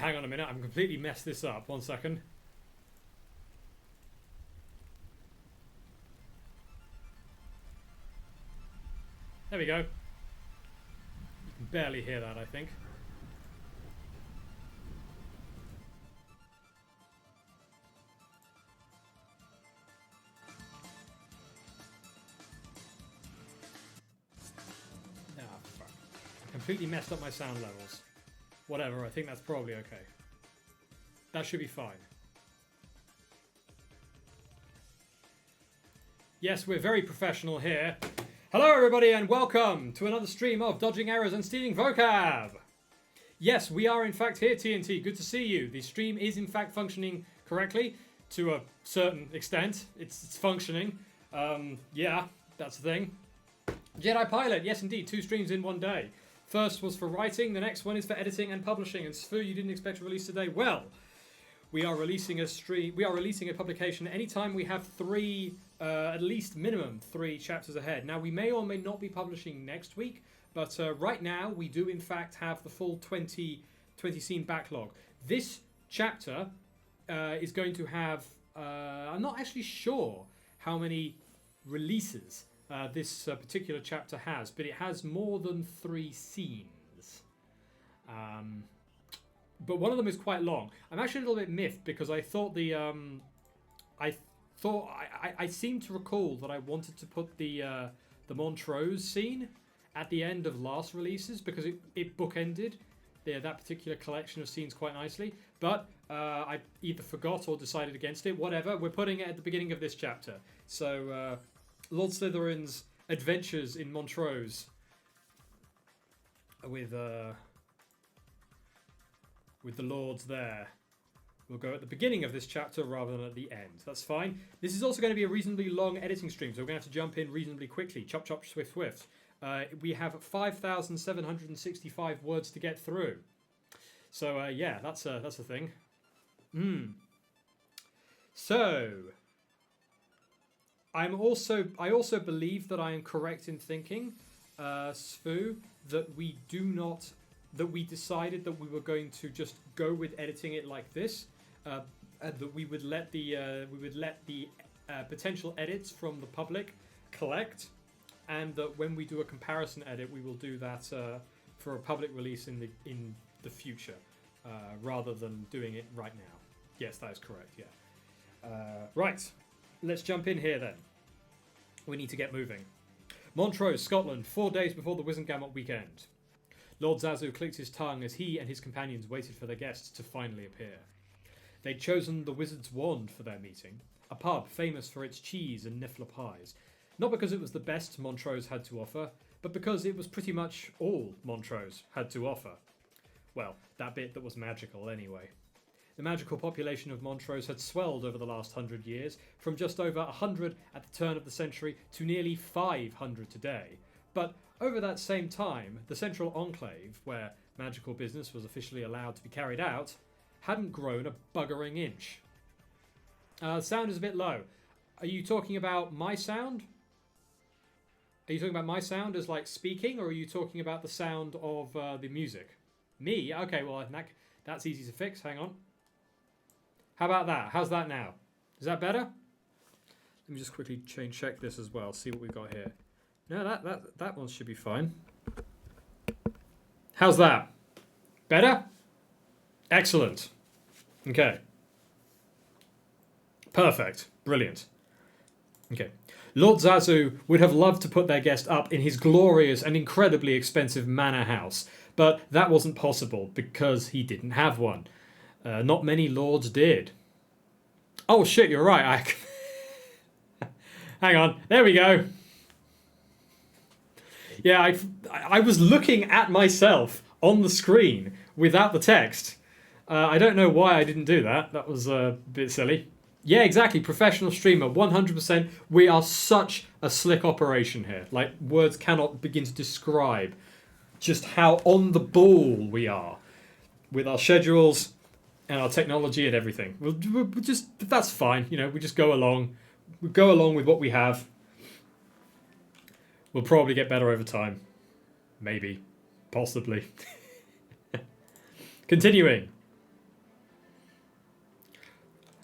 hang on a minute. I've completely messed this up. 1 second. There we go. You can barely hear that, I think. Ah, fuck. I completely messed up my sound levels. Whatever, I think that's probably okay. That should be fine. Yes, we're very professional here. Hello everybody and welcome to another stream of Dodging Errors and Stealing Vocab. Yes, we are in fact here, TNT. Good to see you. The stream is in fact functioning correctly to a certain extent. It's functioning. Yeah, that's the thing. Jedi Pilot, yes indeed, 2 streams in 1 day. First was for writing, the next one is for editing and publishing. And Sfu, you didn't expect to release today. Well, we are releasing a stream. We are releasing a publication anytime we have 3, at least minimum 3 chapters ahead. Now we may or may not be publishing next week, but right now we do in fact have the full 20 scene backlog. This chapter is going to have. I'm not actually sure how many releases this particular chapter has, but it has more than 3 scenes. But one of them is quite long. I'm actually a little bit miffed because I thought I seem to recall that I wanted to put the Montrose scene at the end of last releases because it bookended that particular collection of scenes quite nicely. But I either forgot or decided against it. Whatever. We're putting it at the beginning of this chapter. So Lord Slytherin's adventures in Montrose with the lords there. We'll go at the beginning of this chapter rather than at the end. That's fine. This is also going to be a reasonably long editing stream, so we're going to have to jump in reasonably quickly. Chop, chop, swift, swift. We have 5,765 words to get through. So, yeah, that's a thing. So, I also believe that I am correct in thinking, Sfu, that we decided that we were going to just go with editing it like this, and that we would let the potential edits from the public collect, and that when we do a comparison edit, we will do that for a public release in the future, rather than doing it right now. Yes, that is correct. Yeah. Right. Let's jump in here then. We need to get moving. Montrose, Scotland, 4 days before the Wizengamot weekend. Lord Zazu clicked his tongue as he and his companions waited for their guests to finally appear. They'd chosen the Wizard's Wand for their meeting, a pub famous for its cheese and niffler pies, not because it was the best Montrose had to offer, but because it was pretty much all Montrose had to offer. Well, that bit that was magical anyway. The magical population of Montrose had swelled over the last 100 years, from just over 100 at the turn of the century to nearly 500 today. But over that same time, the central enclave, where magical business was officially allowed to be carried out, hadn't grown a buggering inch. The sound is a bit low. Are you talking about my sound? Are you talking about my sound as like speaking, or are you talking about the sound of the music? Me? Okay, well, that's easy to fix. Hang on. How about that? How's that now? Is that better? Let me just quickly check this as well, see what we've got here. No, that one should be fine. How's that? Better? Excellent. Okay. Perfect. Brilliant. Okay. Lord Zazu would have loved to put their guest up in his glorious and incredibly expensive manor house, but that wasn't possible because he didn't have one. Not many lords did. Oh shit, you're right. Hang on. There we go. Yeah, I was looking at myself on the screen without the text. I don't know why I didn't do that. That was a bit silly. Yeah, exactly. Professional streamer, 100%. We are such a slick operation here. Like, words cannot begin to describe just how on the ball we are with our schedules and our technology and everything. We'll just, that's fine. You know, we just go along. We go along with what we have. We'll probably get better over time. Maybe. Possibly. Continuing.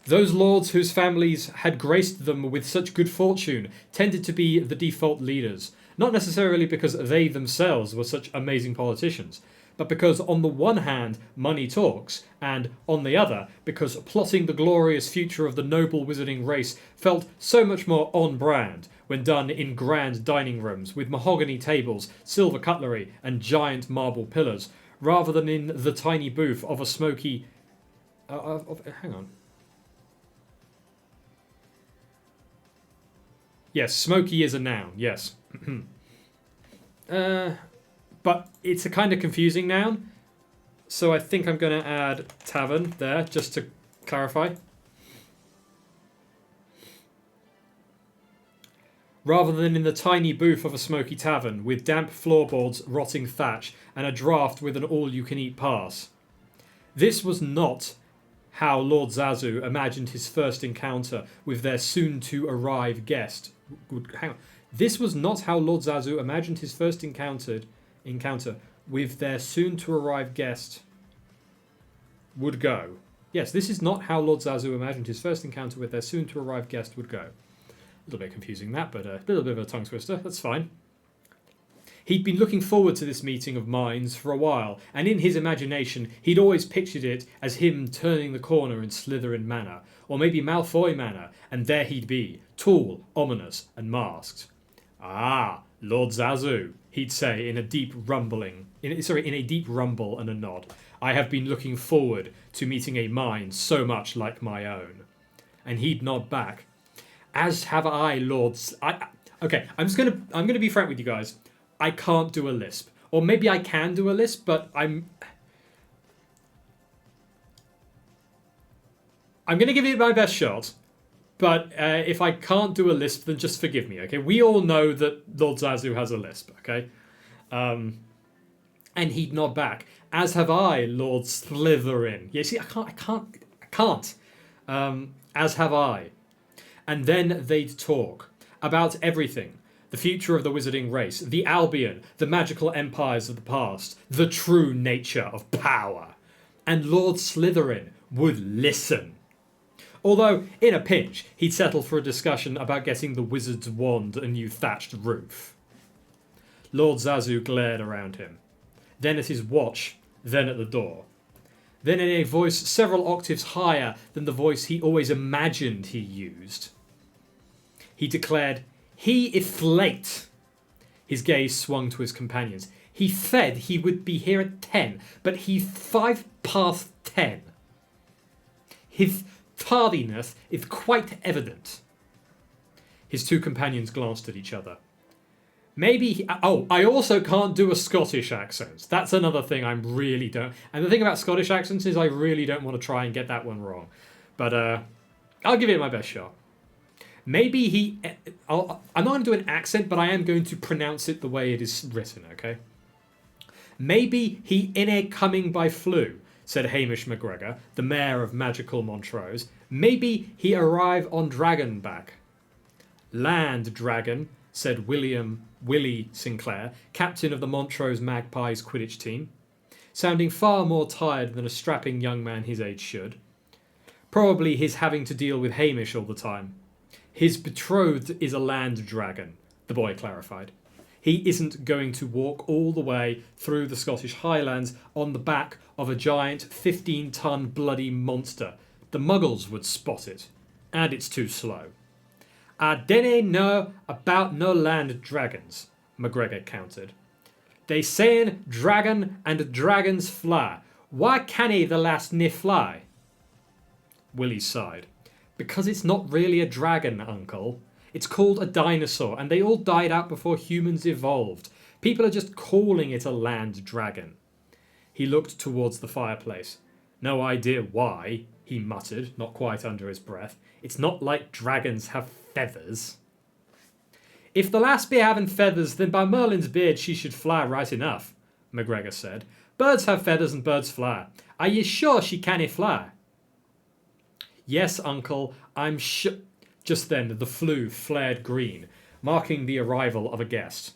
Those lords whose families had graced them with such good fortune tended to be the default leaders, not necessarily because they themselves were such amazing politicians, but because on the one hand money talks, and on the other because plotting the glorious future of the noble wizarding race felt so much more on brand when done in grand dining rooms with mahogany tables, silver cutlery, and giant marble pillars, rather than in the tiny booth of a smoky... hang on. Yes, smoky is a noun, yes. But it's a kind of confusing noun, so I think I'm going to add tavern there, just to clarify. Rather than in the tiny booth of a smoky tavern, with damp floorboards, rotting thatch, and a draught with an all-you-can-eat pass. This was not how Lord Zazu imagined his first encounter with their soon-to-arrive guest. Hang on. This was not how Lord Zazu imagined his first encounter with their soon-to-arrive guest would go. Yes, this is not how Lord Zazu imagined his first encounter with their soon-to-arrive guest would go. A little bit confusing that, but a little bit of a tongue twister. That's fine. He'd been looking forward to this meeting of minds for a while, and in his imagination he'd always pictured it as him turning the corner in Slytherin Manor, or maybe Malfoy Manor, and there he'd be, tall, ominous, and masked. "Ah, Lord Zazu," he'd say in a deep rumble and a nod. "I have been looking forward to meeting a mind so much like my own." And he'd nod back. "As have I, Lords." Okay, I'm gonna be frank with you guys. I can't do a lisp, or maybe I can do a lisp, but I'm gonna give it my best shot. But if I can't do a lisp, then just forgive me, okay? We all know that Lord Zazu has a lisp, okay? And he'd nod back. "As have I, Lord Slytherin." Yeah, see, I can't. As have I. And then they'd talk about everything. The future of the wizarding race, the Albion, the magical empires of the past, the true nature of power. And Lord Slytherin would listen. Although, in a pinch, he'd settle for a discussion about getting the wizard's wand a new thatched roof. Lord Zazu glared around him, then at his watch, then at the door. Then in a voice several octaves higher than the voice he always imagined he used, he declared, "He is late." His gaze swung to his companions. "He said he would be here at 10, but he's 5 past 10. His tardiness is quite evident." His two companions glanced at each other. "Maybe... I also can't do a Scottish accent. That's another thing I really don't... And the thing about Scottish accents is I really don't want to try and get that one wrong. But I'll give it my best shot. Maybe he... I'm not going to do an accent, but I am going to pronounce it the way it is written, okay? "Maybe he inna coming by flu," said Hamish McGregor, the mayor of magical Montrose. "Maybe he arrive on dragon back." "Land dragon," said Willie Sinclair, captain of the Montrose Magpies Quidditch team, sounding far more tired than a strapping young man his age should. "Probably he's having to deal with Hamish all the time." "His betrothed is a land dragon," the boy clarified. "He isn't going to walk all the way through the Scottish Highlands on the back of a giant 15-ton bloody monster. The Muggles would spot it. And it's too slow." "I dinna know about no land dragons," McGregor countered. "They sayin' dragon and dragons fly. Why cannae the last nae fly?" Willie sighed. "Because it's not really a dragon, Uncle. It's called a dinosaur, and they all died out before humans evolved. People are just calling it a land dragon." He looked towards the fireplace. "No idea why," he muttered, not quite under his breath. "It's not like dragons have feathers." "If the lass be having feathers, then by Merlin's beard she should fly right enough," McGregor said. "Birds have feathers and birds fly. Are ye sure she cannae fly?" "Yes, Uncle, I'm sure..." Just then the flue flared green, marking the arrival of a guest.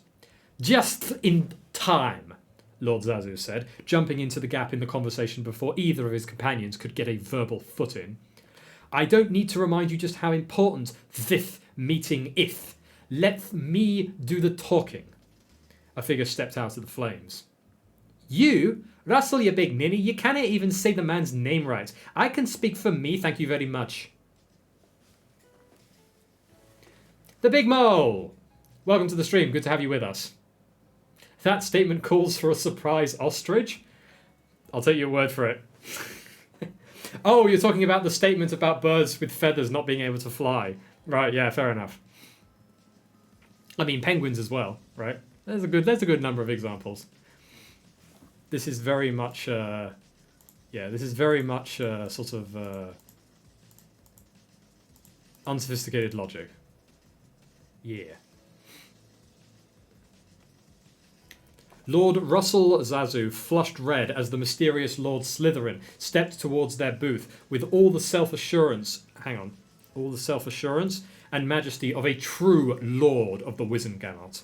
"Just in time," Lord Zazu said, jumping into the gap in the conversation before either of his companions could get a verbal foot in. I don't need to remind you just how important this meeting is. Let me do the talking. A figure stepped out of the flames. You? Russell, you big ninny, you cannot even say the man's name right. I can speak for me, thank you very much. The Big Mole! Welcome to the stream, good to have you with us. That statement calls for a surprise ostrich? I'll take your word for it. Oh, you're talking about the statement about birds with feathers not being able to fly. Right, yeah, fair enough. I mean, penguins as well, right? There's a good number of examples. This is very much, this is very much sort of unsophisticated logic. Yeah. Lord Russell Zazu flushed red as the mysterious Lord Slytherin stepped towards their booth with all the self-assurance, and majesty of a true Lord of the Wizengamot.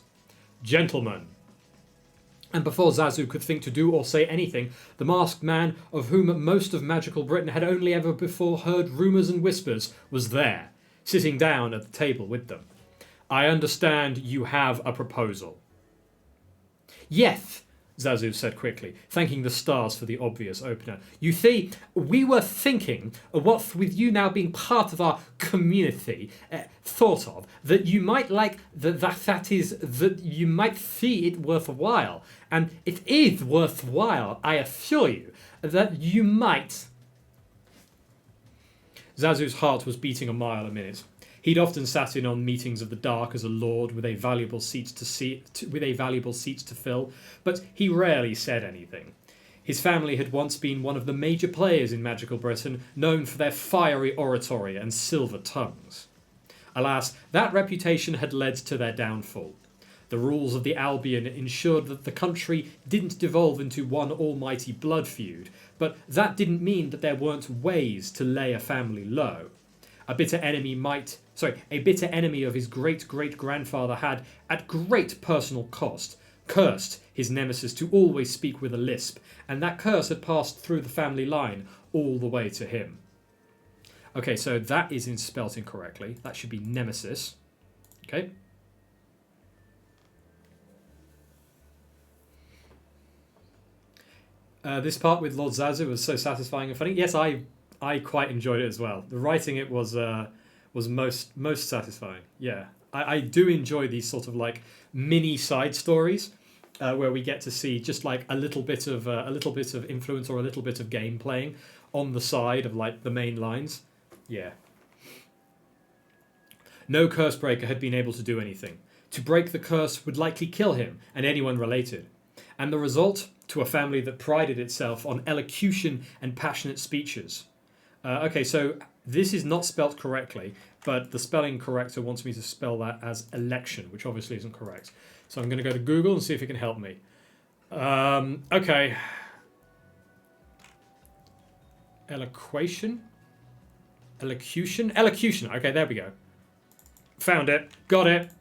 Gentlemen. And before Zazu could think to do or say anything, the masked man, of whom most of magical Britain had only ever before heard rumours and whispers, was there, sitting down at the table with them. I understand you have a proposal. Yes, Zazu said quickly, thanking the stars for the obvious opener. You see, we were thinking, what with you now being part of our community, thought of, that you might like, that you might see it worthwhile. And it is worthwhile, I assure you, that you might... Zazu's heart was beating a mile a minute. He'd often sat in on meetings of the dark as a lord with a valuable seat to fill, but he rarely said anything. His family had once been one of the major players in magical Britain, known for their fiery oratory and silver tongues. Alas, that reputation had led to their downfall. The rules of the Albion ensured that the country didn't devolve into one almighty blood feud, but that didn't mean that there weren't ways to lay a family low. A bitter enemy of his great-great-grandfather had, at great personal cost, cursed his nemesis to always speak with a lisp, and that curse had passed through the family line all the way to him. Okay, so that is spelt incorrectly. That should be nemesis. Okay. This part with Lord Zazu was so satisfying and funny. Yes, I quite enjoyed it as well. The writing it was most satisfying. Yeah, I do enjoy these sort of like mini side stories where we get to see just like a little bit of influence or a little bit of game playing on the side of like the main lines. Yeah. No curse breaker had been able to do anything. To break the curse would likely kill him and anyone related. And the result, to a family that prided itself on elocution and passionate speeches. Okay, so this is not spelt correctly, but the spelling corrector wants me to spell that as election, which obviously isn't correct. So I'm going to go to Google and see if it can help me. Okay. Elocution? Elocution? Elocution. Okay, there we go. Found it. Got it.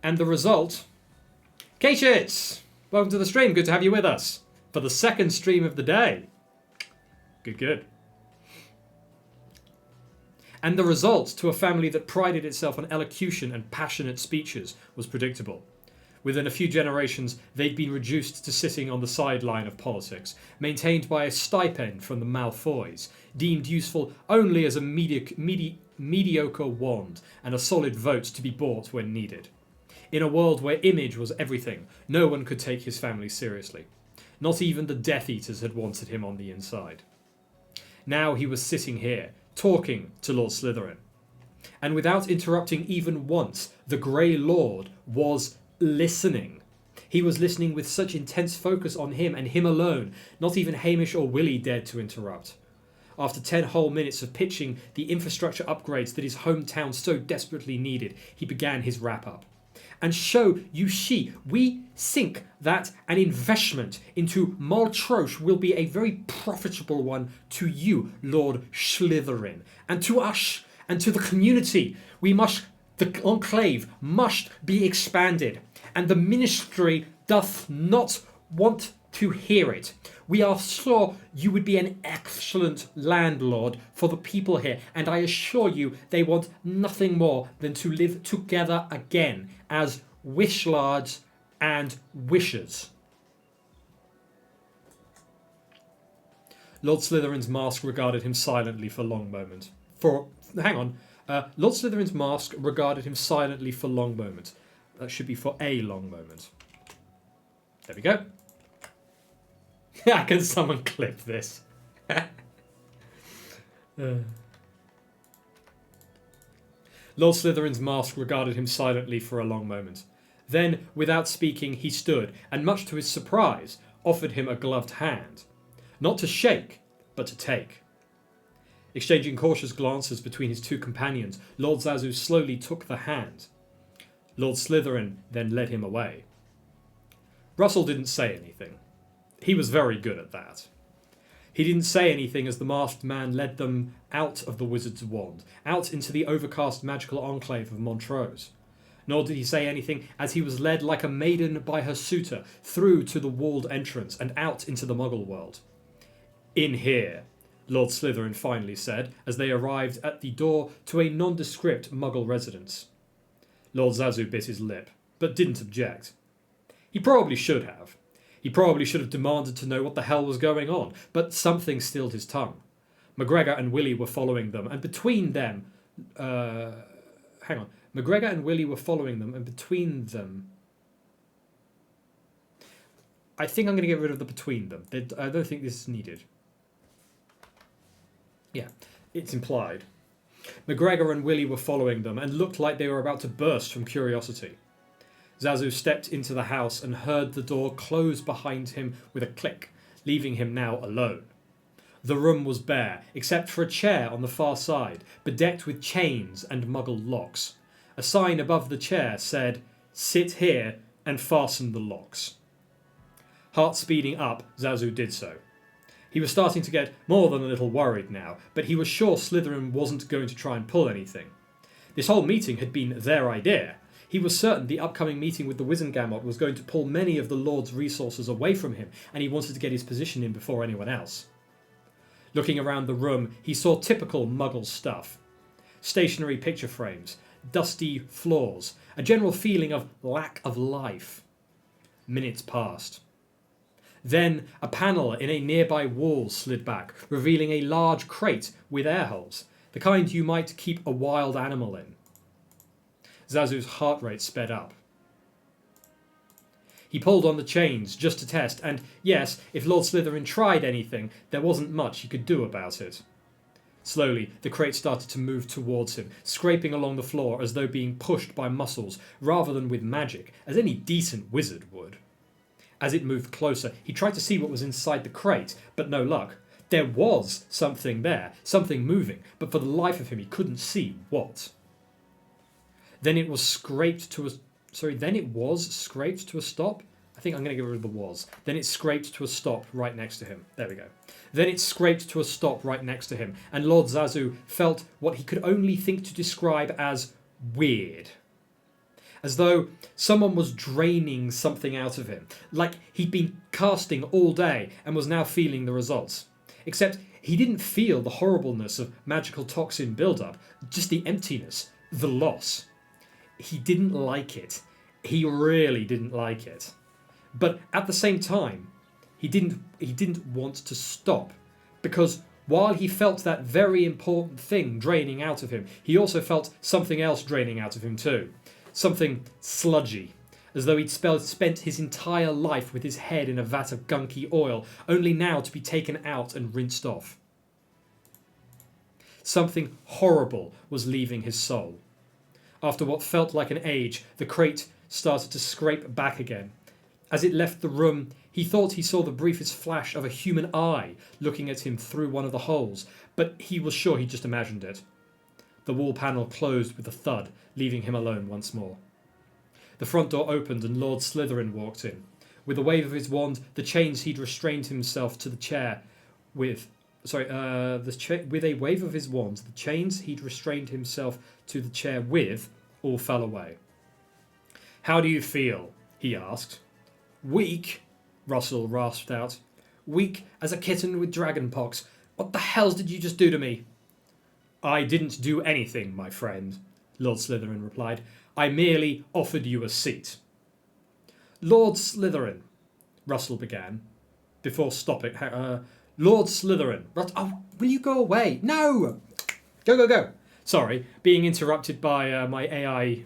And the result... K-Shits! Welcome to the stream. Good to have you with us for the second stream of the day. Good. And the result, to a family that prided itself on elocution and passionate speeches, was predictable. Within a few generations, they'd been reduced to sitting on the sideline of politics, maintained by a stipend from the Malfoys, deemed useful only as a mediocre wand and a solid vote to be bought when needed. In a world where image was everything, no one could take his family seriously. Not even the Death Eaters had wanted him on the inside. Now he was sitting here, talking to Lord Slytherin. And without interrupting even once, the Grey Lord was listening. He was listening with such intense focus on him and him alone, not even Hamish or Willie dared to interrupt. After 10 whole minutes of pitching the infrastructure upgrades that his hometown so desperately needed, he began his wrap-up. And show you see, we think that an investment into Maltroche will be a very profitable one to you, Lord Slytherin, and to us, and to the community. We must The enclave must be expanded, and the ministry doth not want to hear it. We are sure you would be an excellent landlord for the people here, and I assure you they want nothing more than to live together again as wishlords and wishers. Lord Slytherin's mask regarded him silently for a long moment. Lord Slytherin's mask regarded him silently for a long moment. That should be for a long moment. There we go. Can someone clip this? Lord Slytherin's mask regarded him silently for a long moment. Then, without speaking, he stood, and much to his surprise, offered him a gloved hand. Not to shake, but to take. Exchanging cautious glances between his two companions, Lord Zazu slowly took the hand. Lord Slytherin then led him away. Russell didn't say anything. He was very good at that. He didn't say anything as the masked man led them out of the wizard's wand, out into the overcast magical enclave of Montrose. Nor did he say anything as he was led like a maiden by her suitor through to the walled entrance and out into the Muggle world. In here, Lord Slytherin finally said, as they arrived at the door to a nondescript Muggle residence. Lord Zazu bit his lip, but didn't object. He probably should have. He probably should have demanded to know what the hell was going on, but something stilled his tongue. McGregor and Willie were following them, and between them... McGregor and Willie were following them, and between them... I think I'm going to get rid of the between them. I don't think this is needed. Yeah, it's implied. McGregor and Willie were following them, and looked like they were about to burst from curiosity. Zazu stepped into the house and heard the door close behind him with a click, leaving him now alone. The room was bare, except for a chair on the far side, bedecked with chains and Muggle locks. A sign above the chair said, "Sit here and fasten the locks." Heart speeding up, Zazu did so. He was starting to get more than a little worried now, but he was sure Slytherin wasn't going to try and pull anything. This whole meeting had been their idea. He was certain the upcoming meeting with the Wizengamot was going to pull many of the Lord's resources away from him, and he wanted to get his position in before anyone else. Looking around the room, he saw typical Muggle stuff. Stationary picture frames, dusty floors, a general feeling of lack of life. Minutes passed. Then a panel in a nearby wall slid back, revealing a large crate with air holes, the kind you might keep a wild animal in. Zazu's heart rate sped up. He pulled on the chains just to test, and yes, if Lord Slytherin tried anything, there wasn't much he could do about it. Slowly, the crate started to move towards him, scraping along the floor as though being pushed by muscles, rather than with magic, as any decent wizard would. As it moved closer, he tried to see what was inside the crate, but no luck. There was something there, something moving, but for the life of him he couldn't see what. Then it was scraped to a stop. I think I'm going to get rid of the was. Then it scraped to a stop right next to him. There we go. Then it scraped to a stop right next to him, and Lord Zazu felt what he could only think to describe as weird. As though someone was draining something out of him, like he'd been casting all day and was now feeling the results. Except he didn't feel the horribleness of magical toxin buildup, just the emptiness, the loss. He didn't like it. He really didn't like it. But at the same time, he didn't want to stop, because while he felt that very important thing draining out of him, he also felt something else draining out of him too. Something sludgy, as though he'd spent his entire life with his head in a vat of gunky oil, only now to be taken out and rinsed off. Something horrible was leaving his soul. After what felt like an age, the crate started to scrape back again. As it left the room, he thought he saw the briefest flash of a human eye looking at him through one of the holes, but he was sure he just imagined it. The wall panel closed with a thud, leaving him alone once more. The front door opened and Lord Slytherin walked in. With a wave of his wand, the chains he'd restrained himself to the chair with... with a wave of his wand, the chains he'd restrained himself to the chair with all fell away. "How do you feel?" he asked. "Weak," Russell rasped out. "Weak as a kitten with dragonpox. What the hell did you just do to me?" "I didn't do anything, my friend," Lord Slytherin replied. "I merely offered you a seat." "Lord Slytherin," Russell began, before stopping. "Lord Slytherin. Oh, will you go away? No! Go. Sorry, being interrupted by my AI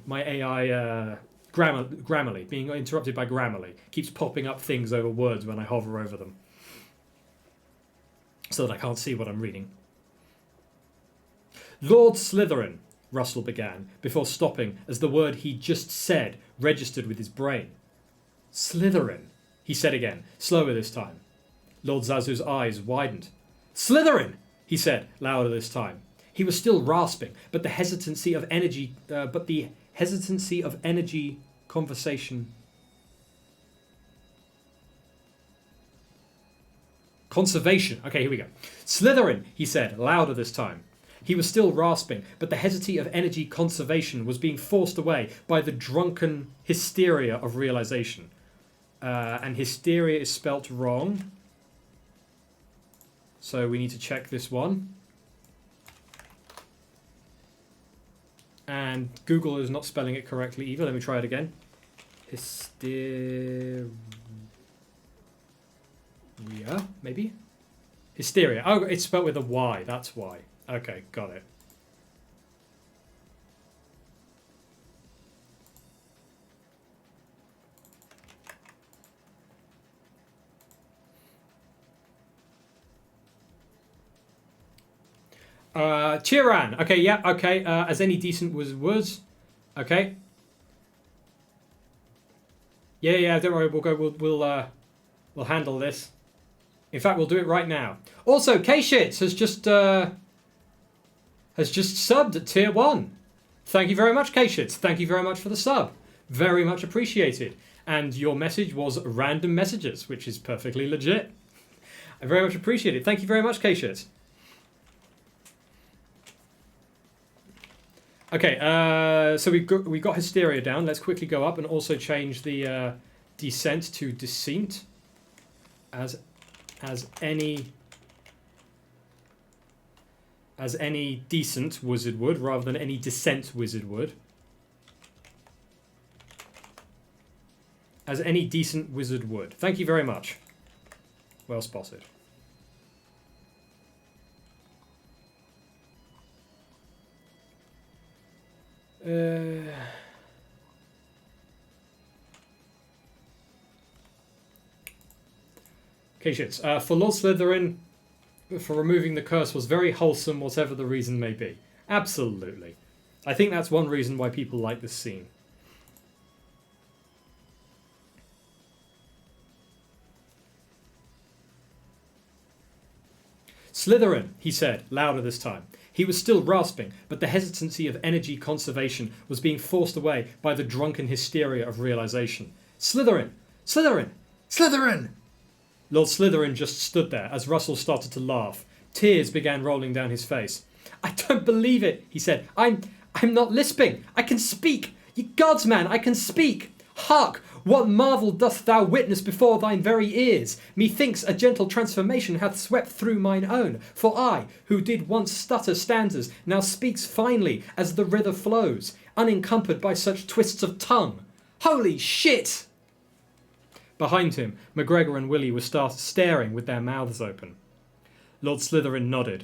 Grammarly. Being interrupted by Grammarly. Keeps popping up things over words when I hover over them, so that I can't see what I'm reading. "Lord Slytherin," Russell began, before stopping as the word he just said registered with his brain. "Slytherin," he said again, slower this time. Lord Zazu's eyes widened. "Slytherin," he said, louder this time. He was still rasping, but the hesitancy of energy conservation. Okay, here we go. "Slytherin," he said, louder this time. He was still rasping, but the hesitancy of energy conservation was being forced away by the drunken hysteria of realization. And hysteria is spelt wrong. So we need to check this one. And Google is not spelling it correctly either. Let me try it again. Hysteria, maybe? Hysteria. Oh, it's spelled with a Y. That's why. Okay, got it. Chiran. Okay, yeah, okay. As any decent was. Okay. Yeah, don't worry, we'll handle this. In fact, we'll do it right now. Also, K-Shits has just subbed at tier 1. Thank you very much, K-Shits. Thank you very much for the sub. Very much appreciated. And your message was random messages, which is perfectly legit. I very much appreciate it. Thank you very much, K-Shits. Okay, so we got hysteria down. Let's quickly go up and also change the descent to deceit, as any decent wizard would, rather than any descent wizard would. As any decent wizard would. Thank you very much. Well spotted. Okay, shits. For Lord Slytherin, for removing the curse was very wholesome, whatever the reason may be. Absolutely. I think that's one reason why people like this scene. Slytherin, he said, louder this time. He was still rasping, but the hesitancy of energy conservation was being forced away by the drunken hysteria of realization. Slytherin! Slytherin! Slytherin! Lord Slytherin just stood there as Russell started to laugh. Tears began rolling down his face. I don't believe it, he said. I'm not lisping. I can speak. Ye gods, man, I can speak. Hark! What marvel dost thou witness before thine very ears? Methinks a gentle transformation hath swept through mine own. For I, who did once stutter stanzas, now speaks finely as the river flows, unencumbered by such twists of tongue. Holy shit! Behind him, McGregor and Willie were staring with their mouths open. Lord Slytherin nodded.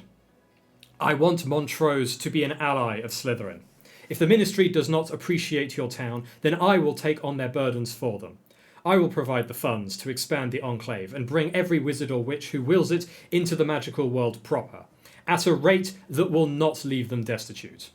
I want Montrose to be an ally of Slytherin. If the Ministry does not appreciate your town, then I will take on their burdens for them. I will provide the funds to expand the Enclave and bring every wizard or witch who wills it into the magical world proper, at a rate that will not leave them destitute.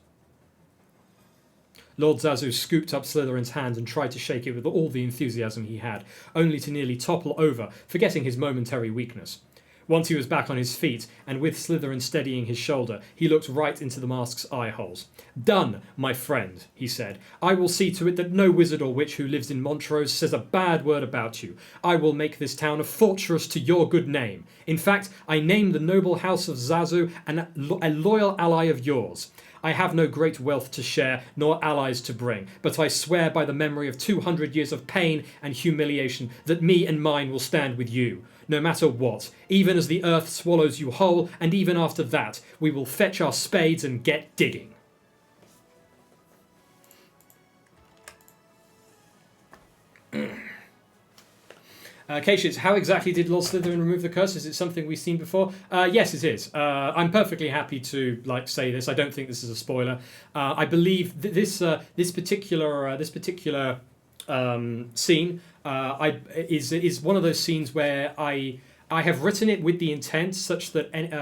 Lord Zazu scooped up Slytherin's hand and tried to shake it with all the enthusiasm he had, only to nearly topple over, forgetting his momentary weakness. Once he was back on his feet, and with Slytherin steadying his shoulder, he looked right into the mask's eye holes. Done, my friend, he said. I will see to it that no wizard or witch who lives in Montrose says a bad word about you. I will make this town a fortress to your good name. In fact, I name the noble house of Zazu a loyal ally of yours. I have no great wealth to share, nor allies to bring, but I swear by the memory of 200 years of pain and humiliation that me and mine will stand with you, no matter what, even as the earth swallows you whole, and even after that, we will fetch our spades and get digging. Kashitz, how exactly did Lord Slytherin remove the curse? Is it something we've seen before? Yes, it is. I'm perfectly happy to say this. I don't think this is a spoiler. I believe this particular scene is one of those scenes where I have written it with the intent such that and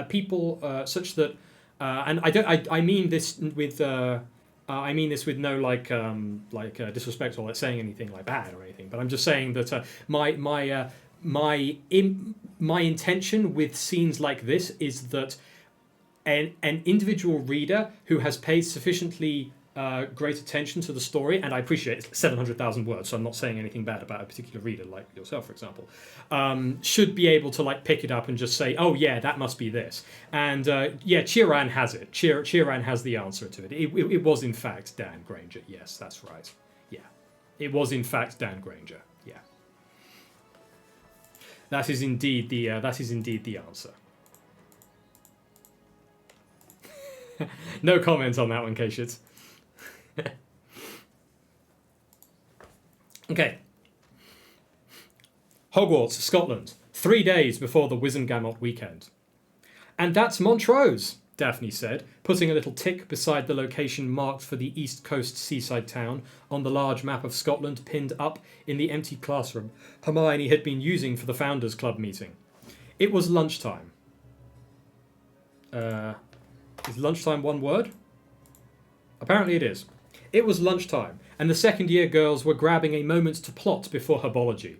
I mean this with. I mean this with no disrespect or saying anything like bad or anything, but I'm just saying that my intention with scenes like this is that an individual reader who has paid sufficiently great attention to the story, and I appreciate it's 700,000 words, so I'm not saying anything bad about a particular reader like yourself, for example, should be able to pick it up and just say, oh yeah, that must be this. And yeah, Chiran has it. Chiran has the answer to it. It was in fact Dan Granger. Yes, that's right. Yeah, it was in fact Dan Granger. Yeah, that is indeed the answer. No comments on that one, Kashitz. Okay. Hogwarts, Scotland. 3 days before the Wizengamot weekend. And that's Montrose, Daphne said, putting a little tick beside the location marked for the East Coast seaside town on the large map of Scotland pinned up in the empty classroom Hermione had been using for the Founders Club meeting. It was lunchtime. Is lunchtime one word? Apparently it is. It was lunchtime, and the second-year girls were grabbing a moment to plot before herbology.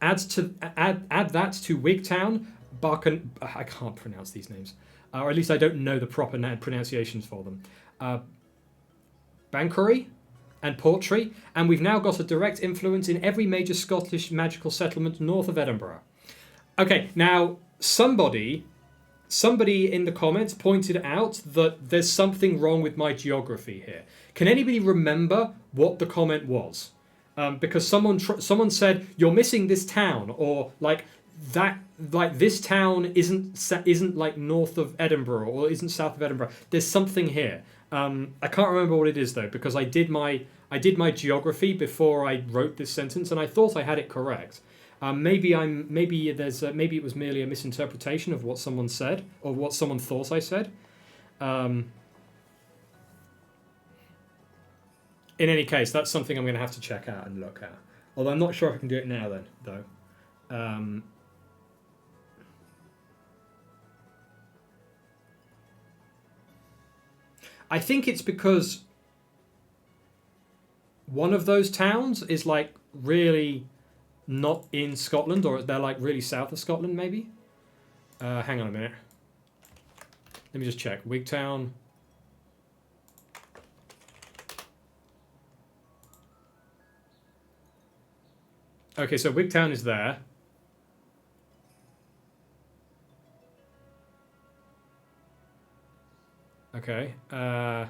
Add that to Wigtown, I can't pronounce these names, or at least I don't know the proper pronunciations for them. Banchory and Portree, and we've now got a direct influence in every major Scottish magical settlement north of Edinburgh. Okay, now somebody in the comments pointed out that there's something wrong with my geography here. Can anybody remember what the comment was? Because someone said you're missing this town, or this town isn't north of Edinburgh or isn't south of Edinburgh. There's something here. I can't remember what it is though, because I did my geography before I wrote this sentence, and I thought I had it correct. Maybe it was merely a misinterpretation of what someone said or what someone thought I said. In any case, that's something I'm going to have to check out and look at. Although I'm not sure if I can do it now then, though. I think it's because one of those towns is really not in Scotland, or they're really south of Scotland, maybe. Hang on a minute. Let me just check. Wigtown. Okay, so Wigtown is there. Okay. I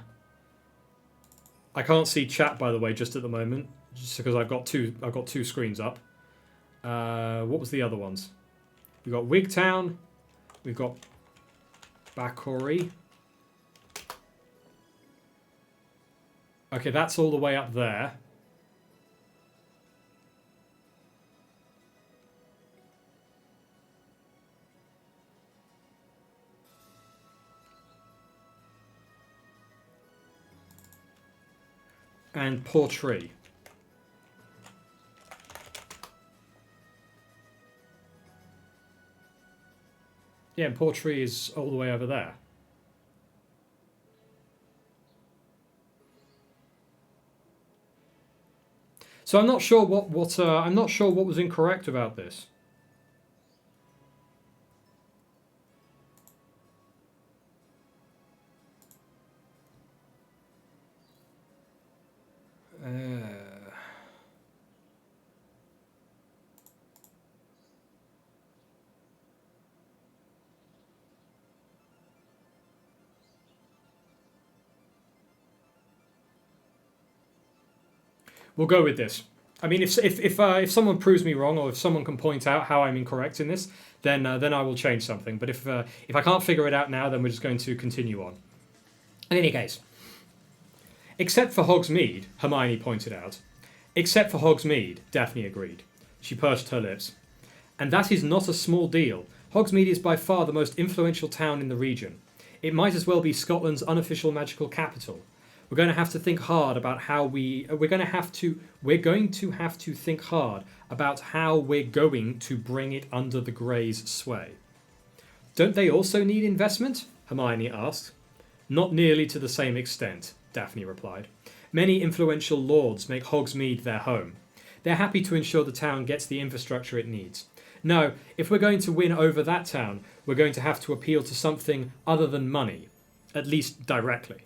can't see chat, by the way, just at the moment, just because I've got two screens up. What was the other ones? We've got Wigtown. We've got Banchory. Okay, that's all the way up there. And Portree. Yeah, and Portree is all the way over there. So I'm not sure what was incorrect about this. We'll go with this. I mean, if someone proves me wrong, or if someone can point out how I'm incorrect in this, then I will change something. But if I can't figure it out now, then we're just going to continue on. In any case, except for Hogsmeade, Hermione pointed out. Except for Hogsmeade, Daphne agreed. She pursed her lips. And that is not a small deal. Hogsmeade is by far the most influential town in the region. It might as well be Scotland's unofficial magical capital. We're going to have to think hard about how we're going to have to think hard about how we're going to bring it under the Greys' sway. Don't they also need investment? Hermione asked. Not nearly to the same extent, Daphne replied. Many influential lords make Hogsmeade their home. They're happy to ensure the town gets the infrastructure it needs. No, if we're going to win over that town, we're going to have to appeal to something other than money, at least directly.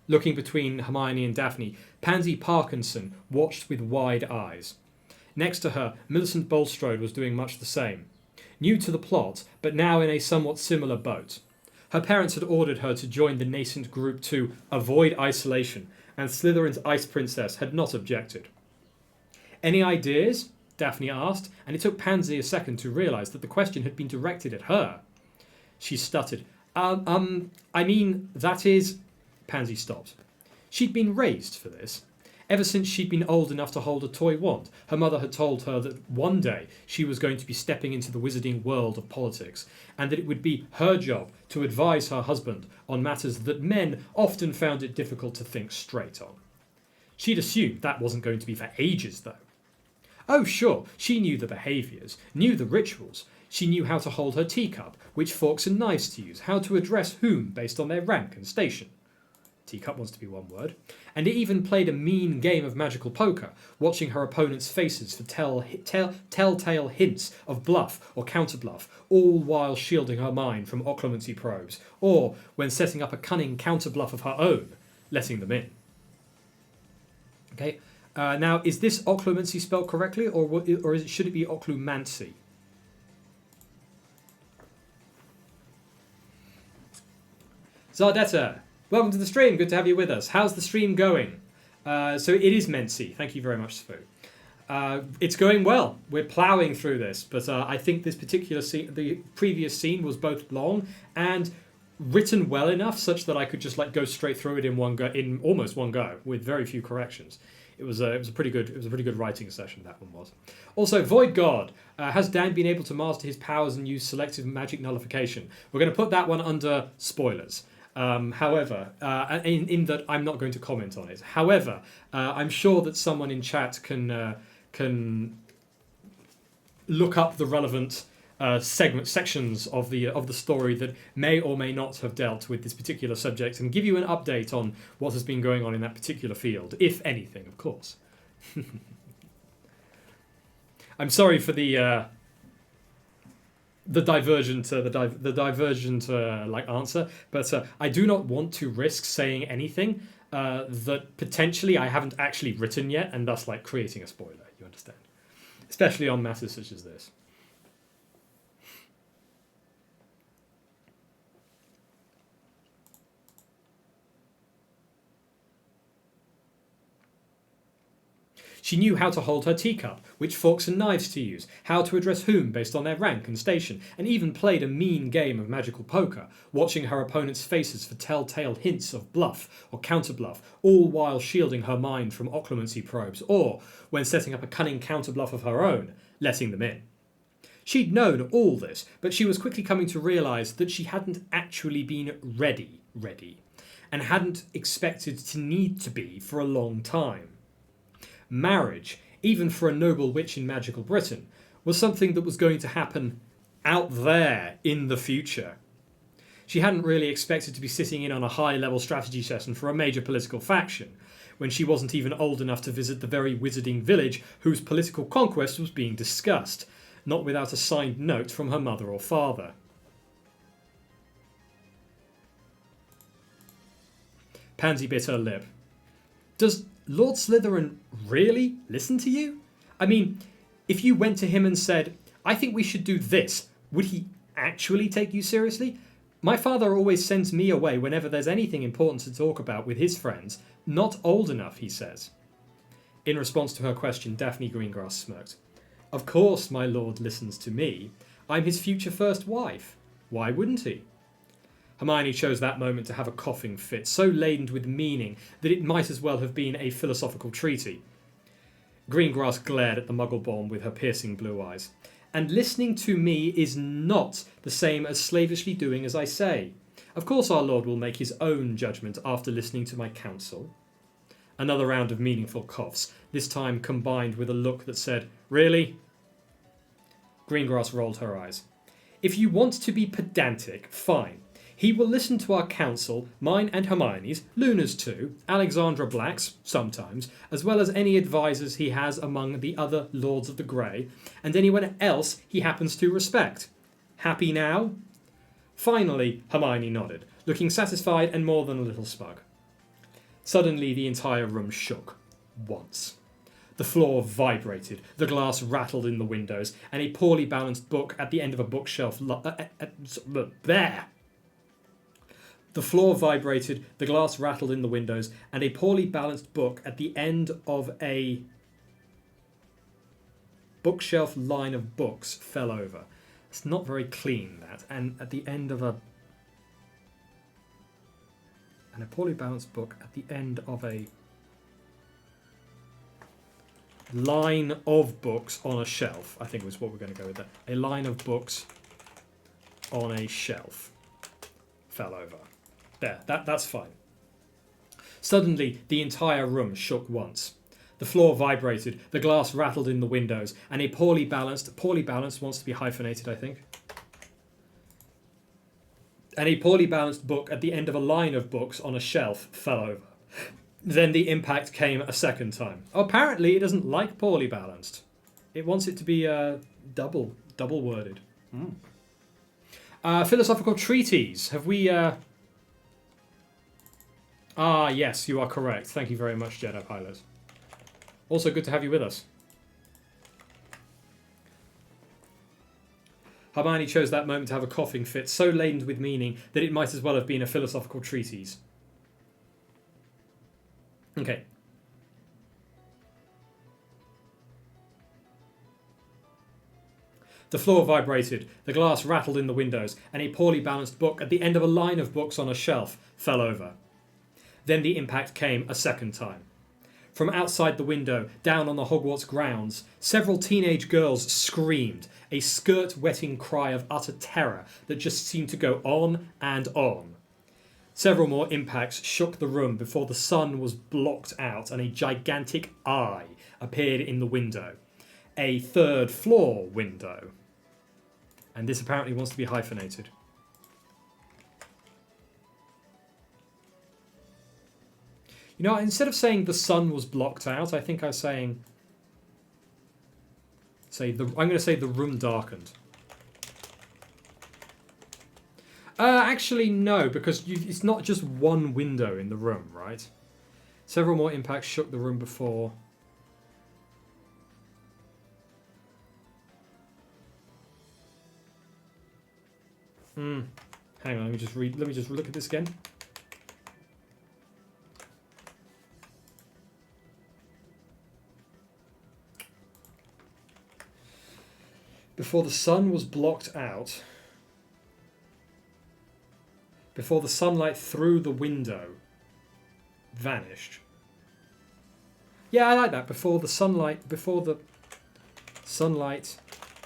Looking between Hermione and Daphne, Pansy Parkinson watched with wide eyes. Next to her, Millicent Bulstrode was doing much the same. New to the plot, but now in a somewhat similar boat. Her parents had ordered her to join the nascent group to avoid isolation, and Slytherin's Ice Princess had not objected. Any ideas? Daphne asked, and it took Pansy a second to realise that the question had been directed at her. She stuttered. I mean, that is... Pansy stopped. She'd been raised for this. Ever since she'd been old enough to hold a toy wand, her mother had told her that one day she was going to be stepping into the wizarding world of politics, and that it would be her job to advise her husband on matters that men often found it difficult to think straight on. She'd assumed that wasn't going to be for ages, though. Oh, sure, she knew the behaviours, knew the rituals. She knew how to hold her teacup, which forks and knives to use, how to address whom based on their rank and station. Teacup wants to be one word. And it even played a mean game of magical poker, watching her opponents' faces for telltale hints of bluff or counterbluff, all while shielding her mind from occlumency probes, or, when setting up a cunning counterbluff of her own, letting them in. Okay. Now, is this occlumency spelled correctly, or should it be occlumancy? Zardetta, welcome to the stream. Good to have you with us. How's the stream going? So it is Mency. Thank you very much, Sfu. It's going well. We're ploughing through this, but I think this particular scene, the previous scene, was both long and written well enough such that I could just go straight through it in almost one go with very few corrections. It was a pretty good writing session, that one was. Also, Void God. Has Dan been able to master his powers and use selective magic nullification? We're going to put that one under spoilers. However, in that I'm not going to comment on it. However, I'm sure that someone in chat can look up the relevant sections of the story that may or may not have dealt with this particular subject and give you an update on what has been going on in that particular field, if anything, of course. I'm sorry for the divergent answer, but I do not want to risk saying anything that potentially I haven't actually written yet, and thus creating a spoiler. You understand, especially on matters such as this. She knew how to hold her teacup, which forks and knives to use, how to address whom based on their rank and station, and even played a mean game of magical poker, watching her opponents' faces for telltale hints of bluff or counterbluff, all while shielding her mind from occlumency probes, or, when setting up a cunning counterbluff of her own, letting them in. She'd known all this, but she was quickly coming to realise that she hadn't actually been ready, and hadn't expected to need to be for a long time. Marriage, even for a noble witch in magical Britain, was something that was going to happen out there in the future. She hadn't really expected to be sitting in on a high-level strategy session for a major political faction, when she wasn't even old enough to visit the very wizarding village whose political conquest was being discussed, not without a signed note from her mother or father. Pansy bit her lip. Does Lord Slytherin really listen to you? I mean, if you went to him and said, I think we should do this, would he actually take you seriously? My father always sends me away whenever there's anything important to talk about with his friends. Not old enough, he says. In response to her question, Daphne Greengrass smirked. Of course my lord listens to me. I'm his future first wife. Why wouldn't he? Hermione chose that moment to have a coughing fit, so laden with meaning that it might as well have been a philosophical treaty. Greengrass glared at the Muggle-born with her piercing blue eyes. And listening to me is not the same as slavishly doing as I say. Of course our lord will make his own judgment after listening to my counsel. Another round of meaningful coughs, this time combined with a look that said, Really? Greengrass rolled her eyes. If you want to be pedantic, fine. He will listen to our counsel, mine and Hermione's, Luna's too, Alexandra Black's, sometimes, as well as any advisers he has among the other Lords of the Grey, and anyone else he happens to respect. Happy now? Finally, Hermione nodded, looking satisfied and more than a little smug. Suddenly, the entire room shook. Once. The floor vibrated, the glass rattled in the windows, and a poorly balanced book at the end of a bookshelf... there! The floor vibrated, the glass rattled in the windows, and a poorly balanced book at the end of a bookshelf line of books fell over. It's not very clean, that. And at the end of a... And a poorly balanced book at the end of a line of books on a shelf, I think was what we're going to go with there. A line of books on a shelf fell over. There, that's fine. Suddenly, the entire room shook once. The floor vibrated, the glass rattled in the windows, and a poorly balanced wants to be hyphenated, I think. And a poorly balanced book at the end of a line of books on a shelf fell over. Then the impact came a second time. Apparently, it doesn't like poorly balanced. It wants it to be double worded. Philosophical treatise. Have we... Ah, yes, you are correct. Thank you very much, Jedi Pilot. Also good to have you with us. Hermione chose that moment to have a coughing fit, so laden with meaning that it might as well have been a philosophical treatise. Okay. The floor vibrated, the glass rattled in the windows, and a poorly balanced book at the end of a line of books on a shelf fell over. Then the impact came a second time. From outside the window, down on the Hogwarts grounds, several teenage girls screamed, a skirt-wetting cry of utter terror that just seemed to go on and on. Several more impacts shook the room before the sun was blocked out and a gigantic eye appeared in the window. A third-floor window. And this apparently wants to be hyphenated. You know, instead of saying the sun was blocked out, I think I was saying... I'm going to say the room darkened. Actually, no, because it's not just one window in the room, right? Several more impacts shook the room before... Hang on, let me just look at this again. Before the sun was blocked out, before the sunlight through the window vanished. Yeah, I like that. Before the sunlight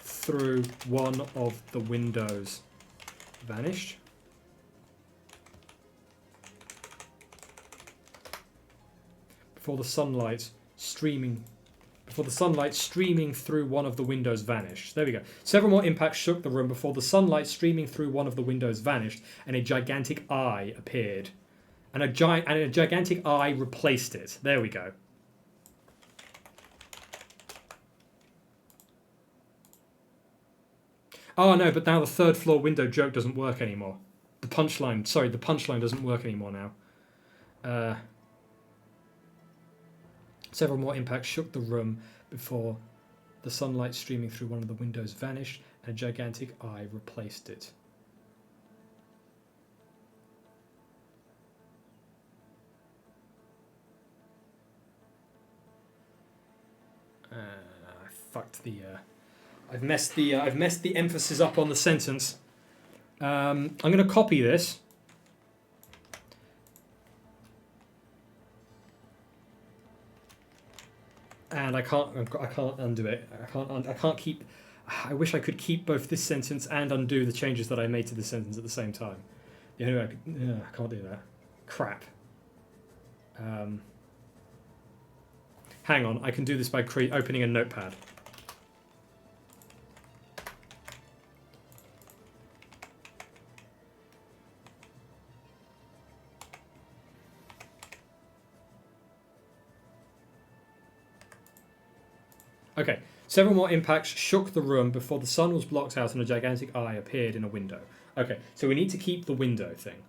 through one of the windows vanished. Before the sunlight streaming through one of the windows vanished. There we go. Several more impacts shook the room before the sunlight streaming through one of the windows vanished and a gigantic eye appeared. And a gigantic eye replaced it. There we go. Oh no, but now the third floor window joke doesn't work anymore. The punchline doesn't work anymore now. Several more impacts shook the room before the sunlight streaming through one of the windows vanished and a gigantic eye replaced it. fucked the. I've messed the emphasis up on the sentence. I'm going to copy this. And I can't undo it. I can't keep. I wish I could keep both this sentence and undo the changes that I made to this sentence at the same time. The only way I can't do that. Crap. Hang on, I can do this by opening a notepad. Okay, several more impacts shook the room before the sun was blocked out and a gigantic eye appeared in a window. Okay, so we need to keep the window thing.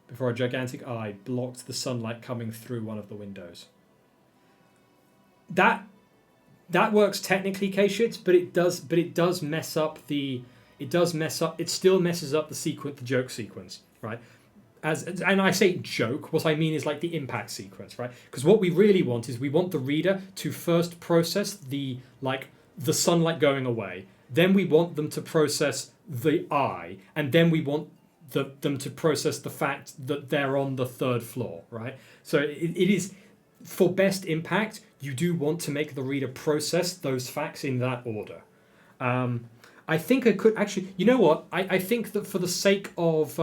Before a gigantic eye blocked the sunlight coming through one of the windows. That works technically, K-shits, but it does mess up the. It still messes up the joke sequence, right? And I say joke, what I mean is like the impact sequence, right? Because what we really want is we want the reader to first process the sunlight going away. Then we want them to process the eye, and then we want them to process the fact that they're on the third floor, right? So it is, for best impact, you do want to make the reader process those facts in that order. I think I could actually, you know what? I think that for the sake of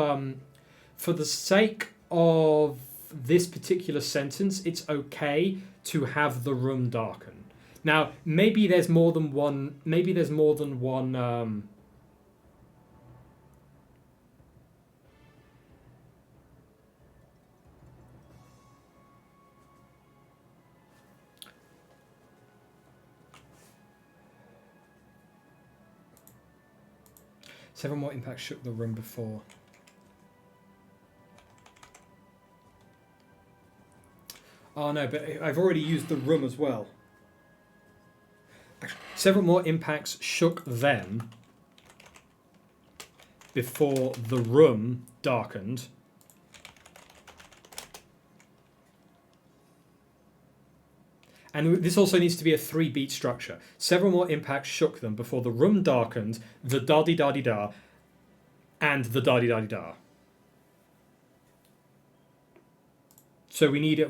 this particular sentence, it's okay to have the room darken. Now, maybe there's more than one. Several more impacts shook the room before. Oh no, but I've already used the room as well. Several more impacts shook them before the room darkened. And this also needs to be a 3-beat structure. Several more impacts shook them before the room darkened, the da-di-da-di-da, and the da-di-da-di-da. So we need a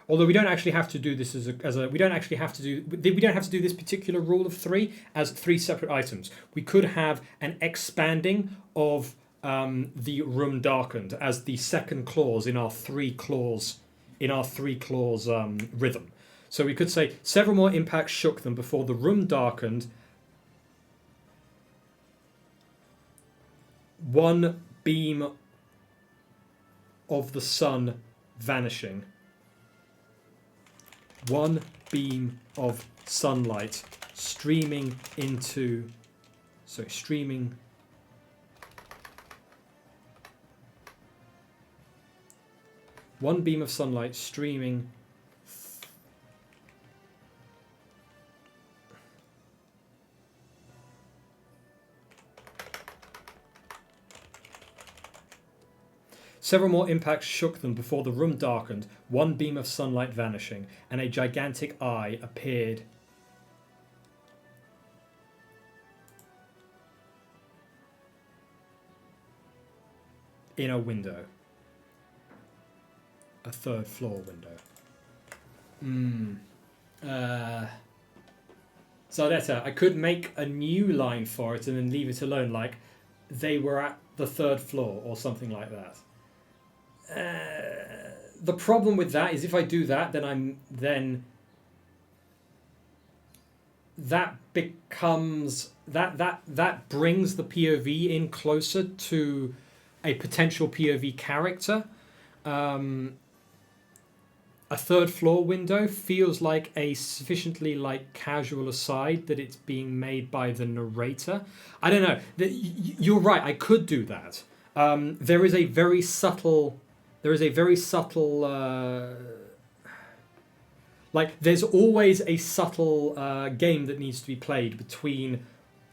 although we don't actually have to do this we don't have to do this particular rule of 3 as 3 separate items. We could have an expanding of the room darkened as the second clause in our 3 clause rhythm. So we could say several more impacts shook them before the room darkened. One beam of the sun vanishing. One beam of sunlight streaming one beam of sunlight streaming Several more impacts shook them before the room darkened, one beam of sunlight vanishing, and a gigantic eye appeared in a window. A 3rd floor window. Zardetta, I could make a new line for it and then leave it alone, like they were at the 3rd floor or something like that. The problem with that is if I do that, then that becomes that brings the POV in closer to a potential POV character. A 3rd floor window feels like a sufficiently casual aside that it's being made by the narrator. I don't know. You're right. I could do that. There is a very subtle. There's always a subtle game that needs to be played between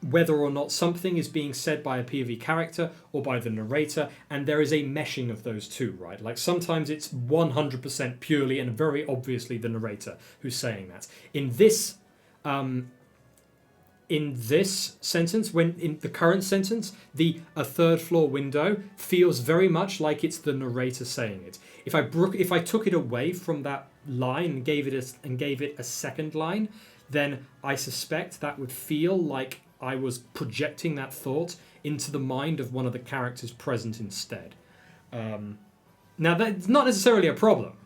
whether or not something is being said by a POV character or by the narrator, and there is a meshing of those two, right? Like sometimes it's 100% purely and very obviously the narrator who's saying that. In this sentence, when in the current sentence, a third floor window feels very much like it's the narrator saying it. If I took it away from that line and gave it a second line, then I suspect that would feel like I was projecting that thought into the mind of one of the characters present instead. Now that's not necessarily a problem.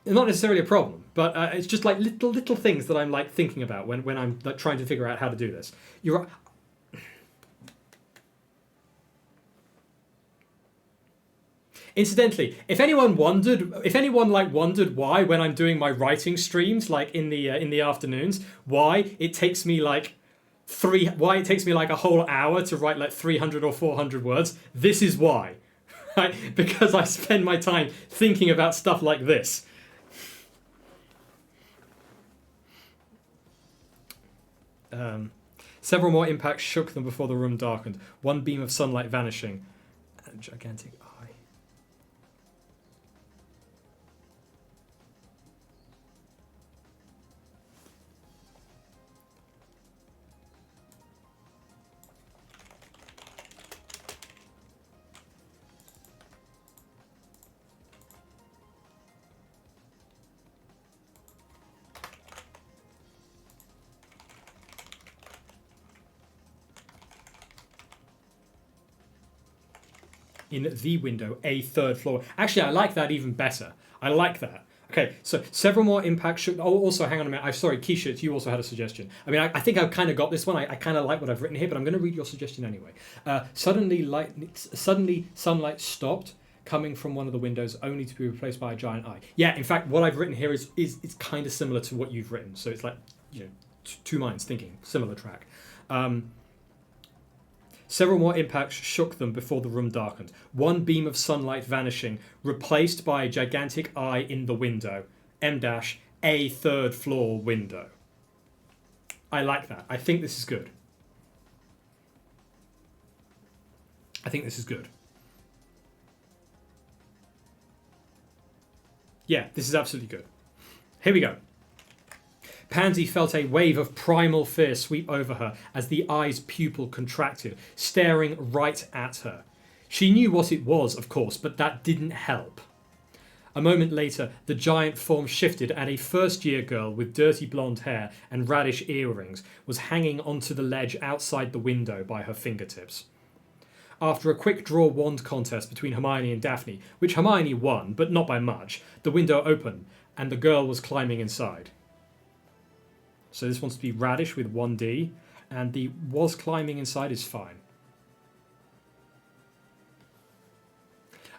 Not necessarily a problem, but it's just like little things that I'm like thinking about when I'm like trying to figure out how to do this. You're Incidentally, if anyone wondered why when I'm doing my writing streams like in the afternoons, why it takes me like a whole hour to write like 300 or 400 words, this is why. Right? Because I spend my time thinking about stuff like this. Several more impacts shook them before the room darkened. One beam of sunlight vanishing. And gigantic eye. In the window, a third floor. Actually, I like that even better. I like that. Okay, so several more impacts should... Oh, also, hang on a minute. I'm sorry, Keisha, you also had a suggestion. I mean, I think I've kind of got this one. I kind of like what I've written here, but I'm going to read your suggestion anyway. Suddenly, sunlight stopped coming from one of the windows, only to be replaced by a giant eye. Yeah, in fact, what I've written here is kind of similar to what you've written. So it's like, two minds thinking, similar track. Several more impacts shook them before the room darkened. One beam of sunlight vanishing, replaced by a gigantic eye in the window. A third floor window. I like that. I think this is good. Yeah, this is absolutely good. Here we go. Pansy felt a wave of primal fear sweep over her as the eye's pupil contracted, staring right at her. She knew what it was, of course, but that didn't help. A moment later, the giant form shifted and a first-year girl with dirty blonde hair and radish earrings was hanging onto the ledge outside the window by her fingertips. After a quick draw wand contest between Hermione and Daphne, which Hermione won, but not by much, the window opened and the girl was climbing inside. So this wants to be radish with 1D, and the was climbing inside is fine.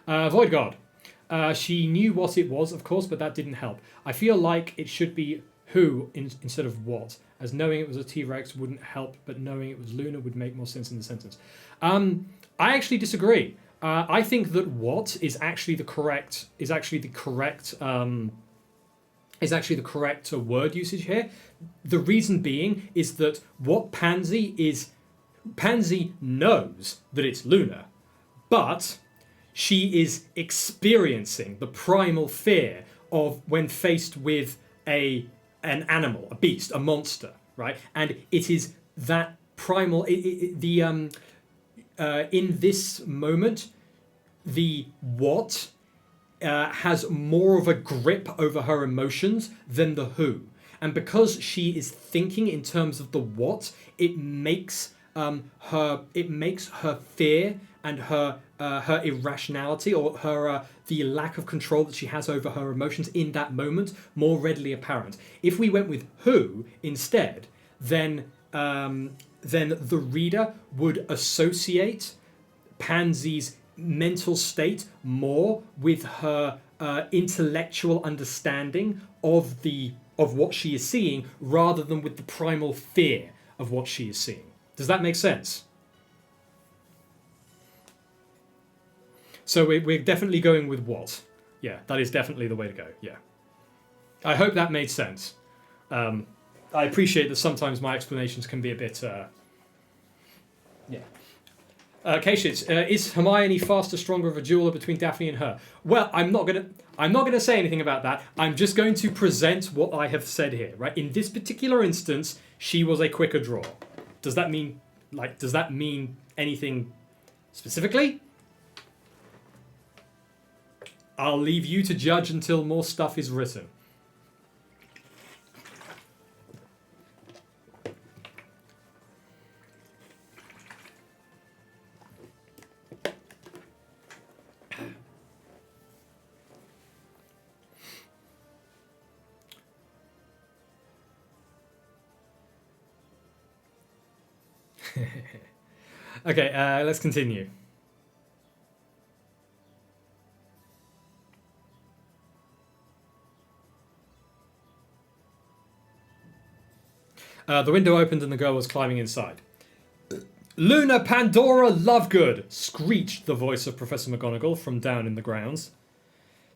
Void Guard. She knew what it was, of course, but that didn't help. I feel like it should be who instead of what, as knowing it was a T-Rex wouldn't help, but knowing it was Luna would make more sense in the sentence. I actually disagree. I think that what is actually the correct word usage here. The reason being is that what Pansy knows that it's Luna, but she is experiencing the primal fear of when faced with an animal, a beast, a monster, right? And it is that primal. In this moment, the what has more of a grip over her emotions than the who. And because she is thinking in terms of the what, it makes her fear and her irrationality, or her the lack of control that she has over her emotions in that moment more readily apparent. If we went with who instead, then the reader would associate Pansy's mental state more with her intellectual understanding of what she is seeing, rather than with the primal fear of what she is seeing. Does that make sense? So we're definitely going with what. Yeah, that is definitely the way to go. Yeah. I hope that made sense. I I appreciate that sometimes my explanations can be a bit... Kashitz, is Hermione faster, stronger of a dueler between Daphne and her? Well, I'm not gonna say anything about that. I'm just going to present what I have said here, right? In this particular instance, she was a quicker draw. Does that mean anything specifically? I'll leave you to judge until more stuff is written. Okay, let's continue. The window opened and the girl was climbing inside. Luna Pandora Lovegood! Screeched the voice of Professor McGonagall from down in the grounds.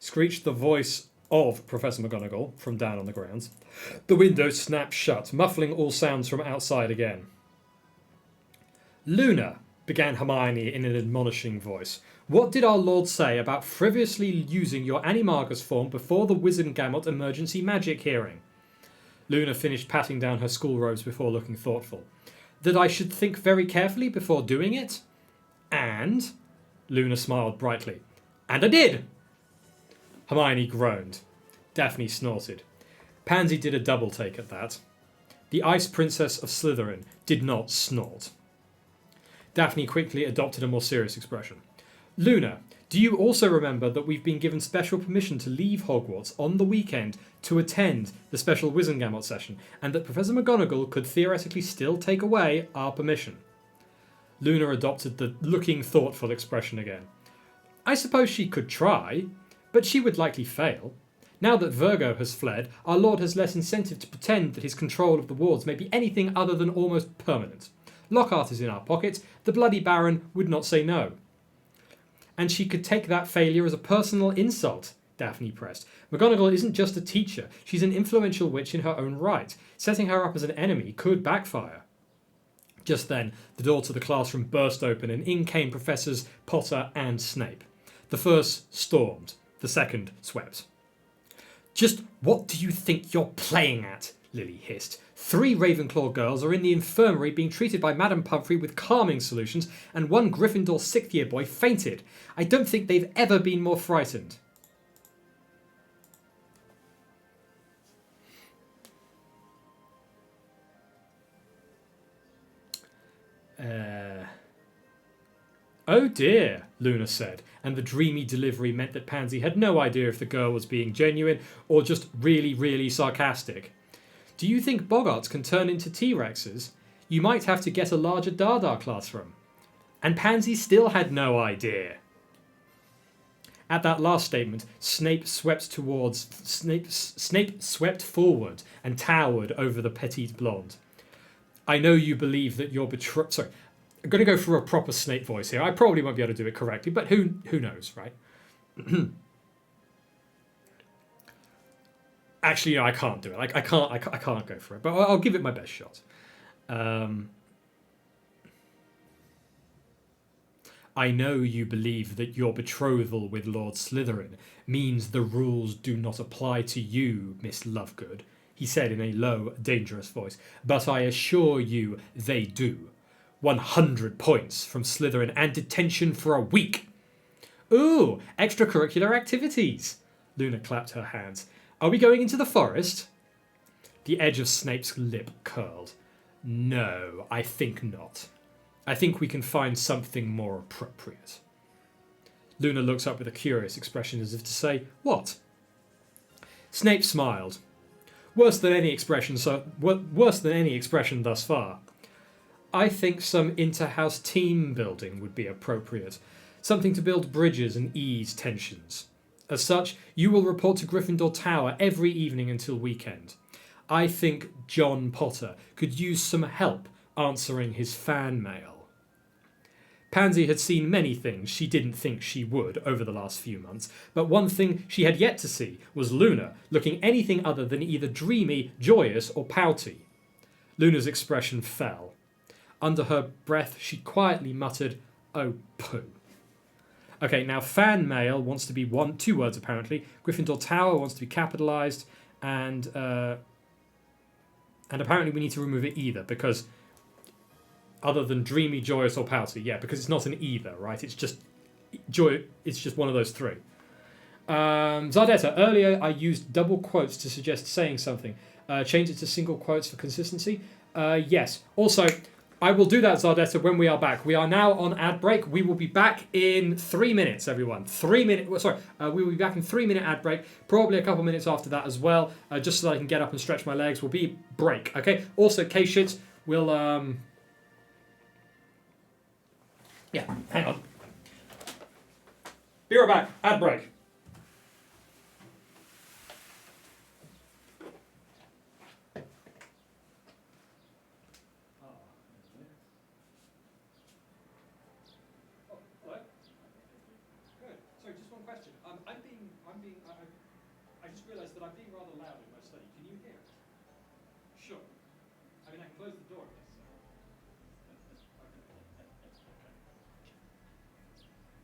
Screeched the voice of Professor McGonagall from down on the grounds. The window snapped shut, muffling all sounds from outside again. Luna, began Hermione in an admonishing voice, what did our Lord say about frivolously using your animagus form before the Wizengamot emergency magic hearing? Luna finished patting down her school robes before looking thoughtful. That I should think very carefully before doing it? And? Luna smiled brightly. And I did! Hermione groaned. Daphne snorted. Pansy did a double take at that. The Ice Princess of Slytherin did not snort. Daphne quickly adopted a more serious expression. Luna, do you also remember that we've been given special permission to leave Hogwarts on the weekend to attend the special Wizengamot session, and that Professor McGonagall could theoretically still take away our permission? Luna adopted the looking thoughtful expression again. I suppose she could try, but she would likely fail. Now that Virgo has fled, our Lord has less incentive to pretend that his control of the wards may be anything other than almost permanent. Lockhart is in our pockets. The bloody Baron would not say no. And she could take that failure as a personal insult, Daphne pressed. McGonagall isn't just a teacher. She's an influential witch in her own right. Setting her up as an enemy could backfire. Just then, the door to the classroom burst open and in came Professors Potter and Snape. The first stormed. The second swept. Just what do you think you're playing at? Lily hissed. 3 Ravenclaw girls are in the infirmary being treated by Madame Pumphrey with calming solutions, and 1 Gryffindor 6th year boy fainted. I don't think they've ever been more frightened. Oh dear, Luna said, and the dreamy delivery meant that Pansy had no idea if the girl was being genuine or just really, really sarcastic. Do you think Boggarts can turn into T-Rexes? You might have to get a larger Dada classroom. And Pansy still had no idea. At that last statement, Snape swept forward and towered over the petite blonde. I know you believe that you're Sorry, I'm going to go for a proper Snape voice here. I probably won't be able to do it correctly, but who knows, right? Actually, no, I can't do it. I can't go for it, but I'll give it my best shot. I know you believe that your betrothal with Lord Slytherin means the rules do not apply to you, Miss Lovegood, he said in a low, dangerous voice, but I assure you they do. 100 points from Slytherin and detention for a week. Ooh, extracurricular activities. Luna clapped her hands. Are we going into the forest? The edge of Snape's lip curled. No, I think not. I think we can find something more appropriate. Luna looks up with a curious expression as if to say, what? Snape smiled. Worse than any expression thus far. I think some inter-house team building would be appropriate. Something to build bridges and ease tensions. As such, you will report to Gryffindor Tower every evening until weekend. I think John Potter could use some help answering his fan mail. Pansy had seen many things she didn't think she would over the last few months, but one thing she had yet to see was Luna looking anything other than either dreamy, joyous, or pouty. Luna's expression fell. Under her breath, she quietly muttered, "Oh, pooh." Okay, now fan mail wants to be two words apparently. Gryffindor Tower wants to be capitalized, and apparently we need to remove it either because other than dreamy, joyous, or pouty, yeah, because it's not an either, right? It's just joy. It's just one of those three. Zardetta, earlier I used double quotes to suggest saying something. Change it to single quotes for consistency. Yes. Also, I will do that, Zardetta, when we are back. We are now on ad break. We will be back in 3 minutes, everyone. 3 minutes. Sorry, we will be back in 3-minute ad break. Probably a couple minutes after that as well, just so that I can get up and stretch my legs. Will be break. Okay. Also, K-Shit will. Yeah. Hang on. Be right back. Ad break. I just realised that I'm being rather loud in my study. Can you hear it? Sure. I mean, I can close the door if necessary.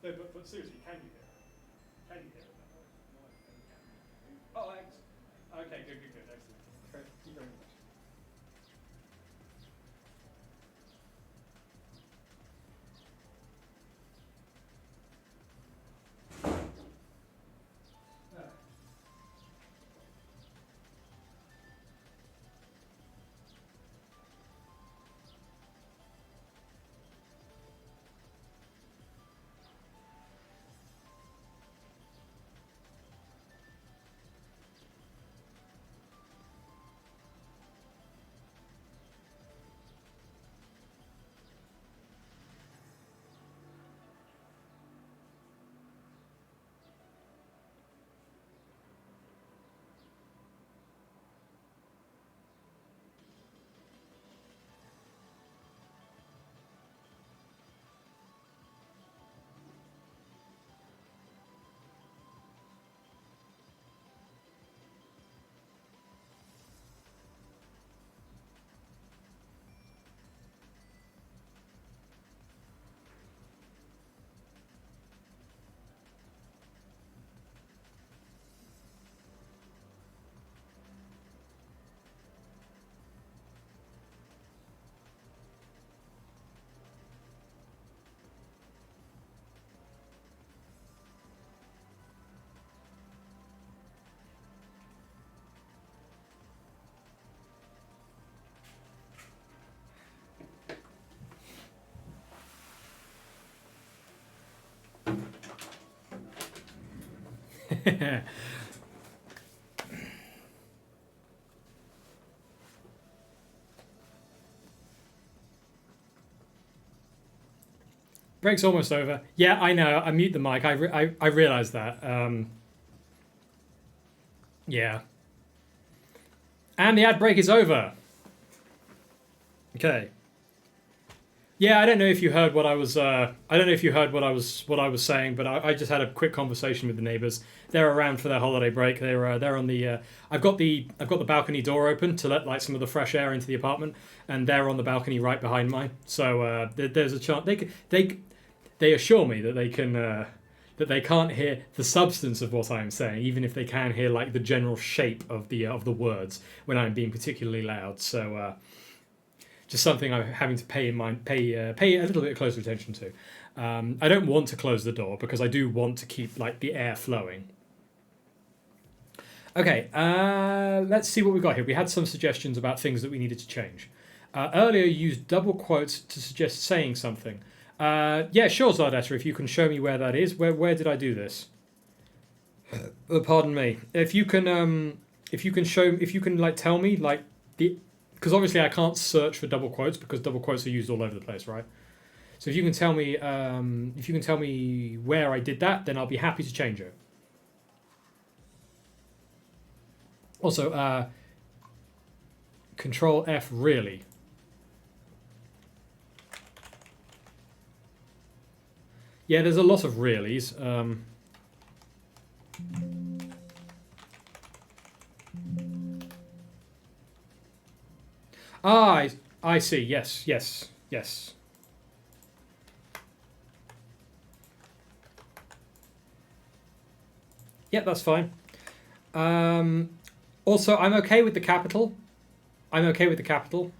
No, but seriously, can you hear it? Can you hear it? Oh, okay, good, excellent. Thank you very much. Break's almost over. Yeah, I know. I mute the mic. I realised that. Yeah. And the ad break is over. Okay. Yeah, I don't know if you heard what I was. I don't know if you heard what I was saying, but I just had a quick conversation with the neighbours. They're around for their holiday break. They're on the. I've got the balcony door open to let like some of the fresh air into the apartment, and they're on the balcony right behind mine. So there's a chance they assure me that they can that they can't hear the substance of what I'm saying, even if they can hear like the general shape of the words when I'm being particularly loud. So. Just something I'm having to pay a little bit closer attention to. I don't want to close the door because I do want to keep like the air flowing. Okay, let's see what we got here. We had some suggestions about things that we needed to change. Earlier, you used double quotes to suggest saying something. Yeah, sure, Zardetta. If you can show me where that is, where did I do this? Pardon me. If you can like tell me like the. Because obviously I can't search for double quotes because double quotes are used all over the place, right? So if you can tell me, where I did that, then I'll be happy to change it. Also, Control F really. Yeah, there's a lot of reallys. Ah, I see. Yes, yes, yes. Yeah, that's fine. Also, I'm okay with the capital. I'm okay with the capital.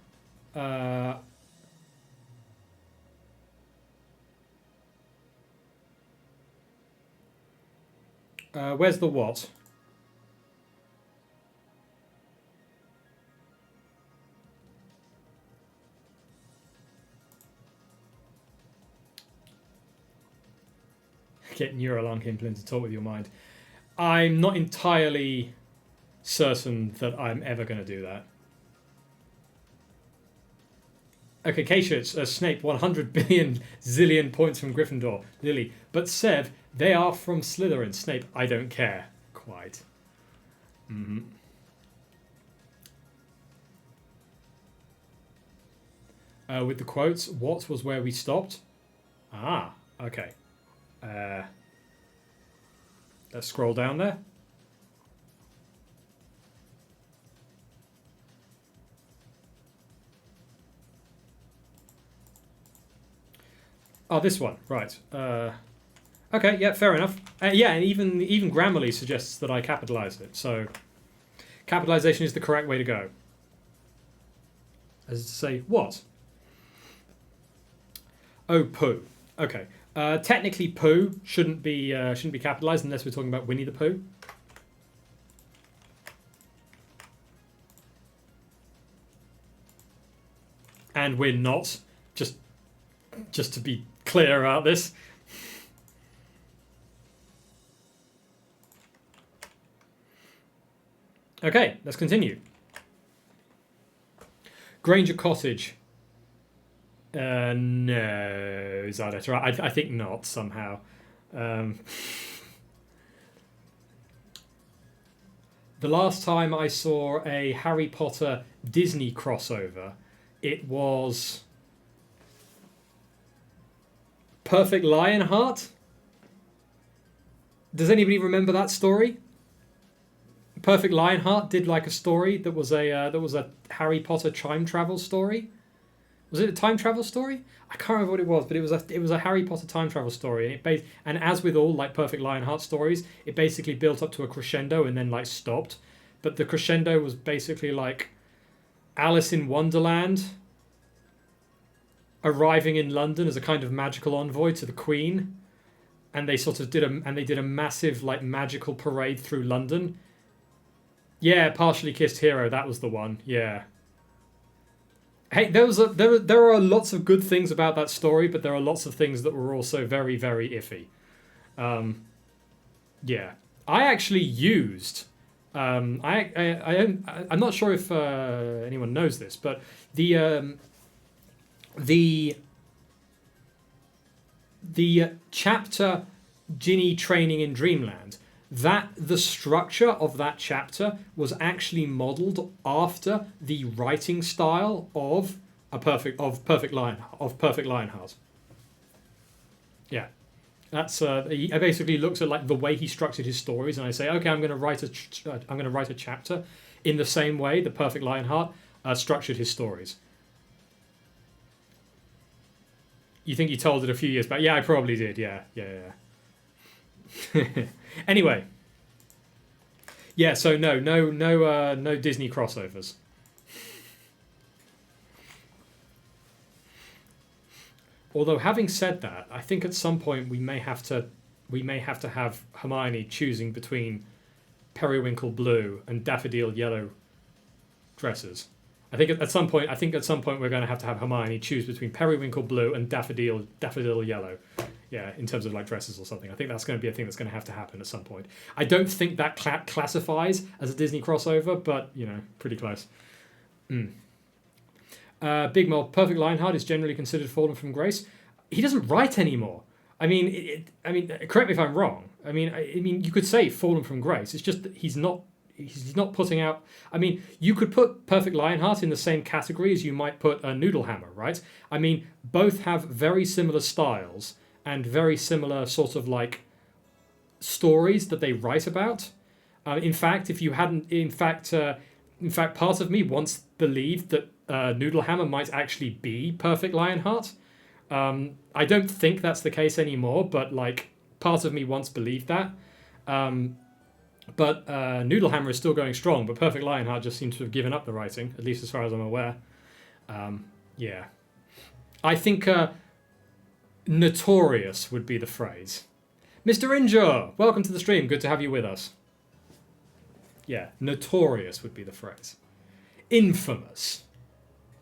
Where's the what? Get Neuralink implant to talk with your mind. I'm not entirely certain that I'm ever going to do that. Okay, K-Shirts, Snape, 100 billion zillion points from Gryffindor. Lily. But Sev, they are from Slytherin. Snape, I don't care. Quite. Mm-hmm. With the quotes, what was where we stopped? Ah, okay. Let's scroll down there. Oh, this one, right. Okay, yeah, fair enough. Yeah, and even Grammarly suggests that I capitalize it, so capitalization is the correct way to go. As to say, what? Oh, poo. Okay. Technically, poo shouldn't be capitalized unless we're talking about Winnie the Pooh. And we're not. Just to be clear about this. Okay, let's continue. Granger Cottage. No, is that it? Right, I think not somehow. The last time I saw a Harry Potter Disney crossover, it was Perfect Lionheart. Does anybody remember that story? Perfect Lionheart did like a story that was a Harry Potter time travel story. Was it a time travel story? I can't remember what it was, but it was a Harry Potter time travel story, and as with all like Perfect Lionheart stories, it basically built up to a crescendo and then like stopped. But the crescendo was basically like Alice in Wonderland arriving in London as a kind of magical envoy to the Queen, and they sort of did a massive like magical parade through London. Yeah, Partially Kissed Hero, that was the one. Yeah. Hey, there are lots of good things about that story, but there are lots of things that were also very, very iffy. Yeah, I actually used. I'm not sure if anyone knows this, but the chapter Ginny training in Dreamland, that the structure of that chapter was actually modeled after the writing style of Perfect Lionheart. Yeah, that's I basically looked at like the way he structured his stories, and I say, okay, I'm going to write a chapter in the same way that Perfect Lionheart structured his stories. You think you told it a few years back? Yeah, I probably did. Yeah. Anyway, yeah. So no Disney crossovers. Although, having said that, I think at some point we may have to have Hermione choosing between periwinkle blue and daffodil yellow dresses. I think at some point we're going to have Hermione choose between periwinkle blue and daffodil yellow. Yeah, in terms of like dresses or something. I think that's going to be a thing that's going to have to happen at some point. I don't think that classifies as a Disney crossover, but you know, pretty close. Big Mel, Perfect Lionheart is generally considered fallen from grace. He doesn't write anymore. I mean, correct me if I'm wrong. I mean, you could say fallen from grace. It's just that he's not putting out. I mean, you could put Perfect Lionheart in the same category as you might put a Noodlehammer, right? I mean, both have very similar styles and very similar sort of like stories that they write about. In fact, part of me once believed that Noodlehammer might actually be Perfect Lionheart. I don't think that's the case anymore, but like part of me once believed that. But Noodlehammer is still going strong, but Perfect Lionheart just seems to have given up the writing, at least as far as I'm aware. Yeah. I think notorious would be the phrase. Mr. Injure, welcome to the stream. Good to have you with us. Yeah, notorious would be the phrase. Infamous.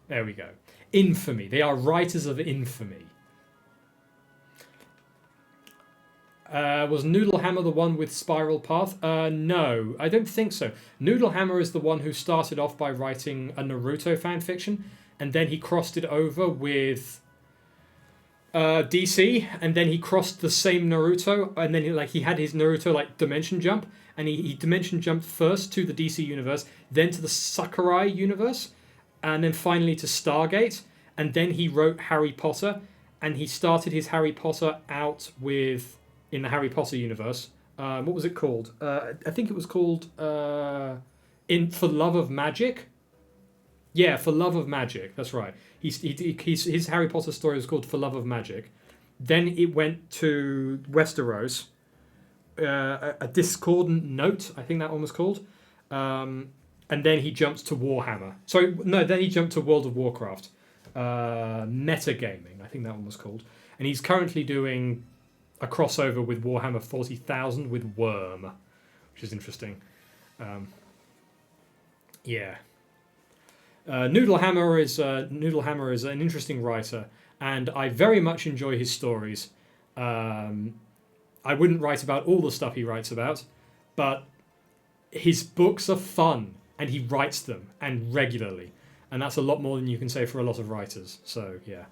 There we go. Infamy. They are writers of infamy. Was Noodlehammer the one with Spiral Path? No, I don't think so. Noodlehammer is the one who started off by writing a Naruto fanfiction, and then he crossed it over with DC, and then he crossed the same Naruto, and then he had his Naruto like dimension jump, and he dimension jumped first to the DC universe, then to the Sakurai universe, and then finally to Stargate, and then he wrote Harry Potter, and he started his Harry Potter out with in the Harry Potter universe. What was it called? I think it was called For Love of Magic. Yeah, For Love of Magic. That's right. His Harry Potter story was called For Love of Magic. Then it went to Westeros. A Discordant Note, I think that one was called. And then he jumped to Warhammer. Sorry, no, then he jumped to World of Warcraft. Metagaming, I think that one was called. And he's currently doing a crossover with Warhammer 40,000 with Worm, which is interesting. Yeah. Noodlehammer is an interesting writer, and I very much enjoy his stories. I wouldn't write about all the stuff he writes about, but his books are fun, and he writes them, and regularly. And that's a lot more than you can say for a lot of writers. So, yeah.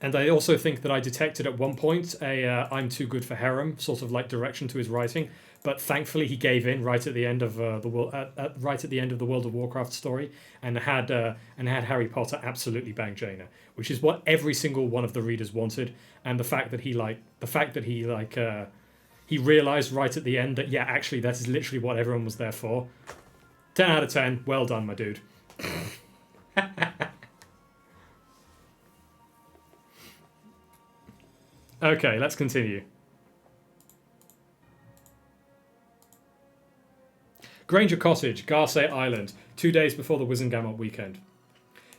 And I also think that I detected at one point a "I'm too good for harem" sort of like direction to his writing, but thankfully he gave in right at the end of right at the end of the World of Warcraft story, and had Harry Potter absolutely bang Jaina, which is what every single one of the readers wanted. And the fact that he realized right at the end that yeah, actually that is literally what everyone was there for. 10 out of 10. Well done, my dude. Okay, let's continue. Granger Cottage, Garsay Island, 2 days before the Wizengamot weekend.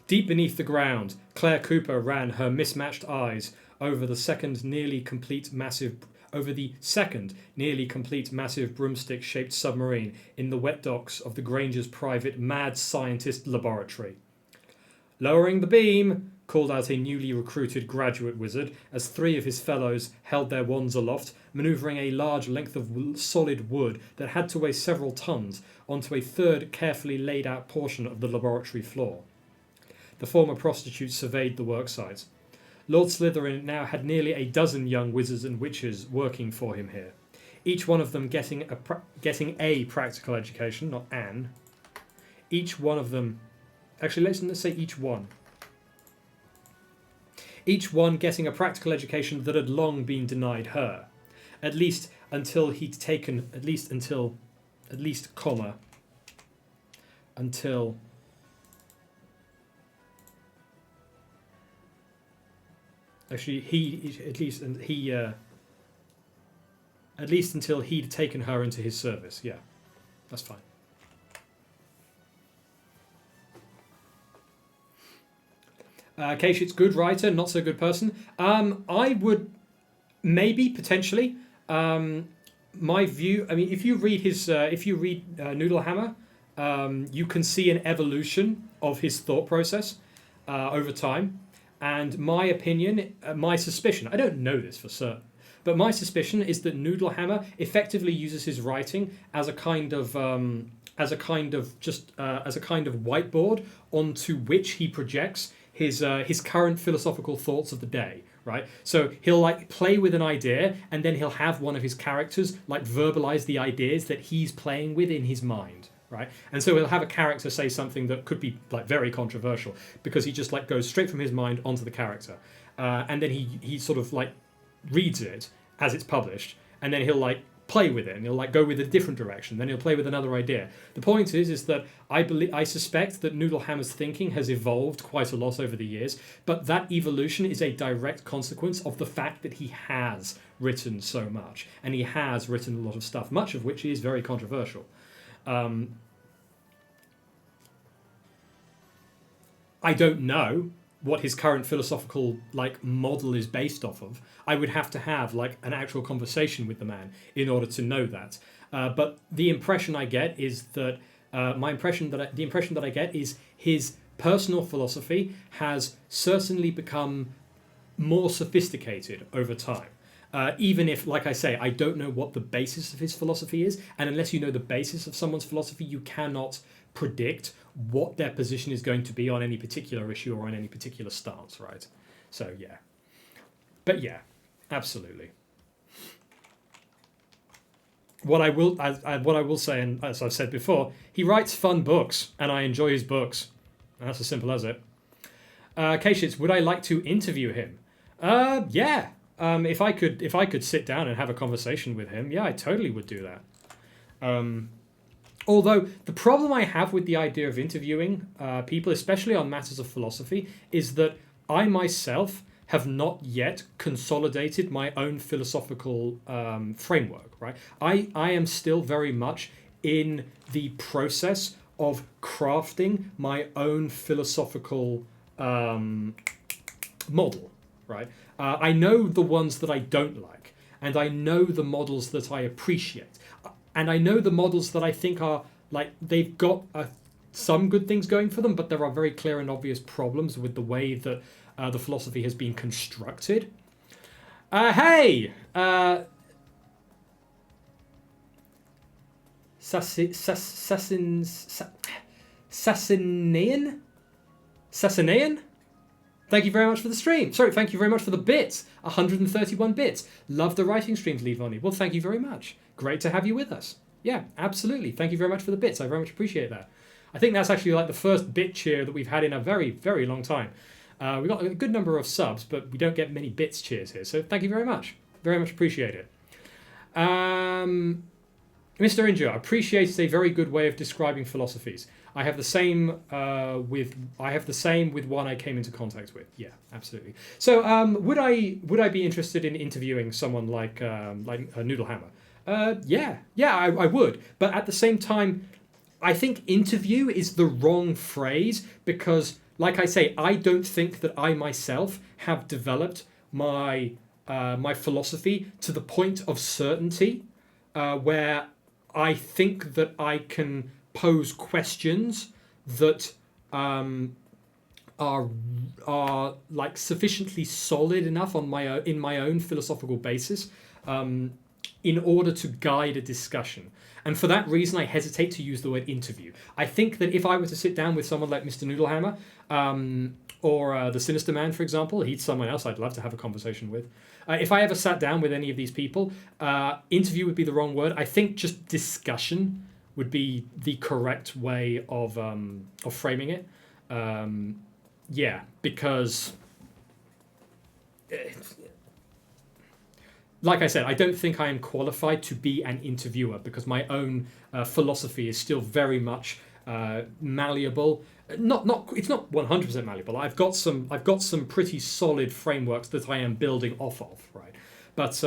Deep beneath the ground, Claire Cooper ran her mismatched eyes over the second nearly complete massive broomstick-shaped submarine in the wet docks of the Granger's private mad scientist laboratory. Lowering the beam, called out a newly recruited graduate wizard as 3 of his fellows held their wands aloft, manoeuvring a large length of solid wood that had to weigh several tons onto a third carefully laid out portion of the laboratory floor. The former prostitute surveyed the worksite. Lord Slytherin now had nearly a dozen young wizards and witches working for him here, each one of them getting a practical education, not an. Each one of them... Actually, let's say each one. Each one getting a practical education that had long been denied her, at least until he'd taken, until he'd taken her into his service. Yeah, that's fine. Kashit's good writer, not so good person. I would maybe potentially. My view. I mean, if you read Noodlehammer, you can see an evolution of his thought process over time. And my opinion, my suspicion. I don't know this for certain, but my suspicion is that Noodlehammer effectively uses his writing as a kind of whiteboard onto which he projects his current philosophical thoughts of the day, right? So he'll like play with an idea, and then he'll have one of his characters like verbalize the ideas that he's playing with in his mind, right? And so he'll have a character say something that could be like very controversial because he just like goes straight from his mind onto the character, and then he sort of like reads it as it's published, and then he'll like play with it, and he'll like go with a different direction. Then he'll play with another idea. The point is that I suspect that Noodlehammer's thinking has evolved quite a lot over the years, but that evolution is a direct consequence of the fact that he has written so much, and he has written a lot of stuff, much of which is very controversial. I don't know what his current philosophical like model is based off of. I would have to have like an actual conversation with the man in order to know that. But the impression I get is that the impression that I get is his personal philosophy has certainly become more sophisticated over time. Even if, like I say, I don't know what the basis of his philosophy is, and unless you know the basis of someone's philosophy, you cannot predict what their position is going to be on any particular issue or on any particular stance, right? So yeah, but yeah, absolutely. What I will say, and as I've said before, he writes fun books, and I enjoy his books. And that's as simple as it. K-Shits, would I like to interview him? Yeah. If I could sit down and have a conversation with him, yeah, I totally would do that. Although the problem I have with the idea of interviewing people, especially on matters of philosophy, is that I myself have not yet consolidated my own philosophical framework, right? I am still very much in the process of crafting my own philosophical model, right? I know the ones that I don't like, and I know the models that I appreciate. And I know the models that I think are, like, they've got some good things going for them, but there are very clear and obvious problems with the way that the philosophy has been constructed. Hey! Sassinean? Thank you very much for the stream. Sorry, thank you very much for the bits. 131 bits. Love the writing streams, LeadVonE. Well, thank you very much. Great to have you with us. Yeah, absolutely. Thank you very much for the bits. I very much appreciate that. I think that's actually like the first bit cheer that we've had in a very, very long time. We've got a good number of subs, but we don't get many bits cheers here. So thank you very much. Very much appreciate it. Mr. Injure, appreciates a very good way of describing philosophies. I have the same with one I came into contact with. Yeah, absolutely. So would I be interested in interviewing someone like Noodlehammer? Yeah, I would. But at the same time, I think interview is the wrong phrase because, like I say, I don't think that I myself have developed my philosophy to the point of certainty where I think that I can pose questions that are like sufficiently solid enough on in my own philosophical basis in order to guide a discussion. And for that reason, I hesitate to use the word interview. I think that if I were to sit down with someone like Mr. Noodlehammer or the Sinister Man, for example, he's someone else I'd love to have a conversation with. If I ever sat down with any of these people, interview would be the wrong word. I think just discussion would be the correct way of framing it. Yeah, because, like I said, I don't think I am qualified to be an interviewer because my own philosophy is still very much malleable. It's not 100% malleable. I've got some pretty solid frameworks that I am building off of, right? But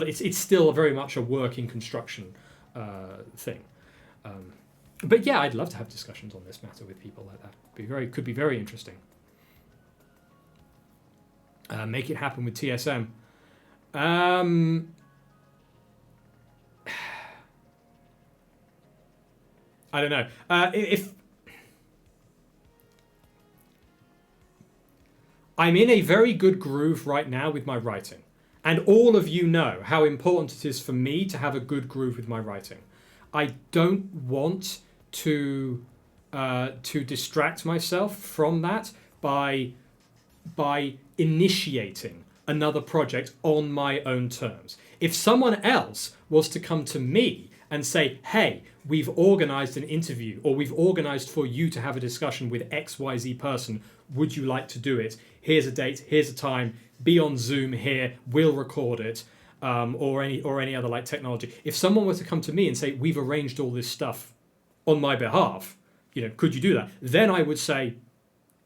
it's still very much a work in construction thing. But yeah, I'd love to have discussions on this matter with people like that. Could be very interesting. Make it happen with TSM. I don't know. If I'm in a very good groove right now with my writing, and all of you know how important it is for me to have a good groove with my writing. I don't want to distract myself from that by initiating another project on my own terms. If someone else was to come to me and say, hey, we've organized an interview or we've organized for you to have a discussion with XYZ person, would you like to do it? Here's a date, here's a time, be on Zoom here, we'll record it. or any other like technology. If someone were to come to me and say, we've arranged all this stuff on my behalf, could you do that? Then I would say,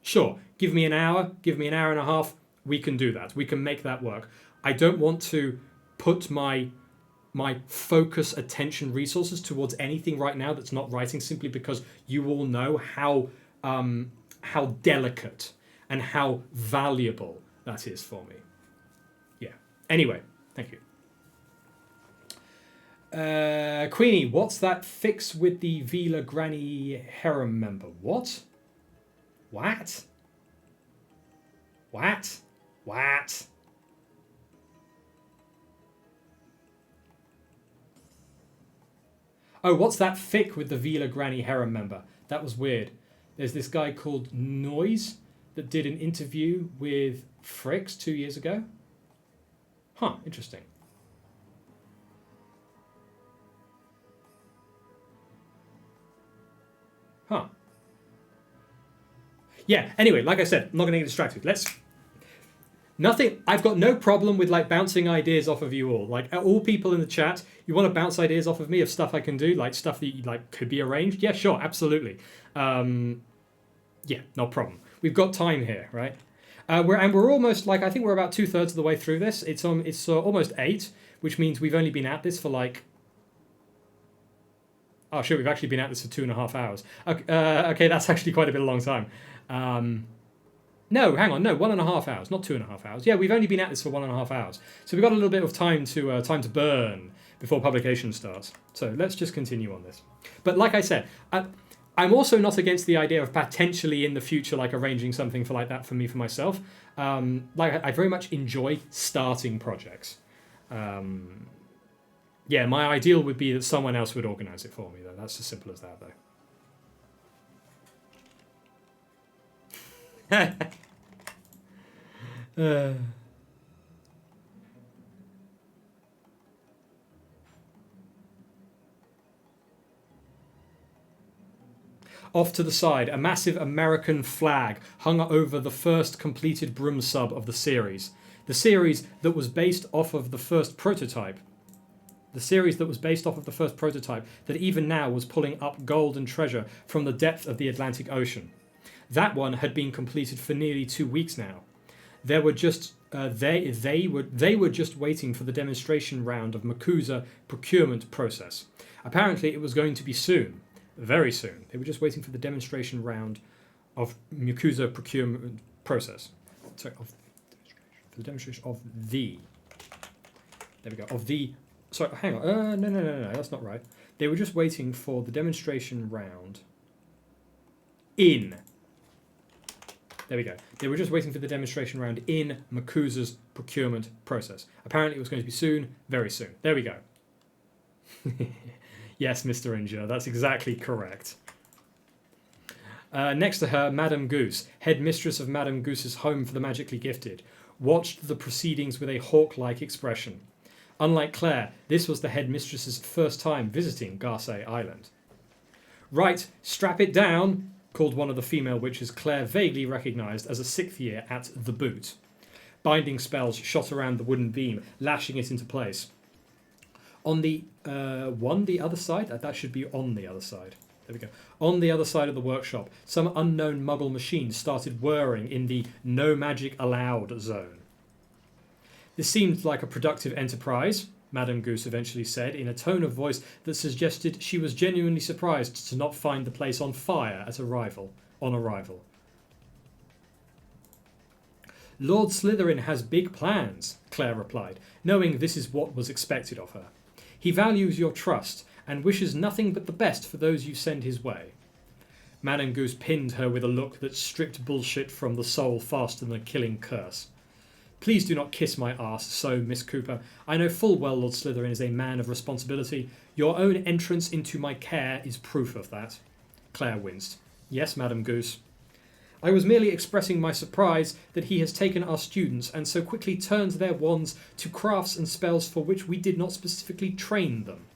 sure, give me an hour and a half, we can do that. We can make that work. I don't want to put my focus, attention, resources towards anything right now that's not writing, simply because you all know how delicate and how valuable that is for me. Yeah. Anyway, thank you. Queenie, what's that fix with the Vila Granny harem member? What? Oh, what's that fic with the Vila Granny harem member? That was weird. There's this guy called Noise that did an interview with Fricks 2 years ago. Huh, interesting. Huh. Yeah, anyway, like I said, I'm not going to get distracted. I've got no problem with like bouncing ideas off of you all. Like all people in the chat, you want to bounce ideas off of me of stuff I can do, like stuff that like could be arranged. Yeah, sure, absolutely. Yeah, no problem. We've got time here, right? We're almost like, I think we're about 2/3 of the way through this. It's almost 8, which means we've only been at this for like. Oh shit, we've actually been at this for 2.5 hours. Okay, that's actually quite a bit of a long time. No, hang on, no, 1.5 hours, not 2.5 hours. Yeah, we've only been at this for 1.5 hours, so we've got a little bit of time to burn before publication starts. So let's just continue on this. But like I said, I'm also not against the idea of potentially in the future like arranging something for like that for me for myself. Like I very much enjoy starting projects. Yeah, my ideal would be that someone else would organize it for me though. That's as simple as that though. Off to the side, a massive American flag hung over the first completed broom sub of the series. The series that was based off of the first prototype. That even now was pulling up gold and treasure from the depth of the Atlantic Ocean. That one had been completed for nearly 2 weeks now. They were just waiting for the demonstration round of Makusa procurement process. Apparently, it was going to be soon, very soon. They were just waiting for the demonstration round of Makusa procurement process. Sorry, for the demonstration of the. There we go. Of the. Sorry, hang on. No, that's not right. They were just waiting for the demonstration round. There we go. They were just waiting for the demonstration round in Makusa's procurement process. Apparently it was going to be soon, very soon. There we go. Yes, Mr. Injure, that's exactly correct. Next to her, Madame Goose, head mistress of Madame Goose's home for the magically gifted, watched the proceedings with a hawk-like expression. Unlike Claire, this was the head mistress's first time visiting Garcet Island. Right, strap it down, called one of the female witches Claire vaguely recognised as a 6th year at the boot. Binding spells shot around the wooden beam, lashing it into place. On the other side? That should be on the other side. There we go. On the other side of the workshop, some unknown muggle machine started whirring in the no magic allowed zone. This seemed like a productive enterprise, Madame Goose eventually said, in a tone of voice that suggested she was genuinely surprised to not find the place on fire on arrival. Lord Slytherin has big plans, Claire replied, knowing this is what was expected of her. He values your trust and wishes nothing but the best for those you send his way. Madame Goose pinned her with a look that stripped bullshit from the soul faster than a killing curse. Please do not kiss my arse so, Miss Cooper. I know full well Lord Slytherin is a man of responsibility. Your own entrance into my care is proof of that. Claire winced. Yes, Madame Goose. I was merely expressing my surprise that he has taken our students and so quickly turned their wands to crafts and spells for which we did not specifically train them.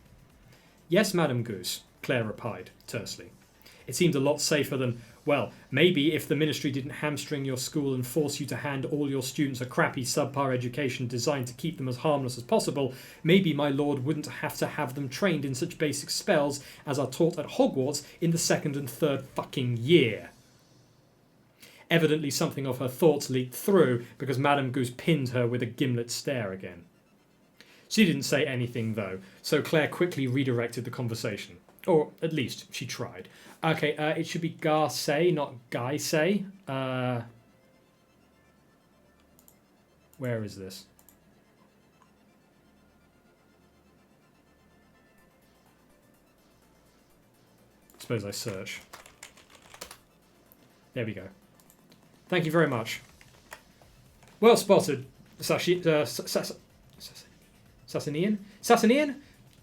Yes, Madame Goose, Claire replied tersely. It seemed a lot safer than, well, maybe if the ministry didn't hamstring your school and force you to hand all your students a crappy subpar education designed to keep them as harmless as possible, maybe my lord wouldn't have to have them trained in such basic spells as are taught at Hogwarts in the 2nd and 3rd fucking year. Evidently something of her thoughts leaked through, because Madame Goose pinned her with a gimlet stare again. She didn't say anything, though, so Claire quickly redirected the conversation. Or, at least, she tried. Okay, it should be Garcey, not Gaisey. Where is this? Suppose I search. There we go. Thank you very much. Well spotted, Sassanian? Sassanian?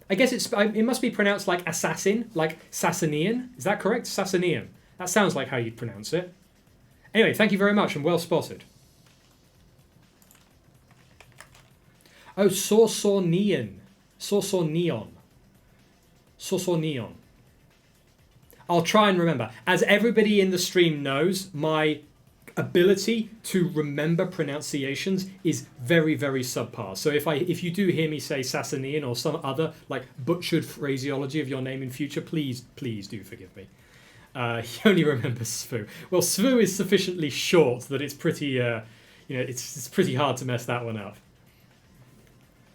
I guess it must be pronounced like assassin, like Sassanian. Is that correct? Sassanian. That sounds like how you'd pronounce it. Anyway, thank you very much and well spotted. Oh, Sorsorneon. Sorsorneon. Sorsorneon. I'll try and remember. As everybody in the stream knows, my ability to remember pronunciations is very, very subpar. So if you do hear me say Sassanian or some other like butchered phraseology of your name in future, please do forgive me. He only remembers Svu. Well, Svu is sufficiently short that it's pretty, it's pretty hard to mess that one up.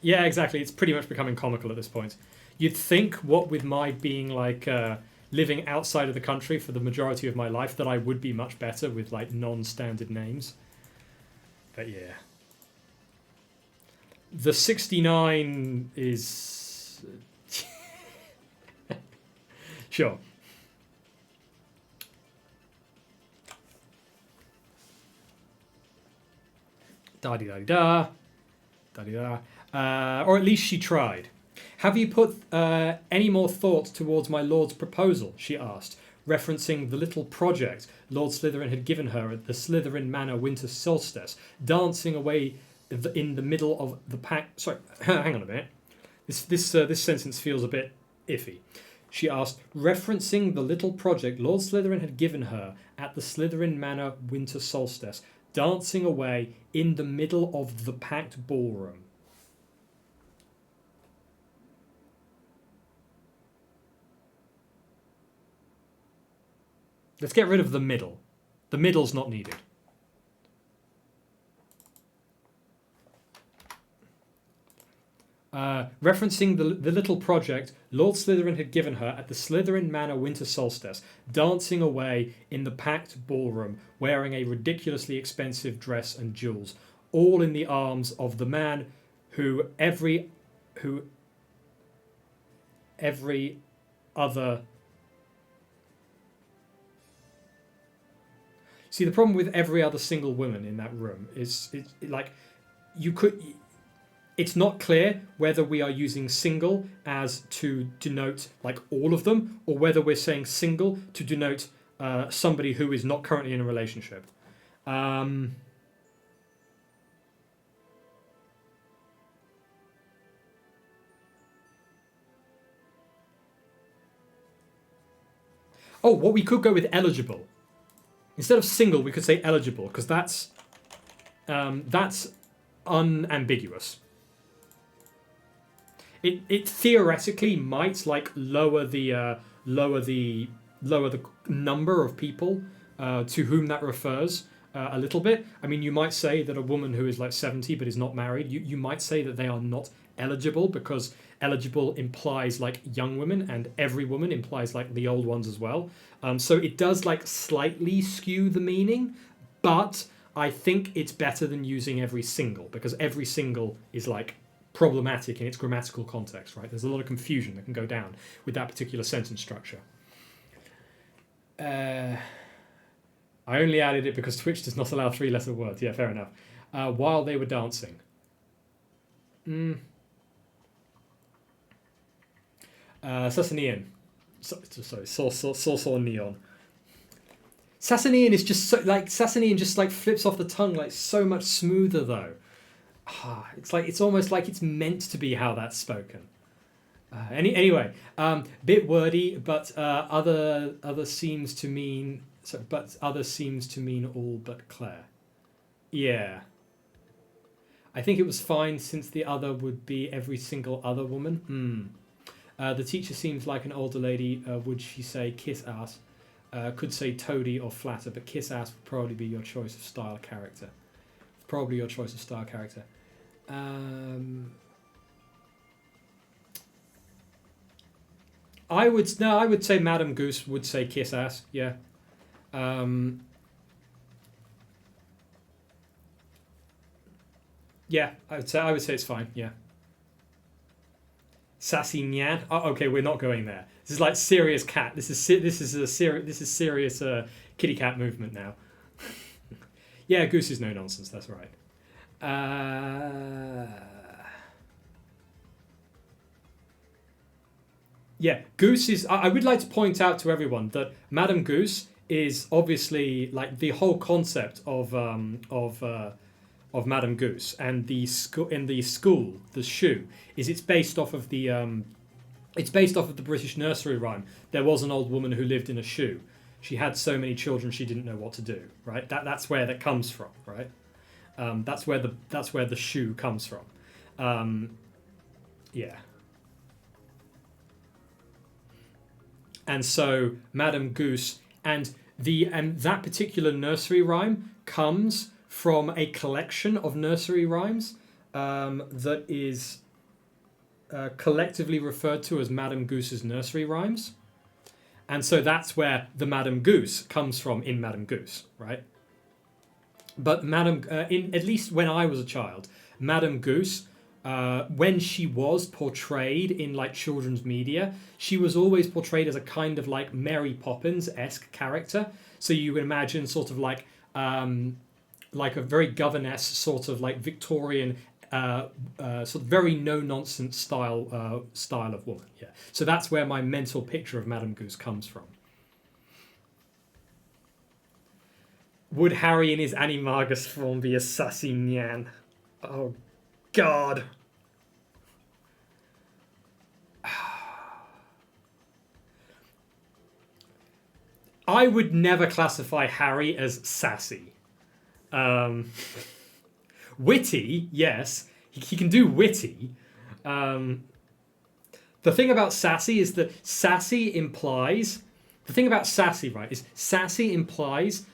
Yeah, exactly. It's pretty much becoming comical at this point. You'd think, what with my being like living outside of the country for the majority of my life, that I would be much better with like non-standard names. But yeah. The 69 is... Sure. Da-di-da-di-da. Da-di-da. Or at least she tried. Have you put any more thought towards my lord's proposal? She asked, referencing the little project Lord Slytherin had given her at the Slytherin Manor winter solstice, dancing away in the middle of the pack. Sorry, hang on a minute. This sentence feels a bit iffy. She asked, referencing the little project Lord Slytherin had given her at the Slytherin Manor winter solstice, dancing away in the middle of the packed ballroom. Let's get rid of the middle. The middle's not needed. Referencing the little project Lord Slytherin had given her at the Slytherin Manor winter solstice, dancing away in the packed ballroom, wearing a ridiculously expensive dress and jewels, all in the arms of the man who every other... See, the problem with every other single woman in that room is it's not clear whether we are using single as to denote like all of them, or whether we're saying single to denote somebody who is not currently in a relationship. Oh, what we could go with eligible. Instead of single, we could say eligible, because that's unambiguous. It theoretically might like lower the number of people to whom that refers a little bit. I mean, you might say that a woman who is like 70 but is not married, you might say that they are not eligible, because eligible implies like young women, and every woman implies like the old ones as well. So it does like slightly skew the meaning, but I think it's better than using every single, because every single is like problematic in its grammatical context, right? There's a lot of confusion that can go down with that particular sentence structure. I only added it because Twitch does not allow 3-letter words. Yeah, fair enough. While they were dancing. Sassanian. Sorry, Sorsorneon. Sassanian is just so, like, Sassanian just like flips off the tongue like so much smoother though. It's like, it's almost like it's meant to be how that's spoken. Anyway, bit wordy, but other seems to mean but other seems to mean all but Claire. Yeah, I think it was fine since the other would be every single other woman. The teacher seems like an older lady. Would she say kiss ass? Could say toady or flatter, but kiss ass would probably be your choice of style character. Probably your choice of style character. I would say Madame Goose would say kiss ass. Yeah. Yeah, I would say it's fine. Yeah. Sassy Nyan. Oh, okay, we're not going there. This is like serious cat. This is serious kitty cat movement now. Yeah, Goose is no nonsense. That's right. Yeah, Goose is. I would like to point out to everyone that Madame Goose is obviously like the whole concept of Madame Goose and the school the shoe is it's based off of the British nursery rhyme. There was an old woman who lived in a shoe. She had so many children she didn't know what to do. Right. That's where that comes from. Right. That's where the shoe comes from. Yeah. And so Madame Goose and that particular nursery rhyme comes from a collection of nursery rhymes that is collectively referred to as Madame Goose's nursery rhymes. And so that's where the Madame Goose comes from in Madame Goose, right? But at least when I was a child, Madame Goose, when she was portrayed in like children's media, she was always portrayed as a kind of like Mary Poppins-esque character. So you would imagine sort of like a very governess sort of like Victorian sort of very no nonsense style of woman. Yeah. So that's where my mental picture of Madame Goose comes from. Would Harry in his animagus form be a sassy Nyan? Oh God. I would never classify Harry as sassy. Witty, yes, he can do witty. The thing about sassy is that sassy implies the thing about sassy, right, is sassy implies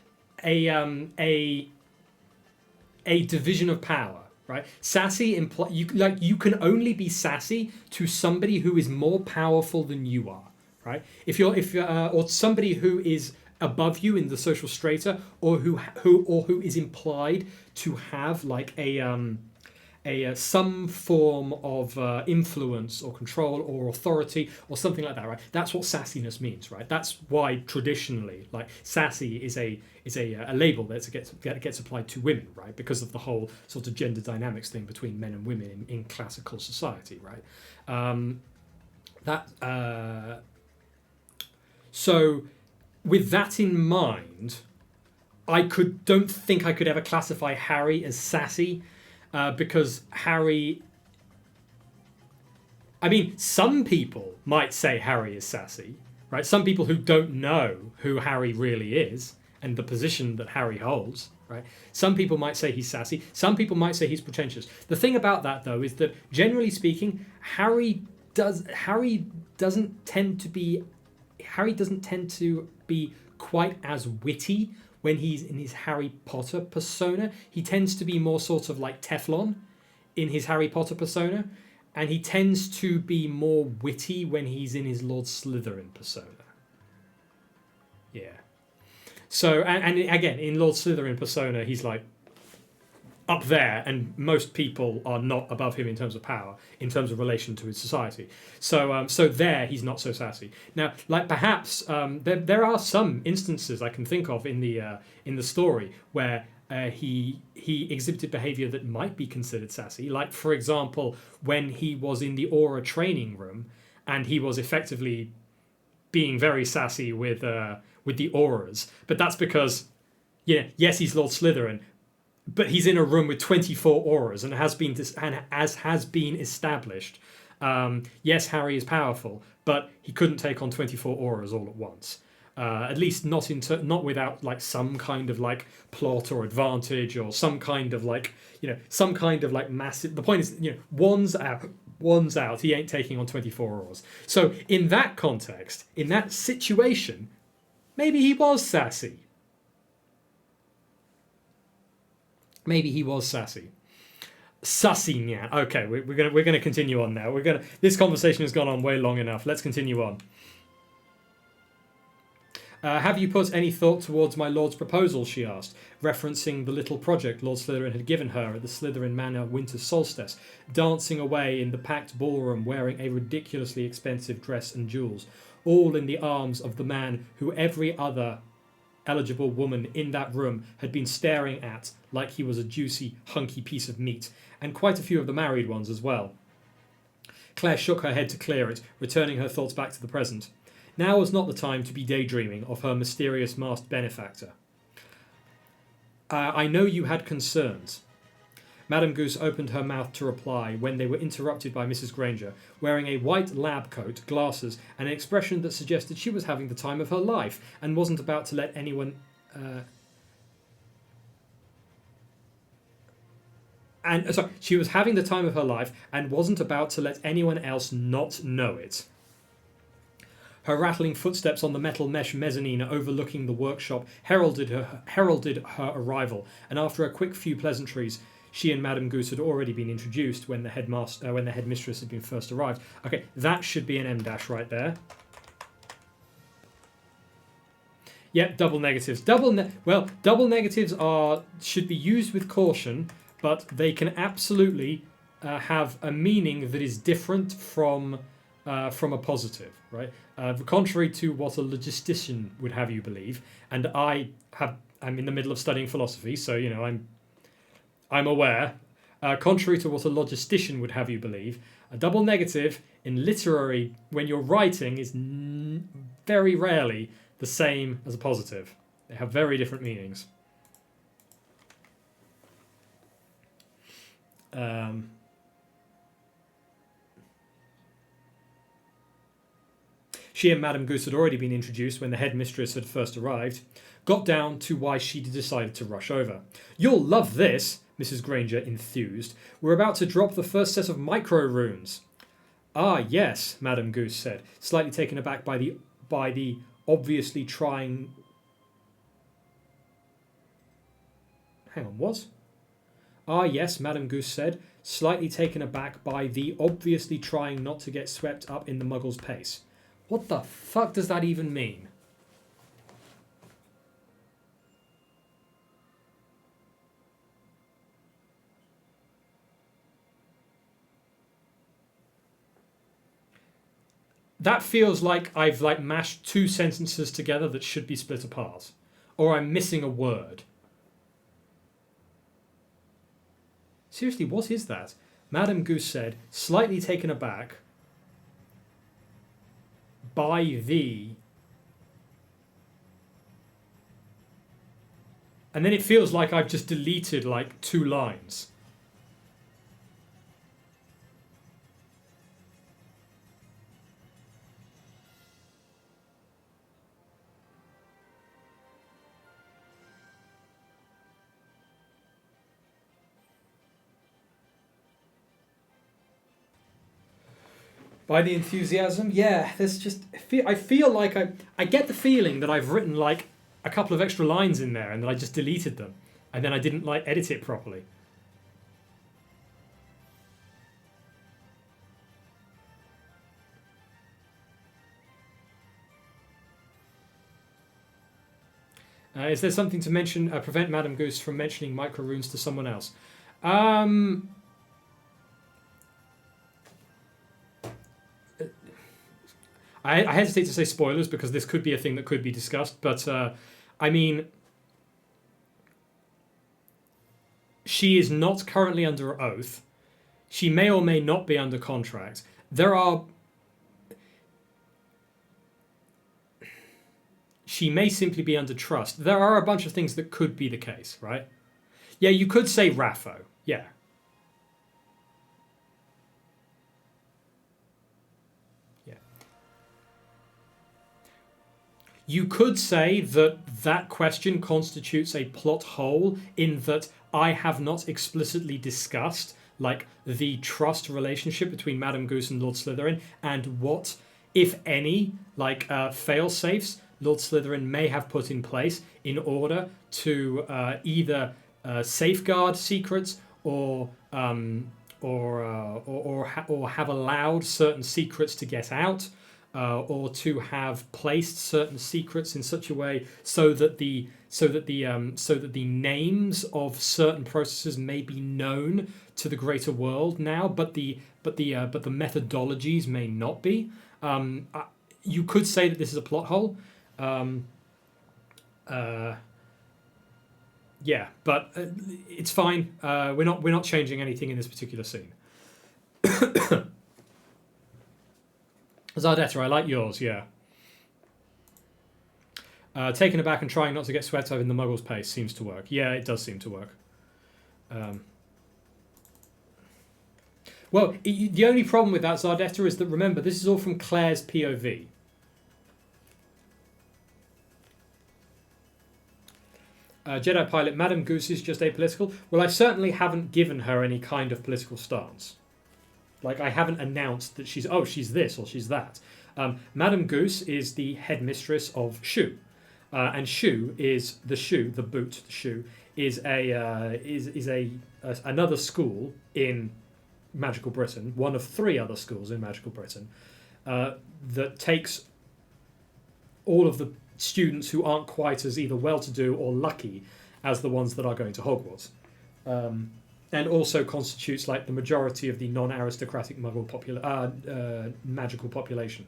a division of power, right? Sassy you can only be sassy to somebody who is more powerful than you are, right? If you're or somebody who is above you in the social strata, or who is implied to have like a some form of influence or control or authority or something like that, right? That's what sassiness means, right? That's why traditionally, like, sassy is a label that gets applied to women, right? Because of the whole sort of gender dynamics thing between men and women in classical society, right? So with that in mind, don't think I could ever classify Harry as sassy, because Harry, I mean, some people might say Harry is sassy, right? Some people who don't know who Harry really is and the position that Harry holds, right? Some people might say he's sassy. Some people might say he's pretentious. The thing about that, though, is that generally speaking, Harry doesn't tend to be quite as witty when he's in his Harry Potter persona. He tends to be more sort of like Teflon in his Harry Potter persona, and he tends to be more witty when he's in his Lord Slytherin persona. Yeah. So, and again, in Lord Slytherin persona, he's like up there, and most people are not above him in terms of power, in terms of relation to his society. So there he's not so sassy. Now, like, perhaps there are some instances I can think of in the story where he exhibited behavior that might be considered sassy. Like, for example, when he was in the Aura training room and he was effectively being very sassy with the Auras, but that's because, yeah, yes, he's Lord Slytherin, but he's in a room with 24 auras, and as has been established, Yes, Harry is powerful, but he couldn't take on 24 auras all at once. At least not without like some kind of like plot or advantage or some kind of like some kind of like massive. The point is one's out. He ain't taking on 24 auras. So in that context, in that situation, maybe he was sassy. Maybe he was sassy. Sussy, yeah. Okay, we're gonna continue on now. This conversation has gone on way long enough. Let's continue on. Have you put any thought towards my lord's proposal, she asked, referencing the little project Lord Slytherin had given her at the Slytherin Manor winter solstice, dancing away in the packed ballroom wearing a ridiculously expensive dress and jewels, all in the arms of the man who every other eligible woman in that room had been staring at like he was a juicy, hunky piece of meat, and quite a few of the married ones as well. Claire shook her head to clear it, returning her thoughts back to the present. Now was not the time to be daydreaming of her mysterious masked benefactor. I know you had concerns. Madame Goose opened her mouth to reply when they were interrupted by Mrs. Granger, wearing a white lab coat, glasses, and an expression that suggested she was having the time of her life and wasn't about to let anyone... she was having the time of her life and wasn't about to let anyone else not know it. Her rattling footsteps on the metal mesh mezzanine overlooking the workshop heralded her arrival, and after a quick few pleasantries, she and Madame Goose had already been introduced when the headmistress had been first arrived. Okay, that should be an M dash right there. Yep, double negatives. Double negatives should be used with caution, but they can absolutely have a meaning that is different from a positive, right? Contrary to what a logistician would have you believe, and I'm in the middle of studying philosophy, so I'm aware. Contrary to what a logistician would have you believe, a double negative in literary, when you're writing, is very rarely the same as a positive. They have very different meanings. She and Madame Goose had already been introduced when the headmistress had first arrived. Got down to why she'd decided to rush over. You'll love this, Mrs. Granger enthused. We're about to drop the first set of micro-runes. Ah, yes, Madame Goose said, slightly taken aback by the obviously trying... Hang on, what? Ah, yes, Madame Goose said, slightly taken aback by the obviously trying not to get swept up in the muggle's pace. What the fuck does that even mean? That feels like I've mashed two sentences together that should be split apart. Or I'm missing a word. Seriously, what is that? Madame Goose said, slightly taken aback by the... And then it feels like I've just deleted two lines. By the enthusiasm? Yeah, there's just... I feel like I get the feeling that I've written a couple of extra lines in there and that I just deleted them. And then I didn't edit it properly. Is there something to mention, prevent Madame Goose from mentioning micro-runes to someone else? I hesitate to say spoilers because this could be a thing that could be discussed, but I mean, she is not currently under oath. She may or may not be under contract. She may simply be under trust. There are a bunch of things that could be the case, right? Yeah, you could say Raffo. Yeah. You could say that that question constitutes a plot hole in that I have not explicitly discussed like the trust relationship between Madame Goose and Lord Slytherin and what, if any, like fail safes Lord Slytherin may have put in place in order to either safeguard secrets or have allowed certain secrets to get out, or to have placed certain secrets in such a way so that the names of certain processes may be known to the greater world now, but the methodologies may not be. You could say that this is a plot hole. Yeah, but it's fine. We're not changing anything in this particular scene. Zardetta, I like yours. Yeah. Taken aback and trying not to get swept up in the Muggle's pace seems to work. Yeah, it does seem to work. Well, the only problem with that, Zardetta, is that remember this is all from Claire's POV. Jedi pilot, Madame Goose is just apolitical. Well, I certainly haven't given her any kind of political stance. Like, I haven't announced that she's this or she's that. Madame Goose is the headmistress of Shu. And Shu is the boot, the Shu, is another school in Magical Britain, one of 3 other schools in Magical Britain, that takes all of the students who aren't quite as either well-to-do or lucky as the ones that are going to Hogwarts, and also constitutes like the majority of the non-aristocratic Muggle magical population.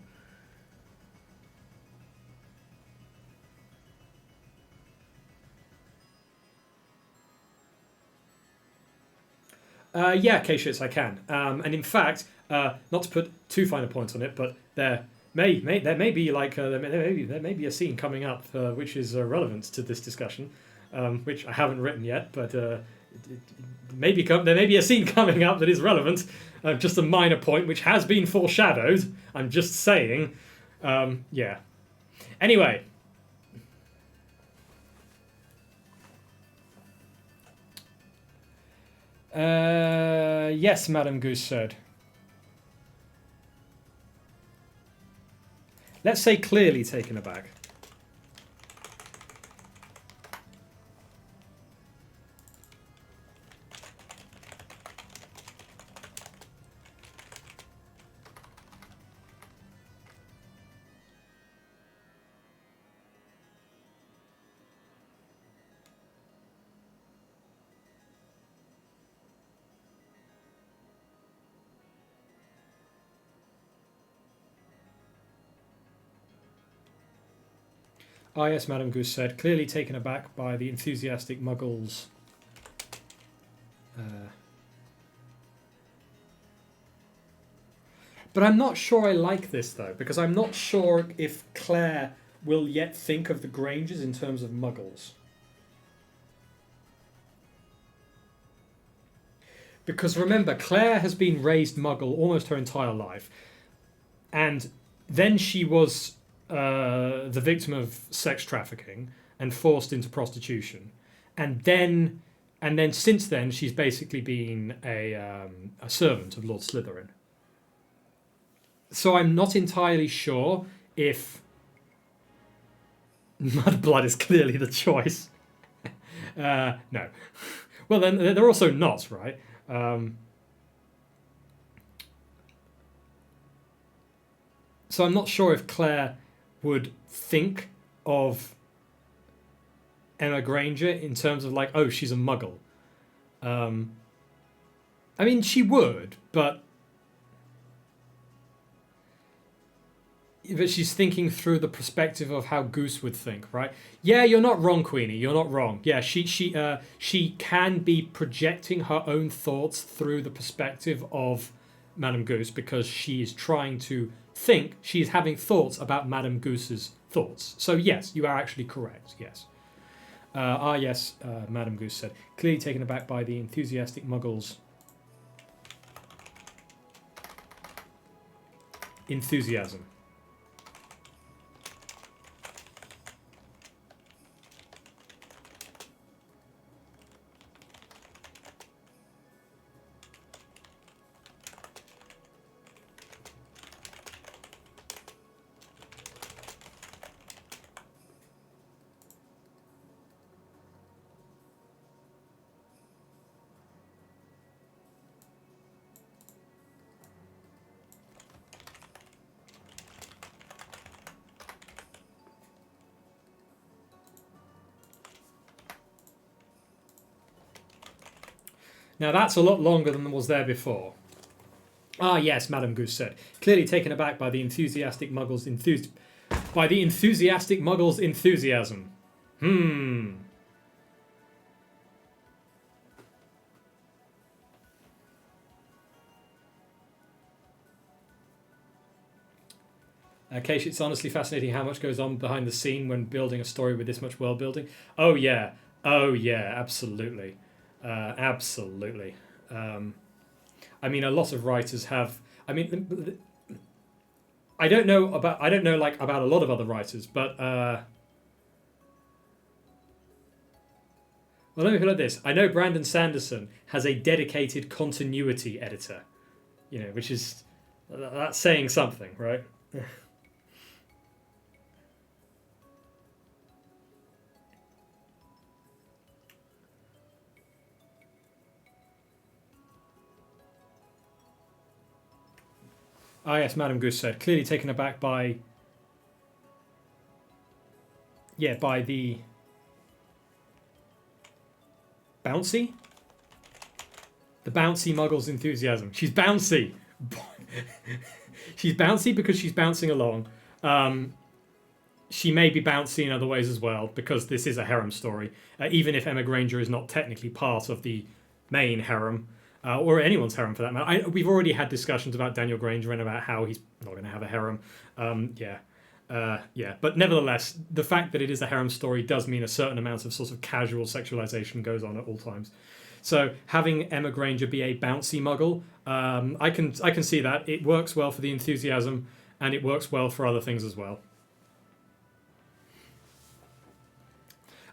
Yeah, K-Shits, I can. And in fact, not to put too fine a point on it, but there may be a scene coming up which is relevant to this discussion, which I haven't written yet, but there may be a scene coming up that is relevant. Just a minor point which has been foreshadowed. I'm just saying. Yeah. Anyway. Yes, Madame Goose said. Let's say clearly taken aback. Ah, yes, Madame Goose said, clearly taken aback by the enthusiastic Muggles. But I'm not sure I like this, though, because I'm not sure if Claire will yet think of the Grangers in terms of Muggles. Because remember, Claire has been raised Muggle almost her entire life. And then she was the victim of sex trafficking and forced into prostitution, and then since then she's basically been a servant of Lord Slytherin. So I'm not entirely sure if Mudblood is clearly the choice. No. Well, then they're also not, right? So I'm not sure if Claire would think of Emma Granger in terms of like, oh, she's a Muggle. I mean, she would, but she's thinking through the perspective of how Goose would think, right? Yeah, you're not wrong, Queenie. You're not wrong. Yeah, she can be projecting her own thoughts through the perspective of Madame Goose because she is trying to think, she is having thoughts about Madame Goose's thoughts. So yes, you are actually correct. Yes. Yes, Madame Goose said, clearly taken aback by the enthusiastic Muggles' enthusiasm. Now that's a lot longer than was there before. Ah, yes, Madame Goose said, clearly taken aback by the enthusiastic muggle's enthusiasm. Keish, it's honestly fascinating how much goes on behind the scene when building a story with this much world building. Oh yeah, absolutely, absolutely. I mean, a lot of writers have. I mean, I don't know about a lot of other writers, but well, let me put it like this: I know Brandon Sanderson has a dedicated continuity editor, which is that's saying something, right? Ah, yes, Madame Goose said, clearly taken aback by the bouncy muggle's enthusiasm. She's bouncy. She's bouncy because she's bouncing along. She may be bouncy in other ways as well, because this is a harem story. Even if Emma Granger is not technically part of the main harem, or anyone's harem for that matter. We've already had discussions about Daniel Granger and about how he's not going to have a harem. But nevertheless, the fact that it is a harem story does mean a certain amount of sort of casual sexualization goes on at all times. So having Emma Granger be a bouncy muggle, I can see that. It works well for the enthusiasm, and it works well for other things as well.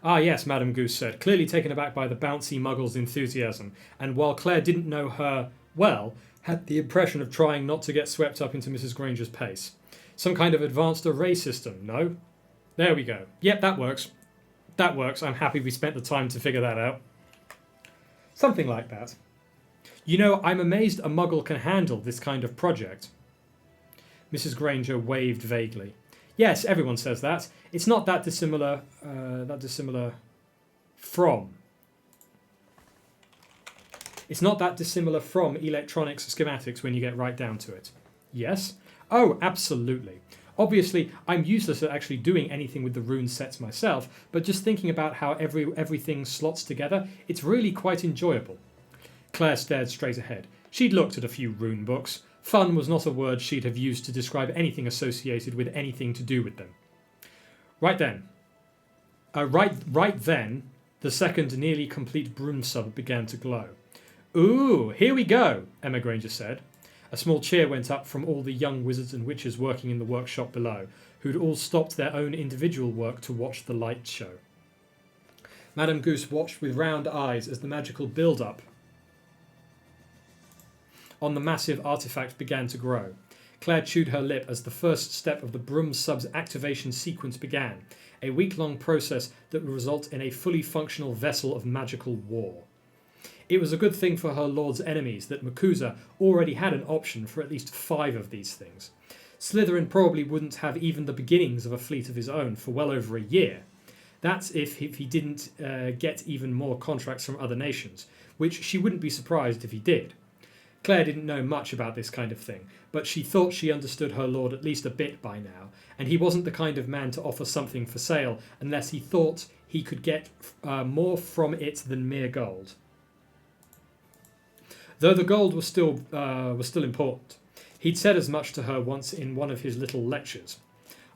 Ah, yes, Madame Goose said, clearly taken aback by the bouncy muggle's enthusiasm, and while Claire didn't know her well, had the impression of trying not to get swept up into Mrs. Granger's pace. Some kind of advanced array system, no? There we go. Yep, that works. That works. I'm happy we spent the time to figure that out. Something like that. I'm amazed a muggle can handle this kind of project. Mrs. Granger waved vaguely. Yes, everyone says that. It's not that dissimilar from. It's not that dissimilar from electronics schematics when you get right down to it. Yes? Oh, absolutely. Obviously, I'm useless at actually doing anything with the rune sets myself, but just thinking about how everything slots together, it's really quite enjoyable. Claire stared straight ahead. She'd looked at a few rune books. Fun was not a word she'd have used to describe anything associated with anything to do with them. Right then, the second nearly complete broom sub began to glow. Ooh, here we go, Emma Granger said. A small cheer went up from all the young wizards and witches working in the workshop below, who'd all stopped their own individual work to watch the light show. Madame Goose watched with round eyes as the magical build-up on the massive artifact began to grow. Claire chewed her lip as the first step of the broom sub's activation sequence began, a week-long process that would result in a fully functional vessel of magical war. It was a good thing for her lord's enemies that Makusa already had an option for at least 5 of these things. Slytherin probably wouldn't have even the beginnings of a fleet of his own for well over a year. That's if he didn't get even more contracts from other nations, which she wouldn't be surprised if he did. Claire didn't know much about this kind of thing, but she thought she understood her lord at least a bit by now, and he wasn't the kind of man to offer something for sale unless he thought he could get more from it than mere gold. Though the gold was still important. He'd said as much to her once in one of his little lectures.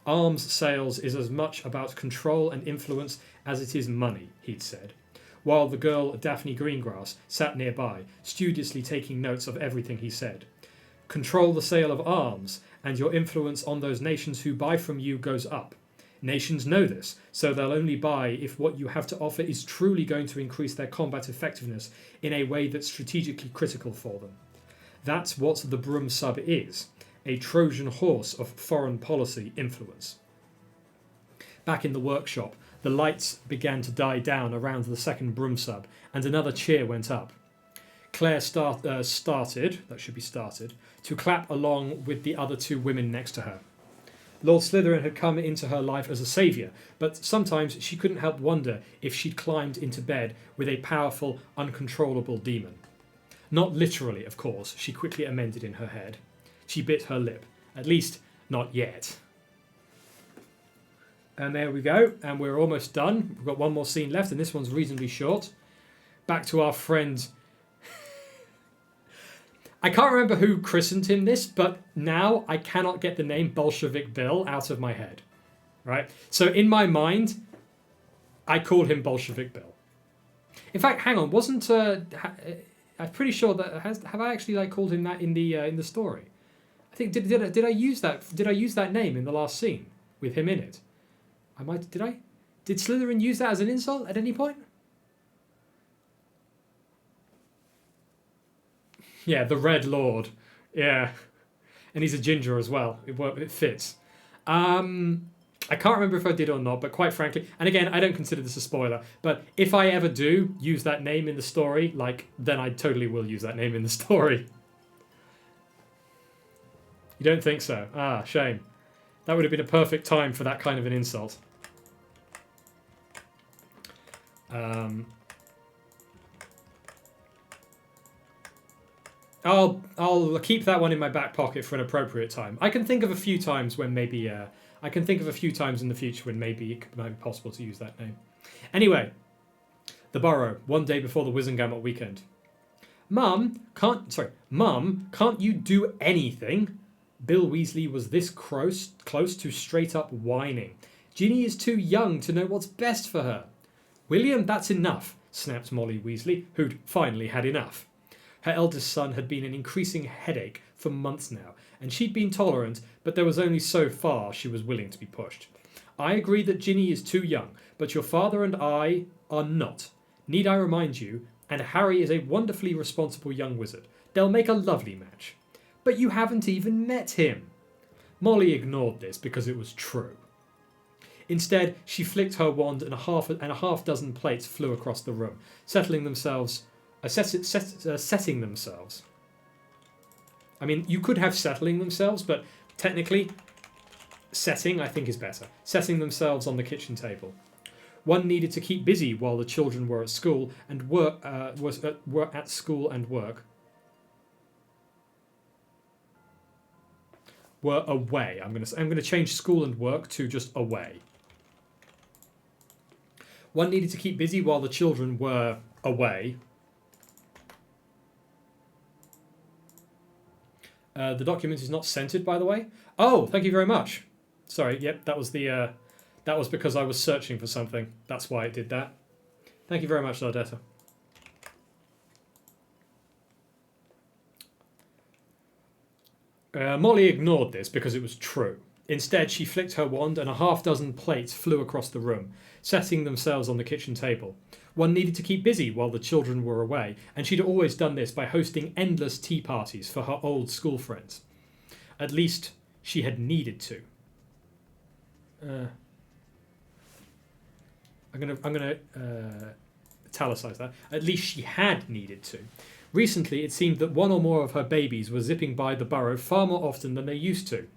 Arms sales is as much about control and influence as it is money, he'd said, while the girl Daphne Greengrass sat nearby, studiously taking notes of everything he said. Control the sale of arms, and your influence on those nations who buy from you goes up. Nations know this, so they'll only buy if what you have to offer is truly going to increase their combat effectiveness in a way that's strategically critical for them. That's what the broom sub is, a Trojan horse of foreign policy influence. Back in the workshop, the lights began to die down around the second broom sub, and another cheer went up. Claire started, to clap along with the other 2 women next to her. Lord Slytherin had come into her life as a saviour, but sometimes she couldn't help wonder if she'd climbed into bed with a powerful, uncontrollable demon. Not literally, of course, she quickly amended in her head. She bit her lip. At least, not yet. And there we go, and we're almost done. We've got one more scene left, and this one's reasonably short. Back to our friend. I can't remember who christened him this, but now I cannot get the name Bolshevik Bill out of my head. Right? So in my mind, I called him Bolshevik Bill. In fact, hang on, wasn't I'm pretty sure that have I actually called him that in the story? I think did I use that name in the last scene with him in it? Did Slytherin use that as an insult at any point? Yeah, the Red Lord. Yeah. And he's a ginger as well. It fits. I can't remember if I did or not, but quite frankly, and again, I don't consider this a spoiler, but if I ever do use that name in the story, then I totally will use that name in the story. You don't think so? Ah, shame. That would have been a perfect time for that kind of an insult. I'll keep that one in my back pocket for an appropriate time. I can think of a few times when maybe I can think of a few times in the future when maybe it might be possible to use that name. Anyway, the Burrow, one day before the Wizengamot weekend. Mum, can't you do anything? Bill Weasley was this close to straight up whining. Ginny is too young to know what's best for her. William, that's enough, snapped Molly Weasley, who'd finally had enough. Her eldest son had been an increasing headache for months now, and she'd been tolerant, but there was only so far she was willing to be pushed. I agree that Ginny is too young, but your father and I are not. Need I remind you? And Harry is a wonderfully responsible young wizard. They'll make a lovely match. But you haven't even met him. Molly ignored this because it was true. Instead, she flicked her wand and a half dozen plates flew across the room, setting themselves. I mean, you could have settling themselves, but technically, setting I think is better. Setting themselves on the kitchen table. One needed to keep busy while the children were at school and were at school and work. Were away. I'm gonna change school and work to just away. One needed to keep busy while the children were away. The document is not centered, by the way. Oh, thank you very much. Sorry, yep, that was because I was searching for something. That's why it did that. Thank you very much, Lardetta. Molly ignored this because it was true. Instead, she flicked her wand and a half dozen plates flew across the room, setting themselves on the kitchen table. One needed to keep busy while the children were away, and she'd always done this by hosting endless tea parties for her old school friends. At least, she had needed to. I'm gonna italicize that. At least she had needed to. Recently, it seemed that one or more of her babies were zipping by the Burrow far more often than they used to.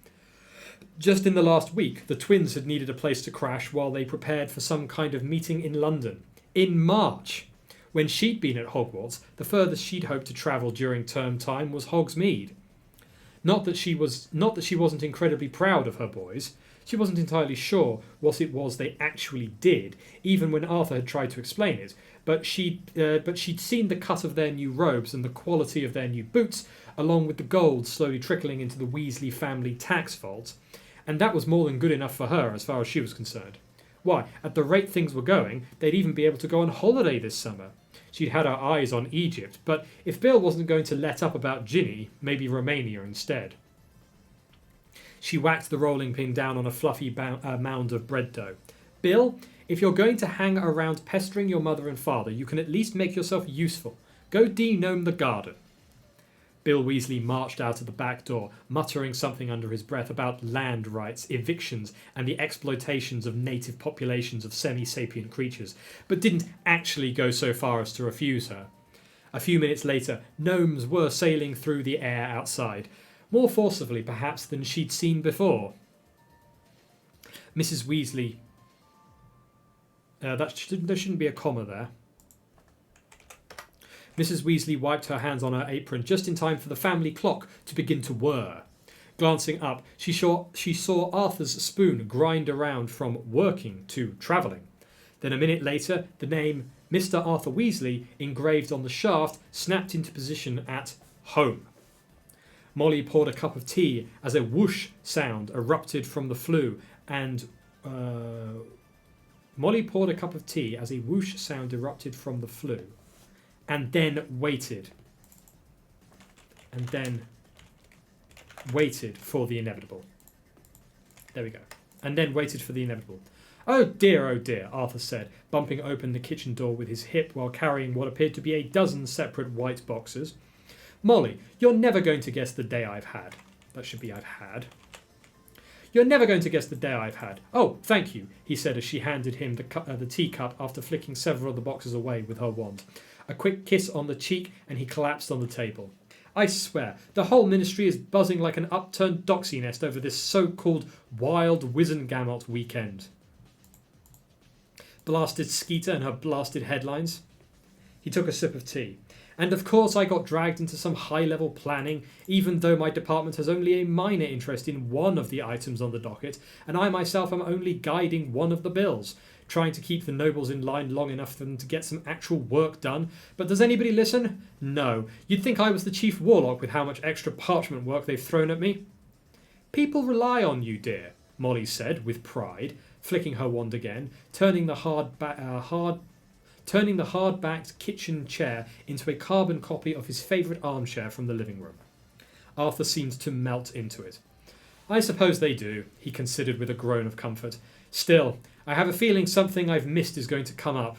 Just in the last week, the twins had needed a place to crash while they prepared for some kind of meeting in London. In March. When she'd been at Hogwarts, the furthest she'd hoped to travel during term time was Hogsmeade. Not that she wasn't incredibly proud of her boys. She wasn't entirely sure what it was they actually did, even when Arthur had tried to explain it. But she'd seen the cut of their new robes and the quality of their new boots, along with the gold slowly trickling into the Weasley family tax vault, and that was more than good enough for her as far as she was concerned. Why, at the rate things were going, they'd even be able to go on holiday this summer. She'd had her eyes on Egypt, but if Bill wasn't going to let up about Ginny, maybe Romania instead. She whacked the rolling pin down on a fluffy mound of bread dough. Bill, if you're going to hang around pestering your mother and father, you can at least make yourself useful. Go de-gnome the garden. Bill Weasley marched out of the back door, muttering something under his breath about land rights, evictions, and the exploitations of native populations of semi-sapient creatures, but didn't actually go so far as to refuse her. A few minutes later, gnomes were sailing through the air outside, more forcibly perhaps than she'd seen before. Mrs. Weasley... there shouldn't be a comma there. Mrs. Weasley wiped her hands on her apron just in time for the family clock to begin to whir. Glancing up, she saw Arthur's spoon grind around from working to travelling. Then a minute later, the name Mr. Arthur Weasley, engraved on the shaft, snapped into position at home. Molly poured a cup of tea as a whoosh sound erupted from the flue and... Molly poured a cup of tea as a whoosh sound erupted from the flue, and then waited. And then waited for the inevitable. There we go. And then waited for the inevitable. Oh dear, Arthur said, bumping open the kitchen door with his hip while carrying what appeared to be a dozen separate white boxes. Molly, you're never going to guess the day I've had. That should be I've had. You're never going to guess the day I've had. Oh, thank you, he said as she handed him the teacup after flicking several of the boxes away with her wand. A quick kiss on the cheek and he collapsed on the table. I swear, the whole ministry is buzzing like an upturned doxy nest over this so-called wild Wizengamot weekend. Blasted Skeeter and her blasted headlines. He took a sip of tea. And of course I got dragged into some high-level planning, even though my department has only a minor interest in one of the items on the docket, and I myself am only guiding one of the bills, trying to keep the nobles in line long enough for them to get some actual work done. But does anybody listen? No. You'd think I was the chief warlock with how much extra parchment work they've thrown at me. People rely on you, dear, Molly said with pride, flicking her wand again, turning the hard-backed kitchen chair into a carbon copy of his favourite armchair from the living room. Arthur seemed to melt into it. I suppose they do, he considered with a groan of comfort. Still, I have a feeling something I've missed is going to come up.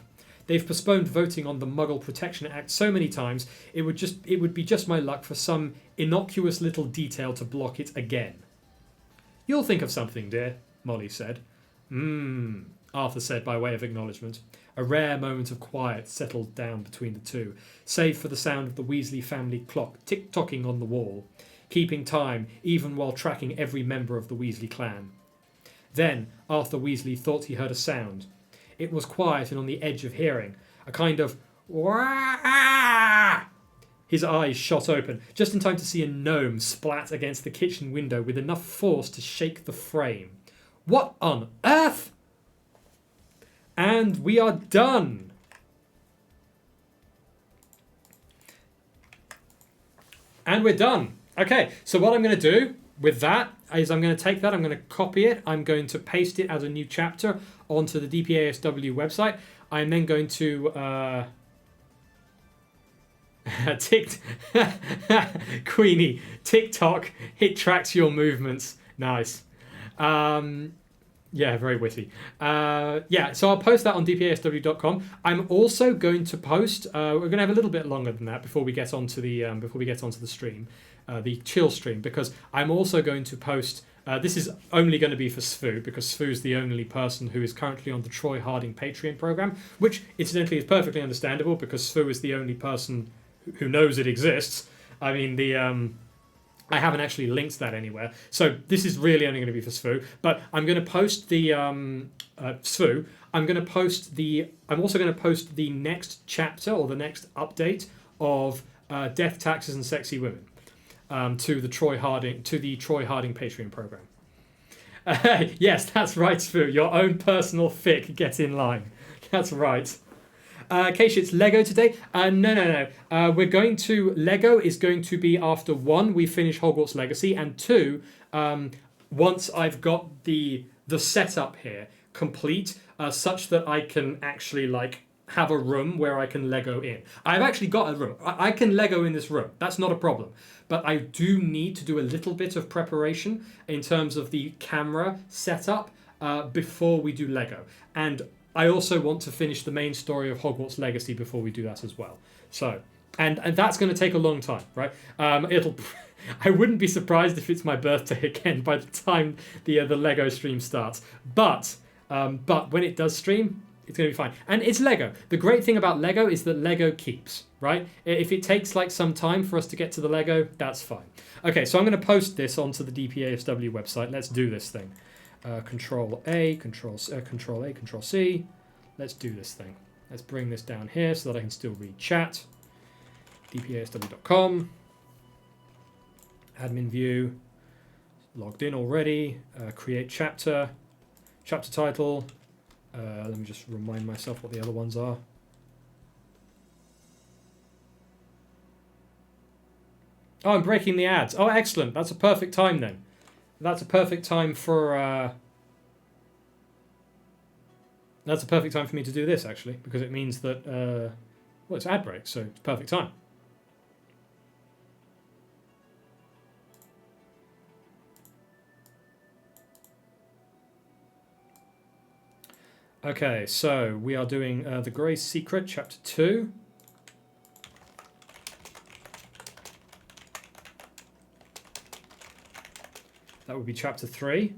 They've postponed voting on the Muggle Protection Act so many times, it would be just my luck for some innocuous little detail to block it again. You'll think of something, dear, Molly said. Arthur said by way of acknowledgement. A rare moment of quiet settled down between the two, save for the sound of the Weasley family clock tick-tocking on the wall, keeping time even while tracking every member of the Weasley clan. Then Arthur Weasley thought he heard a sound. It was quiet and on the edge of hearing, a kind of wah! His eyes shot open, just in time to see a gnome splat against the kitchen window with enough force to shake the frame. What on earth? And we are done. And we're done. Okay, so what I'm going to do with that is I'm going to take that, I'm going to copy it, I'm going to paste it as a new chapter onto the DPaSW website. I'm then going to... Queenie, TikTok, it tracks your movements. Nice. Yeah, very witty. Yeah, so I'll post that on DPaSW.com. I'm also going to post. We're going to have a little bit longer than that before we get onto the stream, the chill stream, because I'm also going to post. This is only going to be for Svu, because Svu's the only person who is currently on the Troy Harding Patreon program, which incidentally is perfectly understandable because Svu is the only person who knows it exists. I mean, I haven't actually linked that anywhere, so this is really only going to be for Svu. But I'm going to post the Svu. I'm also going to post the next chapter or the next update of Death, Taxes, and Sexy Women to the Troy Harding Patreon program. Yes, that's right, Svu. Your own personal fic. Get in line. That's right. Keisha, it's Lego today? No. Lego is going to be after 1, we finish Hogwarts Legacy, and 2, once I've got the setup here complete, such that I can actually have a room where I can Lego in. I've actually got a room. I can Lego in this room. That's not a problem. But I do need to do a little bit of preparation in terms of the camera setup before we do Lego. And I also want to finish the main story of Hogwarts Legacy before we do that as well. So, and that's going to take a long time, right? I wouldn't be surprised if it's my birthday again by the time the Lego stream starts. But when it does stream, it's going to be fine. And it's Lego. The great thing about Lego is that Lego keeps, right? If it takes some time for us to get to the Lego, that's fine. Okay, so I'm going to post this onto the DPaSW website. Let's do this thing. Control A, Control C. Let's do this thing. Let's bring this down here so that I can still read chat. DPaSW.com. Admin view. Logged in already. Create chapter. Chapter title. Let me just remind myself what the other ones are. Oh, I'm breaking the ads. Oh, excellent. That's a perfect time then. That's a perfect time for... that's a perfect time for me to do this, actually, because it means that... well, it's ad break, so it's perfect time. Okay, so we are doing The Grey Secret, Chapter 2. That would be Chapter 3.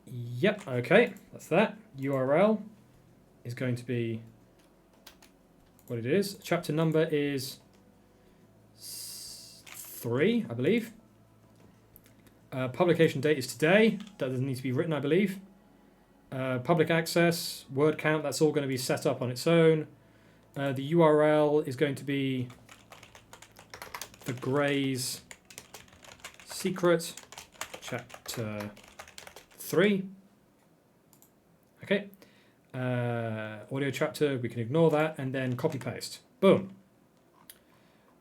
Yep, okay, that's that. URL is going to be what it is. Chapter number is 3, I believe. Publication date is today. That doesn't need to be written, I believe. Public access, word count, that's all going to be set up on its own. The URL is going to be The Grey's Secret, Chapter 3. Okay. Audio chapter, we can ignore that, and then copy paste. Boom.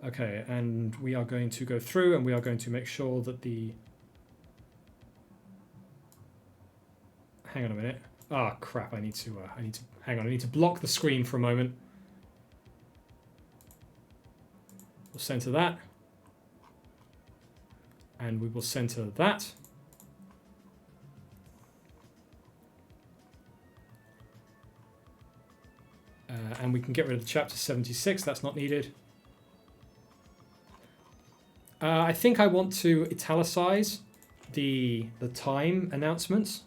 Okay, and we are going to go through and we are going to make sure that the... Hang on a minute. Ah, oh, crap, I need to hang on, I need to block the screen for a moment. We'll center that. And we will center that. And we can get rid of the chapter 76, that's not needed. I think I want to italicize the time announcements.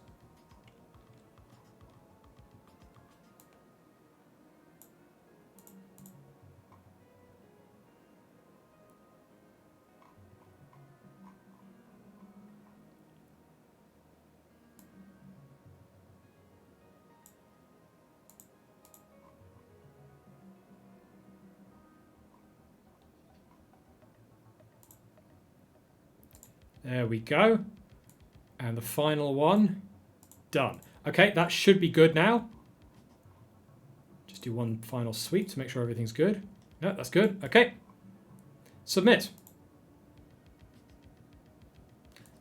There we go. And the final one, done. Okay, that should be good now. Just do one final sweep to make sure everything's good. No, that's good. Okay. Submit.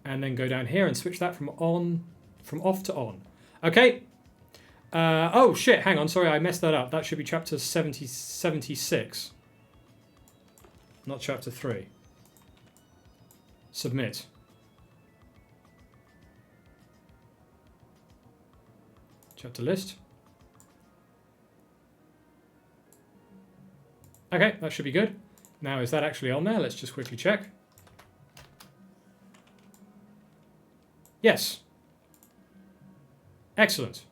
And then go down here and switch that from off to on. Okay. Oh, shit, hang on. Sorry, I messed that up. That should be chapter 76. Not chapter 3. Submit. Chapter list. Okay, that should be good. Now, is that actually on there? Let's just quickly check. Yes. Excellent.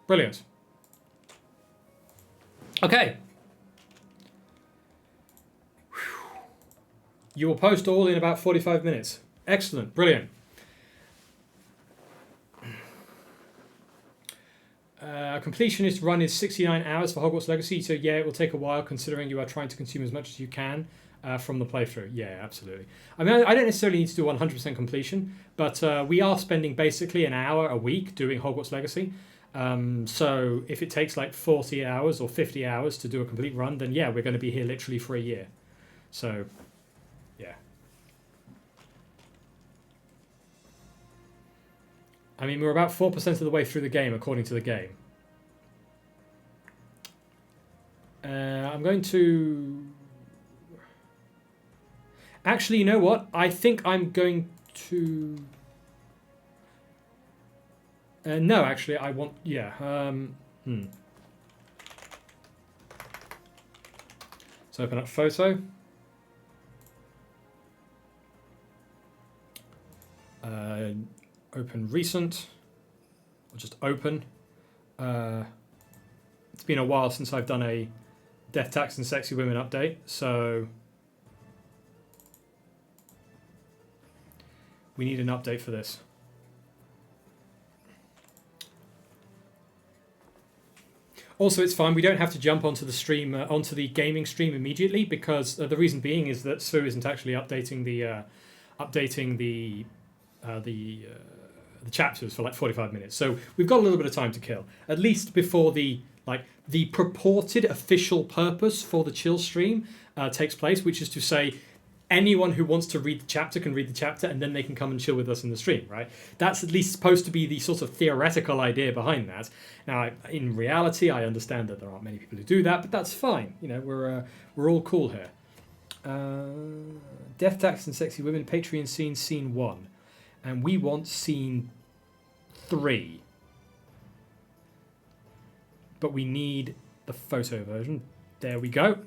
Brilliant. Okay. You will post all in about 45 minutes. Excellent. Brilliant. Completionist run is 69 hours for Hogwarts Legacy, so yeah, it will take a while considering you are trying to consume as much as you can from the playthrough. Yeah, absolutely. I mean, I don't necessarily need to do 100% completion, but we are spending basically an hour a week doing Hogwarts Legacy. So if it takes like 40 hours or 50 hours to do a complete run, then yeah, we're going to be here literally for a year. So, yeah. I mean, we're about 4% of the way through the game, according to the game. I'm going to... Actually, you know what? I think I'm going to... no, actually, I want... Yeah. So open up photo. Open recent. Or just open. It's been a while since I've done a Death, Tax and Sexy Women update, so... We need an update for this. Also, it's fine. We don't have to jump onto the stream, onto the gaming stream immediately, because the reason being is that Sue isn't actually updating the chapters for like 45 minutes. So we've got a little bit of time to kill, at least before the purported official purpose for the chill stream takes place, which is to say anyone who wants to read the chapter can read the chapter, and then they can come and chill with us in the stream, right? That's at least supposed to be the sort of theoretical idea behind that. Now, in reality, I understand that there aren't many people who do that, but that's fine. You know, we're all cool here. Death Tax and Sexy Women, Patreon scene 1. And we want scene 3. But we need the photo version. There we go.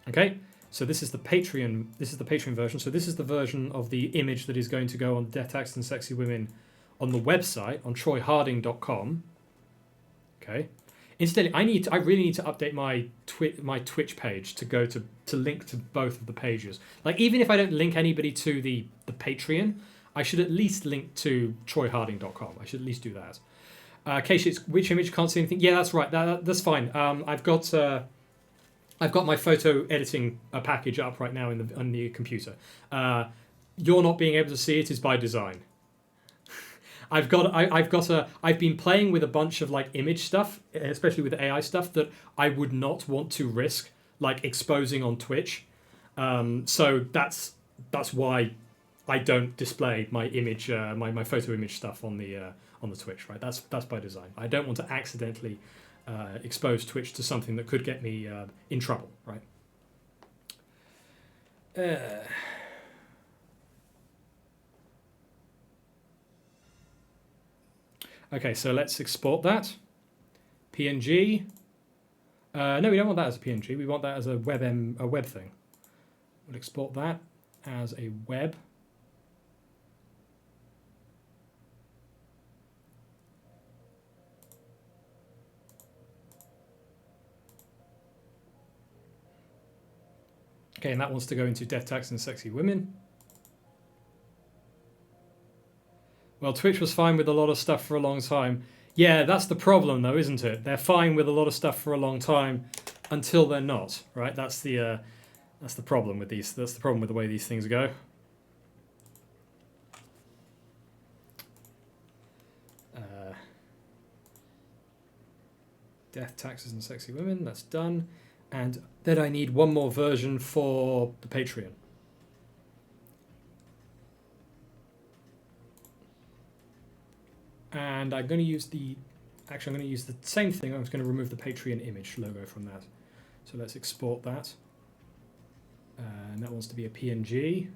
Okay. So this is the Patreon. This is the Patreon version. So this is the version of the image that is going to go on Death Tax and Sexy Women on the website on troyharding.com. Okay. Instead, I really need to update my Twitch page to link to both of the pages. Like, even if I don't link anybody to the Patreon, I should at least link to troyharding.com. I should at least do that. Keisha, it's which image? Can't see anything. Yeah, that's right. That's fine. I've got my photo editing package up right now on the computer. You're not being able to see it is by design. I've been playing with a bunch of like image stuff, especially with AI stuff that I would not want to risk like exposing on Twitch. So that's why I don't display my image, my photo image stuff on the Twitch. Right, that's by design. I don't want to accidentally expose Twitch to something that could get me in trouble, right? Okay, so let's export that. PNG. No, we don't want that as a PNG. We want that as a web thing. We'll export that as a web. Okay, and that wants to go into Death Tax and Sexy Women. Well, Twitch was fine with a lot of stuff for a long time. Yeah, that's the problem, though, isn't it? They're fine with a lot of stuff for a long time until they're not, right? That's the problem with these. That's the problem with the way these things go. Death, Taxes, and Sexy Women. That's done. And then I need one more version for the Patreon. And I'm going to use I'm going to use the same thing. I'm just going to remove the Patreon image logo from that. So let's export that. And that wants to be a PNG.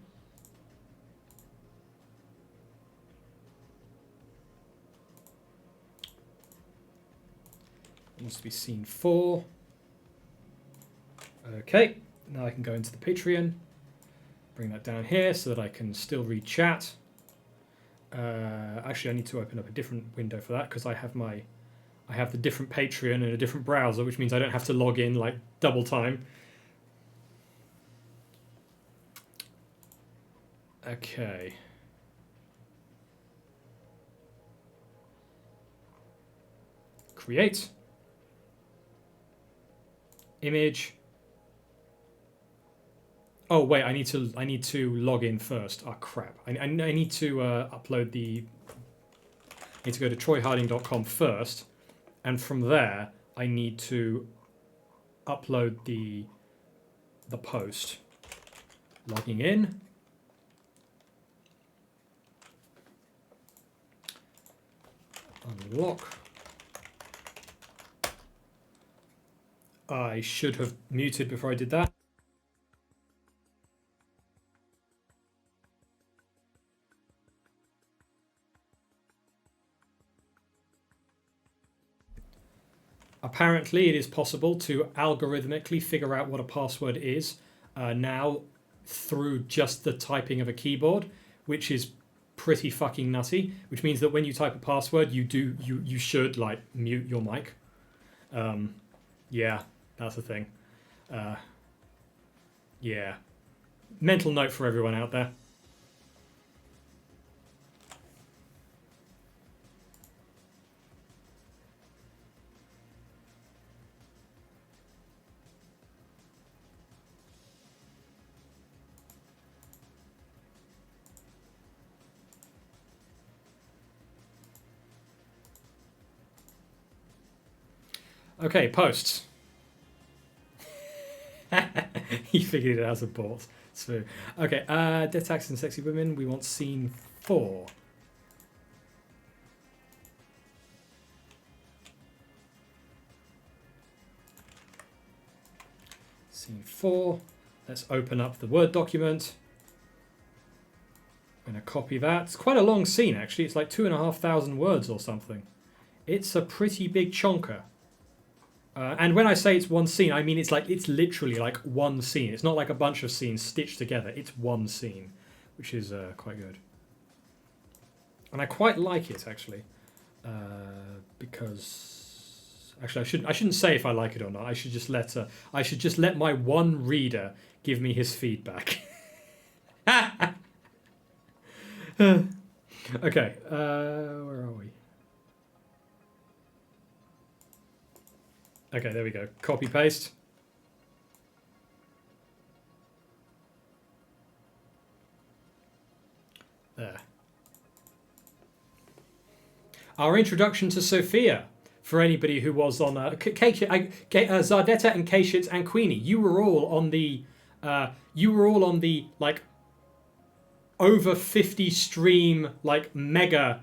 It wants to be scene 4. Okay, now I can go into the Patreon, bring that down here so that I can still read chat. Actually, I need to open up a different window for that because I have the different Patreon in a different browser, which means I don't have to log in like double time. Okay. Create. Image. Oh wait, I need to log in first. Oh crap! I need to upload the. I need to go to troyharding.com first, and from there I need to upload the post. Logging in. Unlock. I should have muted before I did that. Apparently, it is possible to algorithmically figure out what a password is now through just the typing of a keyboard, which is pretty fucking nutty. Which means that when you type a password, you should like mute your mic. Yeah, that's the thing. Yeah, mental note for everyone out there. Okay, posts. He figured it out as a bot. So, okay, Death Tax and Sexy Women. We want scene 4. Scene 4. Let's open up the Word document. I'm going to copy that. It's quite a long scene, actually. It's like 2,500 words or something. It's a pretty big chonker. And when I say it's one scene, I mean it's literally like one scene. It's not like a bunch of scenes stitched together. It's one scene, which is quite good. And I quite like it, actually, because actually I shouldn't say if I like it or not. I should just let my one reader give me his feedback. Okay, where are we? Okay, there we go. Copy paste. There. Our introduction to Sophia, for anybody who was on Zardetta and Kashitz and Queenie, you were all on the like over 50 stream like mega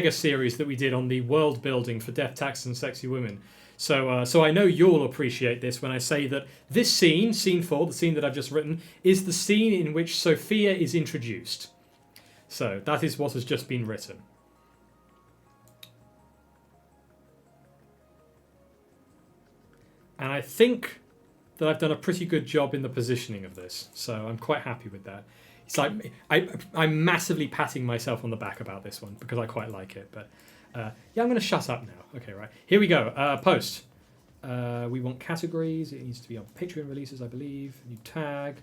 series that we did on the world building for Death Tax and Sexy Women. So I know you'll appreciate this when I say that this scene, scene 4, the scene that I've just written, is the scene in which Sophia is introduced. So that is what has just been written. And I think that I've done a pretty good job in the positioning of this. So I'm quite happy with that. It's like I'm massively patting myself on the back about this one because I quite like it. But yeah, I'm going to shut up now. Okay, right. Here we go. Post. We want categories. It needs to be on Patreon releases, I believe. New tag.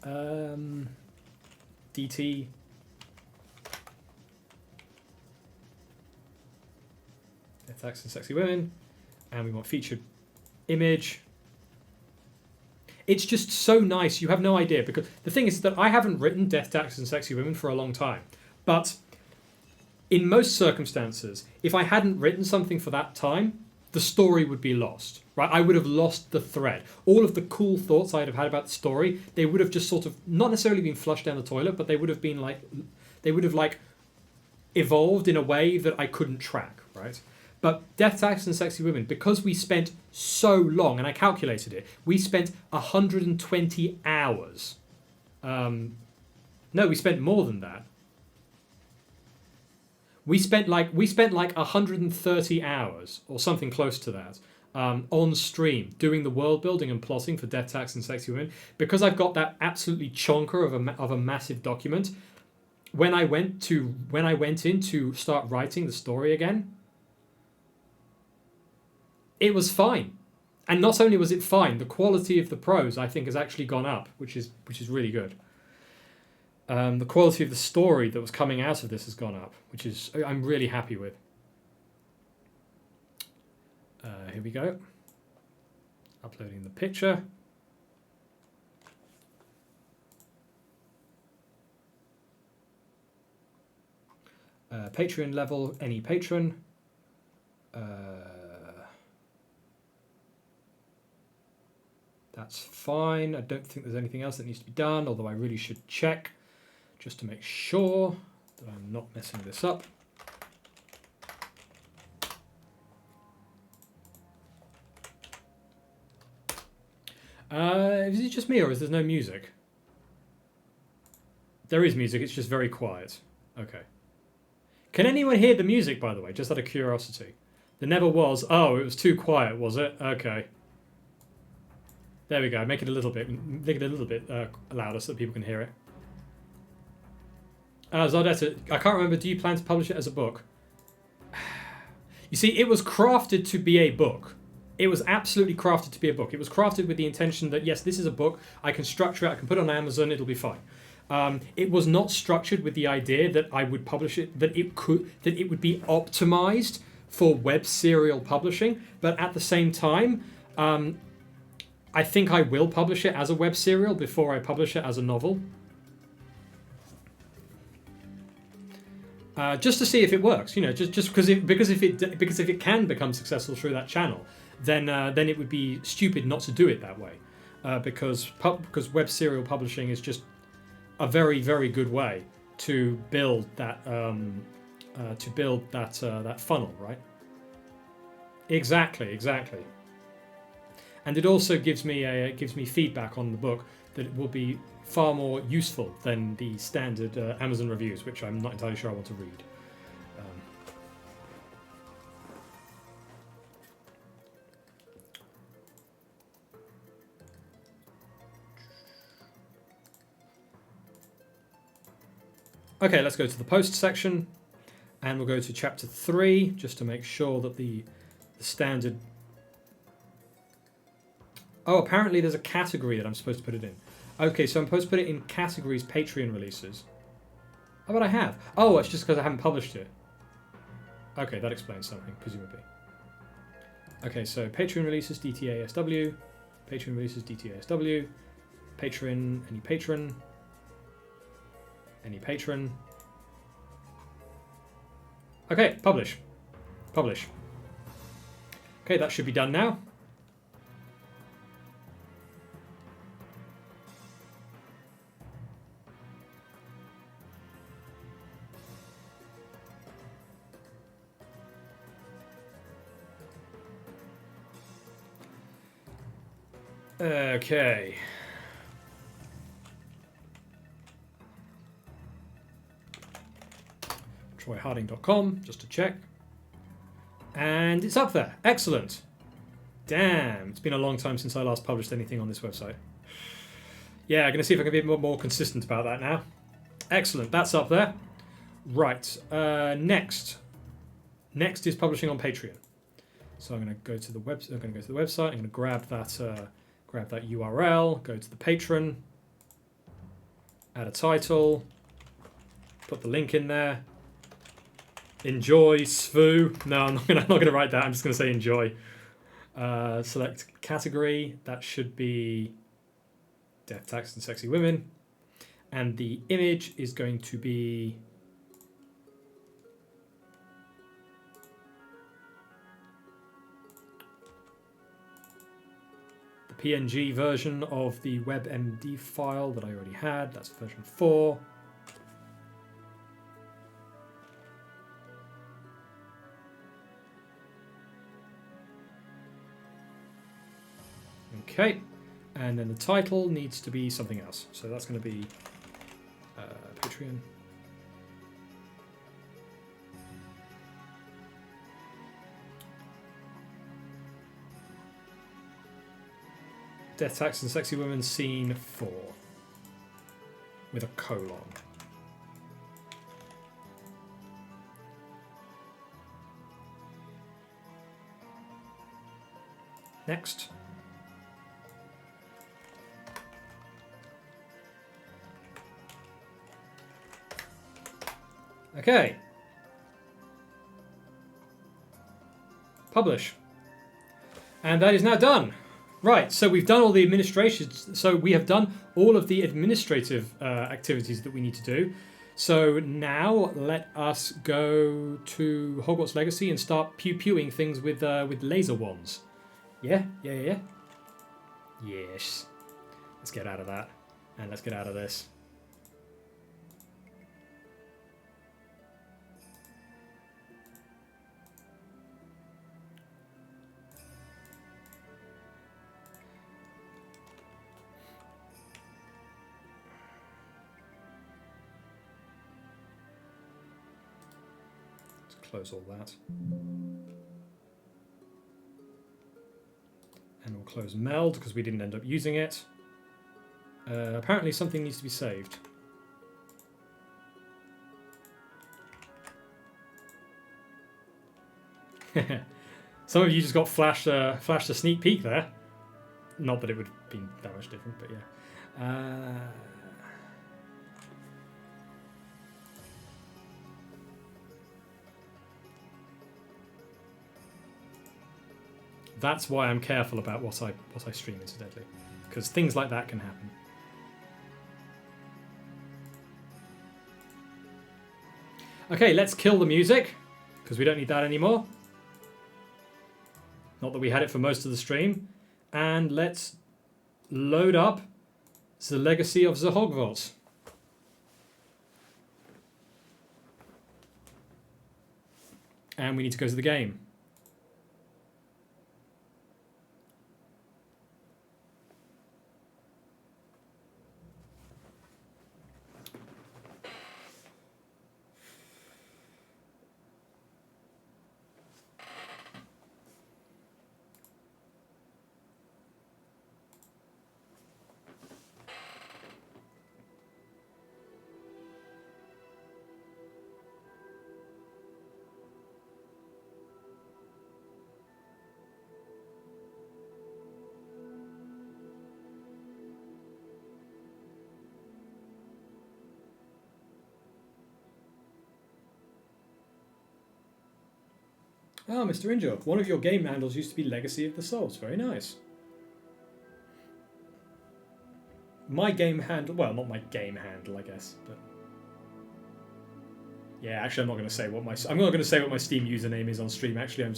DT. Death Tax and Sexy Women. And we want featured image. It's just so nice. You have no idea. Because the thing is that I haven't written Death Tax and Sexy Women for a long time. But in most circumstances, if I hadn't written something for that time, the story would be lost, right? I would have lost the thread. All of the cool thoughts I'd have had about the story, they would have just sort of not necessarily been flushed down the toilet, but they would have been like, evolved in a way that I couldn't track, right? But Death Tax and Sexy Women, because we spent so long, and I calculated it, we spent 120 hours. No, we spent more than that. We spent like 130 hours or something close to that on stream doing the world building and plotting for Death Tax and Sexy Women. Because I've got that absolutely chonker of a massive document. When I went in to start writing the story again, it was fine. And not only was it fine, the quality of the prose I think has actually gone up, which is really good. The quality of the story that was coming out of this has gone up, which is I'm really happy with. Here we go. Uploading the picture. Patreon level, any patron. That's fine. I don't think there's anything else that needs to be done, although I really should check just to make sure that I'm not messing this up. Is it just me or is there no music? There is music, it's just very quiet. Okay. Can anyone hear the music, by the way, just out of curiosity? There never was. Oh, it was too quiet, was it? Okay. There we go. Make it a little bit louder so that people can hear it. Zardetta, I can't remember. Do you plan to publish it as a book? You see, it was crafted to be a book. It was absolutely crafted to be a book. It was crafted with the intention that, yes, this is a book. I can structure it. I can put it on Amazon. It'll be fine. It was not structured with the idea that I would publish it, that it would be optimized for web serial publishing. But at the same time, I think I will publish it as a web serial before I publish it as a novel. Just to see if it works, you know, just because if it can become successful through that channel, then it would be stupid not to do it that way, because web serial publishing is just a very, very good way to build that that funnel, right? Exactly. And it also gives me feedback on the book that it will be far more useful than the standard Amazon reviews, which I'm not entirely sure I want to read. Okay, let's go to the post section, and we'll go to chapter 3 just to make sure that the standard. Oh, apparently there's a category that I'm supposed to put it in. Okay, so I'm supposed to put it in categories Patreon releases. Oh, but I have. Oh, it's just because I haven't published it. Okay, that explains something, presumably. Okay, so Patreon releases DPaSW, Patreon releases DPaSW, patron, any patron, any patron. Okay, publish. Publish. Okay, that should be done now. Okay. TroyHarding.com, just to check. And it's up there. Excellent. Damn, it's been a long time since I last published anything on this website. Yeah, I'm going to see if I can be a bit more consistent about that now. Excellent, that's up there. Right, next. Next is publishing on Patreon. So I'm going to go to the website. I'm going to grab that URL, go to the patron, add a title, put the link in there. Enjoy SVU. No, I'm not going to write that. I'm just going to say enjoy. Select category. That should be death, tax, and sexy women. And the image is going to be the PNG version of the WebMD file that I already had. That's version 4. Okay, and then the title needs to be something else. So that's going to be Patreon. Death, Tax, and Sexy Women Scene 4 with a colon. Next. Okay. Publish. And that is now done. Right, so we've done all the administration. So we have done all of the administrative activities that we need to do. So now let us go to Hogwarts Legacy and start pew-pewing things with laser wands. Yeah? Yes. Let's get out of that. And let's get out of this. Close all that. And we'll close meld because we didn't end up using it. Apparently something needs to be saved. Some of you just got flashed a sneak peek there. Not that it would have been that much different, but yeah. That's why I'm careful about what I stream, incidentally, because things like that can happen. Okay, let's kill the music because we don't need that anymore. Not that we had it for most of the stream. And let's load up the Legacy of the Hogwarts. And we need to go to the game. Ah, Mr. Injo, one of your game handles used to be Legacy of the Souls. Very nice. My game handle, well, not my game handle, I guess, but yeah, actually, I'm not going to say what my Steam username is on stream. Actually, I'm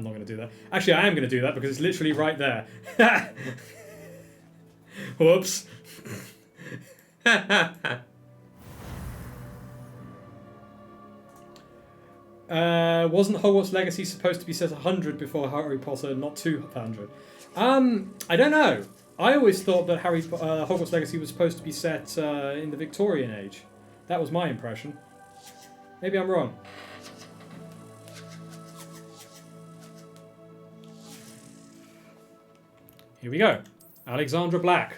not going to do that. Actually, I am going to do that because it's literally right there. Whoops. Wasn't Hogwarts Legacy supposed to be set 100 before Harry Potter, not 200? I don't know. I always thought that Hogwarts Legacy was supposed to be set in the Victorian age. That was my impression. Maybe I'm wrong. Here we go. Alexandra Black.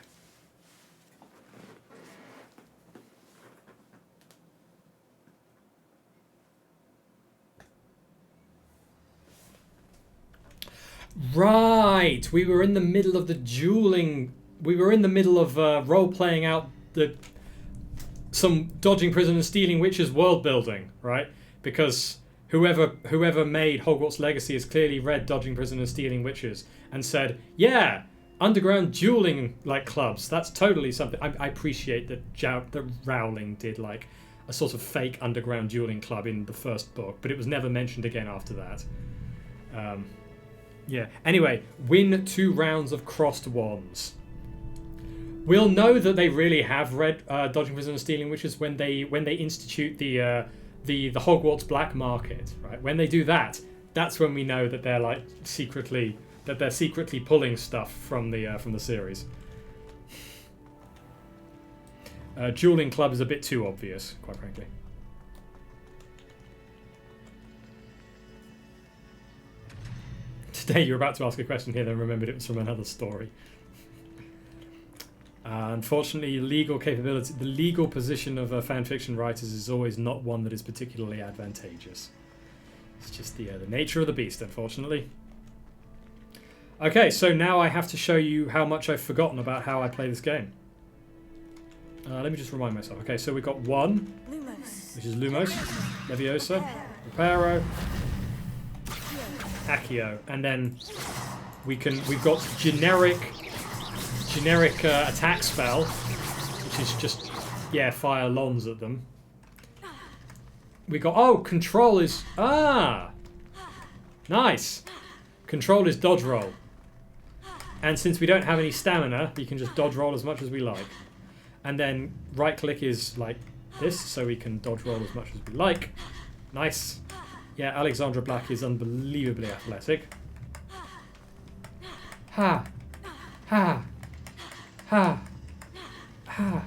Right, we were in the middle of the dueling. We were in the middle of role playing out some dodging prison and stealing witches world building, right? Because whoever made Hogwarts Legacy has clearly read Dodging Prison and Stealing Witches and said, yeah, underground dueling like clubs. That's totally something. I appreciate that Rowling did like a sort of fake underground dueling club in the first book, but it was never mentioned again after that. Yeah. Anyway, win 2 rounds of crossed wands. We'll know that they really have read Dodging Prison and Stealing Witches when they institute the Hogwarts black market, right? When they do that, that's when we know that they're like secretly pulling stuff from the series. Dueling club is a bit too obvious, quite frankly. Today you're about to ask a question here, then remembered it was from another story. Unfortunately, the legal position of fan fiction writers is always not one that is particularly advantageous. It's just the nature of the beast, unfortunately. Okay, so now I have to show you how much I've forgotten about how I play this game. Let me just remind myself. Okay, so we've got 1, which is Lumos, Leviosa, Reparo, Accio, and then we've got generic attack spell, which is just fire lons at them. We got control is nice. Control is dodge roll, and since we don't have any stamina, we can just dodge roll as much as we like. And then right click is like this, so we can dodge roll as much as we like. Nice. Yeah, Alexandra Black is unbelievably athletic. Ha! Ha! Ha! Ha!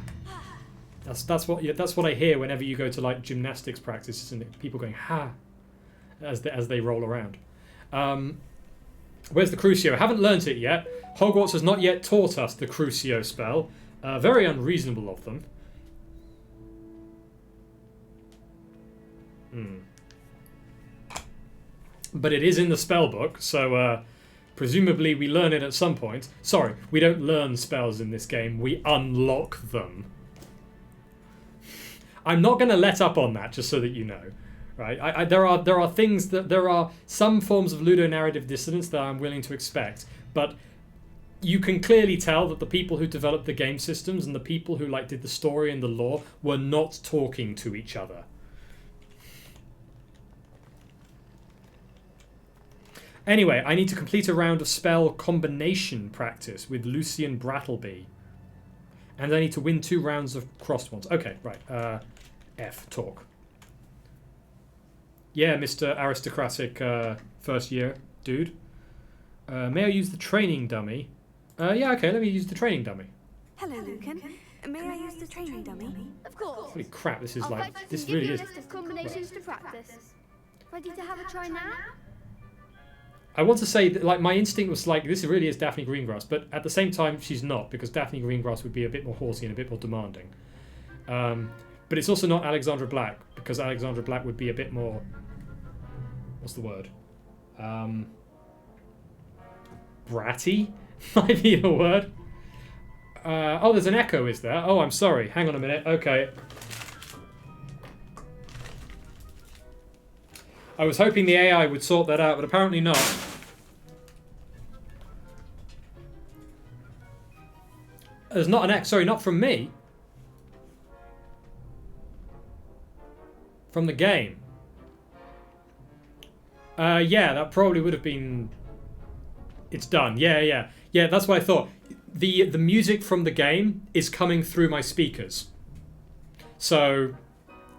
That's what I hear whenever you go to like gymnastics practice, isn't it? People going ha as they roll around. Where's the Crucio? I haven't learnt it yet. Hogwarts has not yet taught us the Crucio spell. Very unreasonable of them. But it is in the spell book, so presumably we learn it at some point. Sorry, we don't learn spells in this game, we unlock them. I'm not going to let up on that, just so that you know. Right? There are some forms of ludonarrative dissonance that I'm willing to expect, but you can clearly tell that the people who developed the game systems and the people who did the story and the lore were not talking to each other. Anyway, I need to complete a round of spell combination practice with Lucian Brattleby. And I need to win 2 rounds of crossed ones. Okay, right. F, talk. Yeah, Mr. Aristocratic first year dude. May I use the training dummy? Yeah, okay, let me use the training dummy. Hello, Lucan. May I use the training dummy? Of course. Holy crap, this is I'll like... fetch This and give really you is... a list of combinations to practice. Ready to have a try now? I want to say that, like, my instinct was like, this really is Daphne Greengrass, but at the same time, she's not, because Daphne Greengrass would be a bit more horsey and a bit more demanding. But it's also not Alexandra Black, because Alexandra Black would be a bit more... What's the word? Bratty? Might be a word. Oh, there's an echo, is there? Oh, I'm sorry. Hang on a minute. Okay. I was hoping the AI would sort that out, but apparently not. There's not an echo. Sorry, not from me. From the game. Yeah, that probably would have been... It's done. Yeah, that's what I thought. The music from the game is coming through my speakers. So,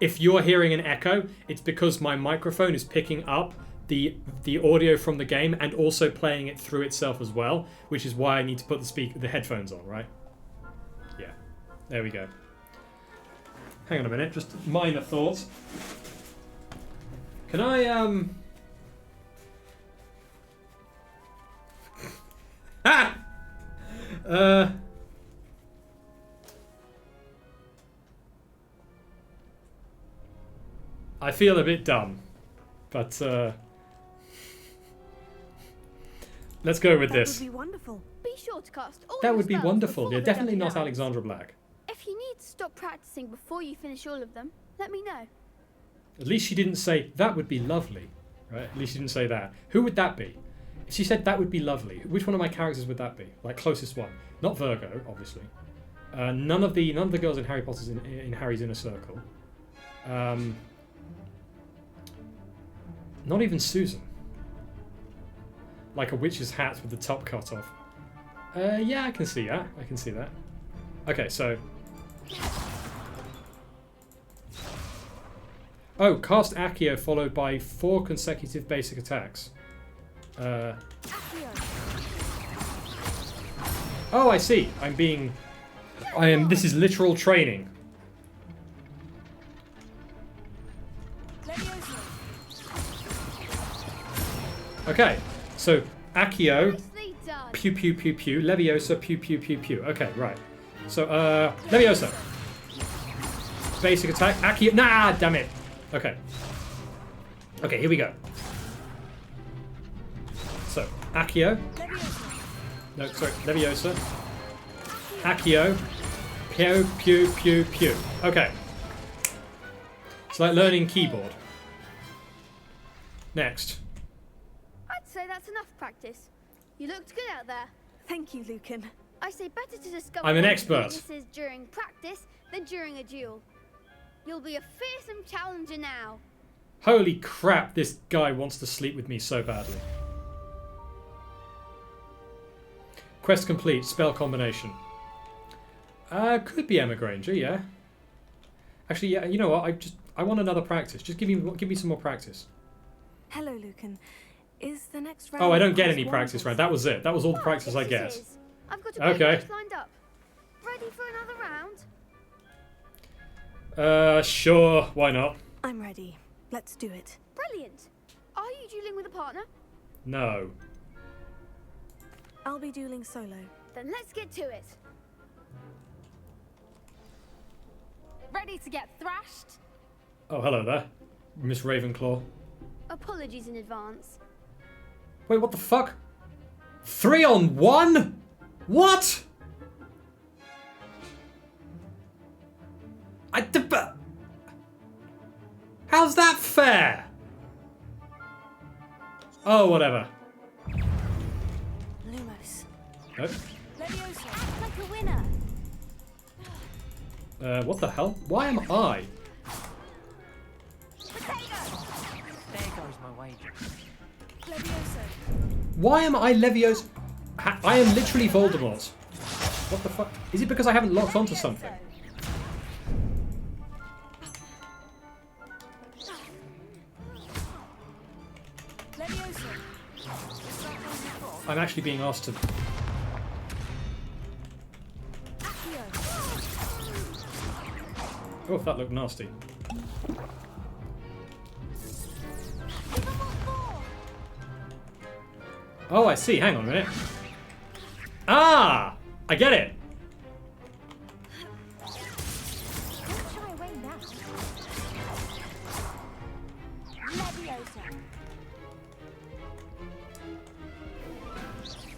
if you're hearing an echo, it's because my microphone is picking up the audio from the game and also playing it through itself as well, which is why I need to put the headphones on, right? Yeah. There we go. Hang on a minute, just minor thoughts. Can I, I feel a bit dumb, but let's go with this. That would be wonderful. Be sure to cast all That your would be spells wonderful. before Yeah, the definitely dummy not rounds. Alexandra Black. If you need to stop practicing before you finish all of them, let me know. At least she didn't say, that would be lovely. Right? At least she didn't say that. Who would that be? If she said, that would be lovely, which one of my characters would that be? Like, closest one. Not Virgo, obviously. None of the girls in Harry Potter's in Harry's Inner Circle. Not even Susan. Like a witch's hat with the top cut off. Yeah, I can see that. I can see that. Okay, so... Oh, cast Accio followed by 4 consecutive basic attacks. Oh, I see. This is literal training. Okay, so Accio, Nicely done. pew pew pew pew, Leviosa, pew pew pew pew. Okay, right. So, Leviosa. Basic attack, Accio. Nah, damn it. Okay. Okay, here we go. So, Accio. No, sorry, Leviosa. Accio. Pew, pew, pew, pew. Okay. It's like learning keyboard. Next. I'd say that's enough practice. You looked good out there. Thank you, Lucan. I say better to discover I'm an one's expert. weaknesses during practice than during a duel. You'll be a fearsome challenger now. Holy crap, this guy wants to sleep with me so badly. Quest complete, spell combination. Could be Emma Granger, yeah. Actually, yeah, you know what? I want another practice. Just give me some more practice. Hello, Lucan. Is the next round... Oh, I don't get any one practice of us? round. That was it. That was all the Oh, practice I yes, get. it is. I've got a Okay. great match lined up. Ready for another round? Sure. Why not? I'm ready. Let's do it. Brilliant. Are you dueling with a partner? No. I'll be dueling solo. Then let's get to it. Ready to get thrashed? Oh, hello there, Miss Ravenclaw. Apologies in advance. Wait, what the fuck? 3-on-1? What? How's that fair? Oh, whatever. Lumos. Nope. Leviosa. Act like a winner. What the hell? Why am I? There goes my wager. Why am I Leviosa? I am literally Voldemort. What the fuck? Is it because I haven't locked onto something? I'm actually being asked to... Oh, that looked nasty. Oh, I see. Hang on a minute. Ah! I get it.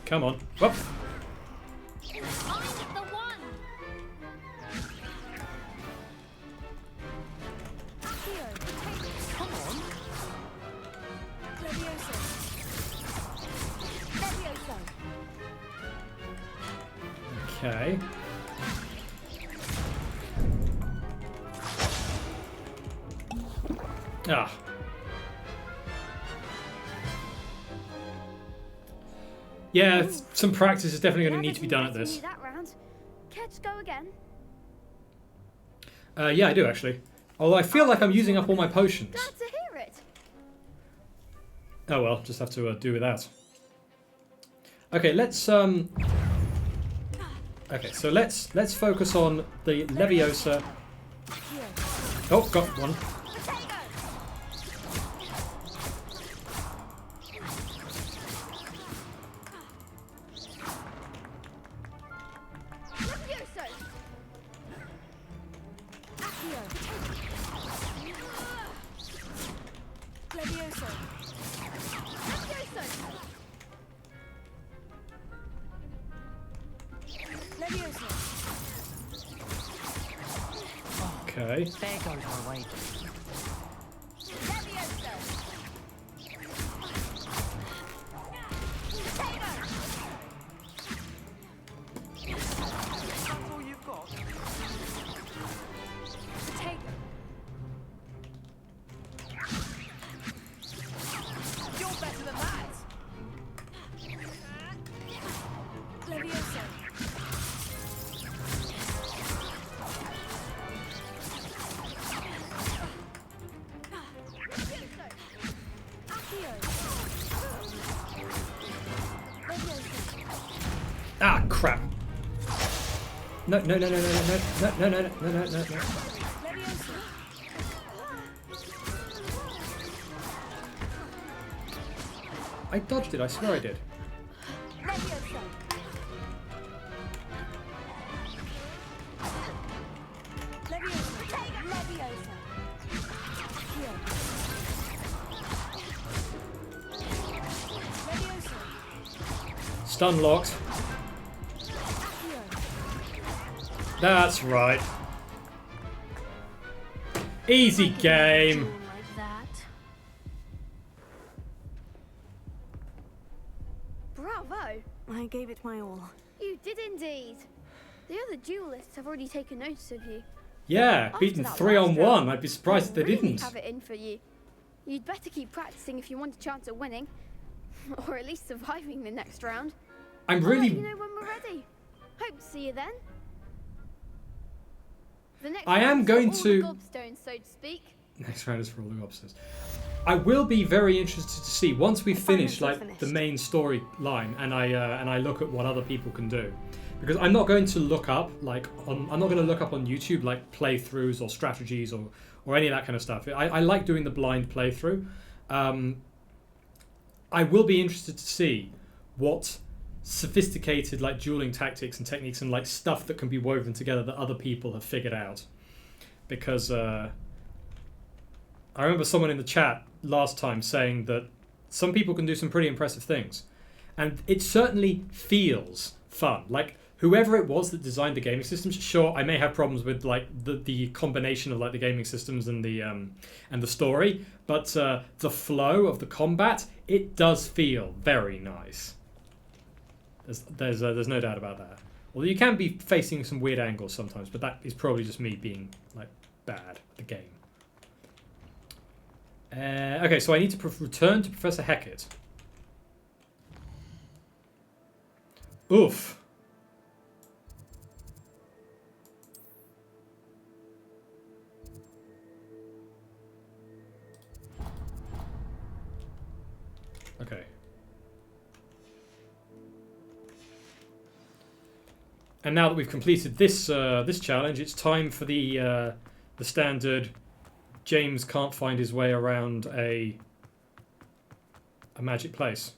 Come on. Whoop. Okay. Ah. Yeah, some practice is definitely going to need to be done at this. That round. Care to go again? Yeah, I do actually. Although I feel like I'm using up all my potions. Glad to hear it. Oh well, just have to do with that. Okay, let's Okay, so let's focus on the Leviosa. Oh, got one. Okay. There goes my wages. That's all you've got? You're better than that. Ah, crap. No, no, no, no, no, no, no, no, no, no, no, no, no. I dodged it, I swear I did. Stun locked. That's right. Easy game. Like that. Bravo! I gave it my all. You did indeed. The other duelists have already taken notice of you. Yeah, After beaten that 3 on last 1. round, I'd be surprised if they really didn't. have it in for you. You'd better keep practicing if you want a chance at winning, or at least surviving the next round. I'm I'll let really... you know when we're ready. Hope to see you then. The next I am round's for going all to- the gobstones, so to speak. Next round is for all the lobsters. I will be very interested to see once we finish like finished. the main story line and I look at what other people can do, because I'm not going to look up I'm not going to look up on YouTube like playthroughs or strategies or any of that kind of stuff. I like doing the blind playthrough. I will be interested to see what sophisticated like dueling tactics and techniques and like stuff that can be woven together that other people have figured out, because I remember someone in the chat last time saying that some people can do some pretty impressive things, and it certainly feels fun. Like whoever it was that designed the gaming systems, sure, I may have problems with like the combination of like the gaming systems and the story, but the flow of the combat, it does feel very nice. There's no doubt about that. Although you can be facing some weird angles sometimes, but that is probably just me being like bad at the game. Okay, so I need to return to Professor Hecat. Oof. Okay. And now that we've completed this this challenge, it's time for the standard. James can't find his way around a magic place,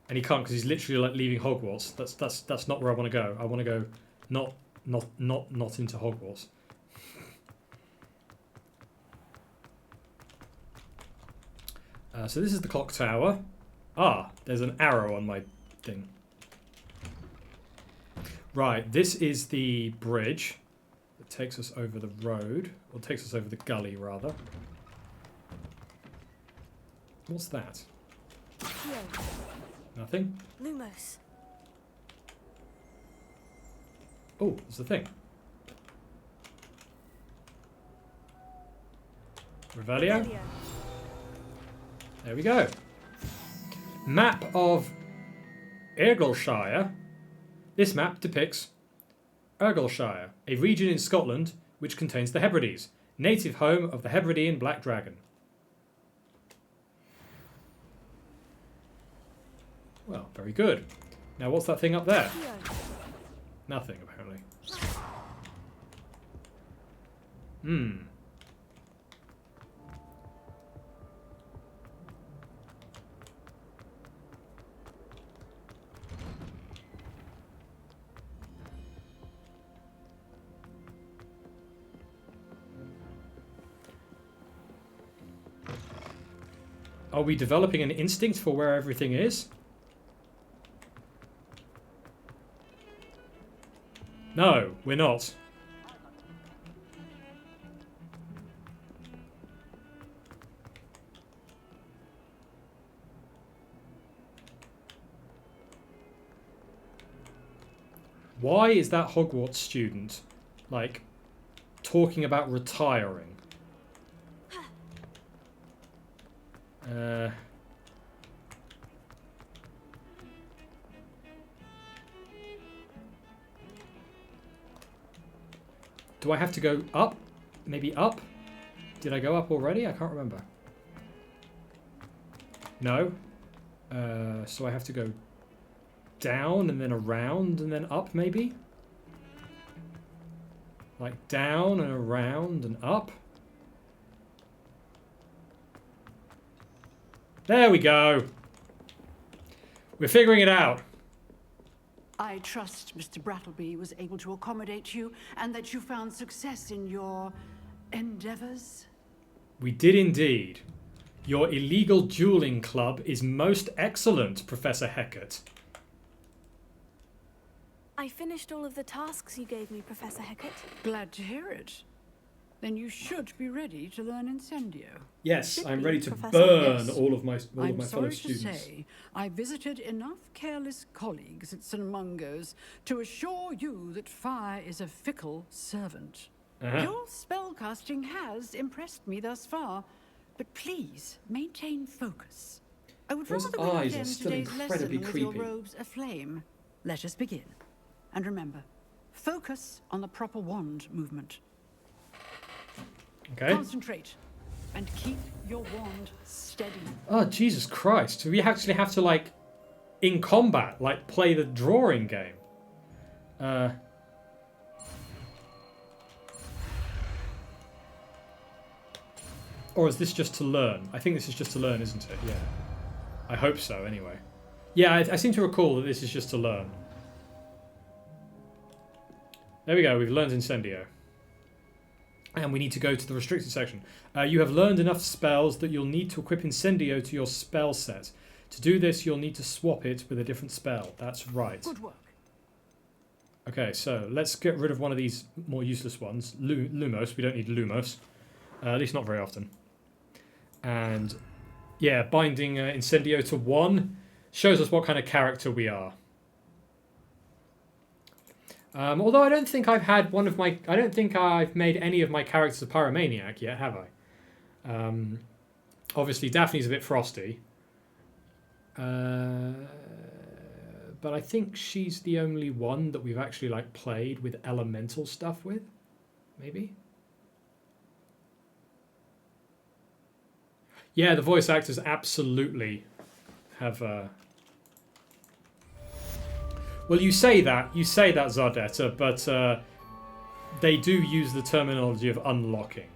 and he can't because he's literally like leaving Hogwarts. That's not where I want to go. I want to go not into Hogwarts. So this is the clock tower. Ah, there's an arrow on my thing. Right, this is the bridge that takes us over the road, or takes us over the gully, rather. What's that? Nothing? Lumos. Oh, there's the thing. Revelio. There we go. Map of Argyllshire. This map depicts Argyllshire, a region in Scotland which contains the Hebrides, native home of the Hebridean black dragon. Well, very good. Now what's that thing up there? Nothing, apparently. Are we developing an instinct for where everything is? No, we're not. Why is that Hogwarts student, like, talking about retiring? Do I have to go up? Maybe up? Did I go up already? I can't remember. No. So I have to go down and then around and then up, maybe? Like down and around and up? There we go. We're figuring it out. I trust Mr. Brattleby was able to accommodate you and that you found success in your endeavors. We did indeed. Your illegal dueling club is most excellent, Professor Hecat. I finished all of the tasks you gave me, Professor Hecat. Glad to hear it. Then you should be ready to learn Incendio. Yes, I'm ready to Professor. burn Yes. all of my I'm fellow sorry students. to say, I visited enough careless colleagues at St. Mungo's to assure you that fire is a fickle servant. Your spellcasting has impressed me thus far, but please maintain focus. I would Those rather we eyes not are end still today's incredibly lesson with your creepy. robes aflame. Let us begin. And remember, focus on the proper wand movement. Okay. Concentrate and keep your wand steady. Oh, Jesus Christ. Do we actually have to, like, in combat, like, play the drawing game? Or is this just to learn? I think this is just to learn, isn't it? Yeah. I hope so, anyway. Yeah, I seem to recall that this is just to learn. There we go, we've learned Incendio. And we need to go to the restricted section. You have learned enough spells that you'll need to equip Incendio to your spell set. To do this, you'll need to swap it with a different spell. That's right. Good work. Okay, so let's get rid of one of these more useless ones. Lumos. We don't need Lumos. At least not very often. And yeah, binding Incendio to 1 shows us what kind of character we are. Although I don't think I've had one of my... I don't think I've made any of my characters a pyromaniac yet, have I? Obviously, Daphne's a bit frosty. but I think she's the only one that we've actually like played with elemental stuff with. Maybe. Yeah, the voice actors absolutely have. Well, you say that, Zardetta, but they do use the terminology of unlocking.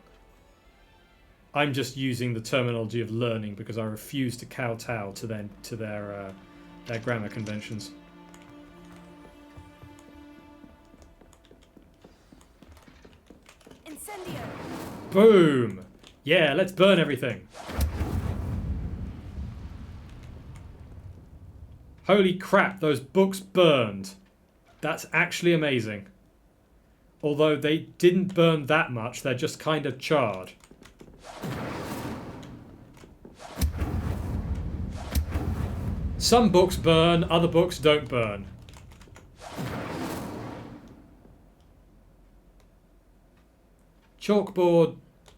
I'm just using the terminology of learning because I refuse to kowtow to their grammar conventions. Incendio. Boom! Yeah, let's burn everything. Holy crap, those books burned. That's actually amazing. Although they didn't burn that much, they're just kind of charred. Some books burn, other books don't burn. Chalkboard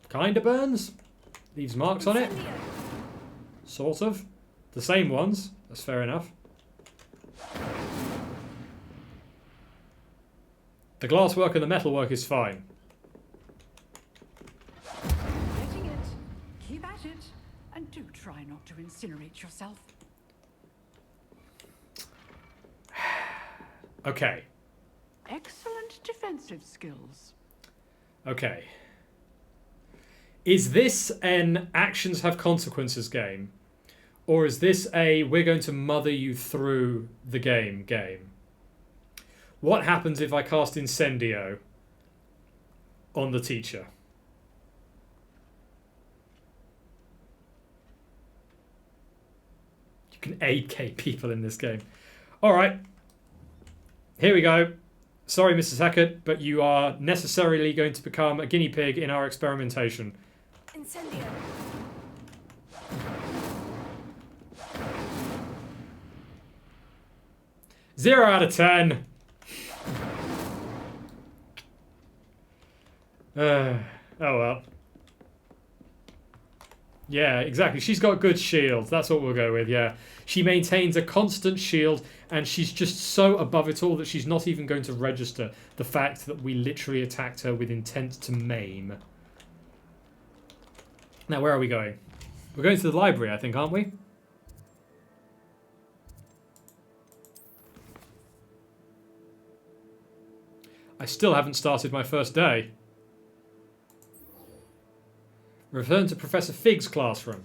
kind of burns. Leaves marks on it. Sort of. The same ones. That's fair enough. The glasswork and the metalwork is fine. Getting it. Keep at it. And do try not to incinerate yourself. Okay. Excellent defensive skills. Okay. Is this an actions have consequences game? Or is this a we're going to mother you through the game? What happens if I cast Incendio on the teacher? You can 8k people in this game. Alright. Here we go. Sorry, Mrs. Hackett, but you are necessarily going to become a guinea pig in our experimentation. Incendio. 0 out of 10. Oh well. Yeah, exactly. She's got good shields. That's what we'll go with, yeah. She maintains a constant shield, and she's just so above it all that she's not even going to register the fact that we literally attacked her with intent to maim. Now, where are we going? We're going to the library, I think, aren't we? I still haven't started my first day. Return to Professor Fig's classroom.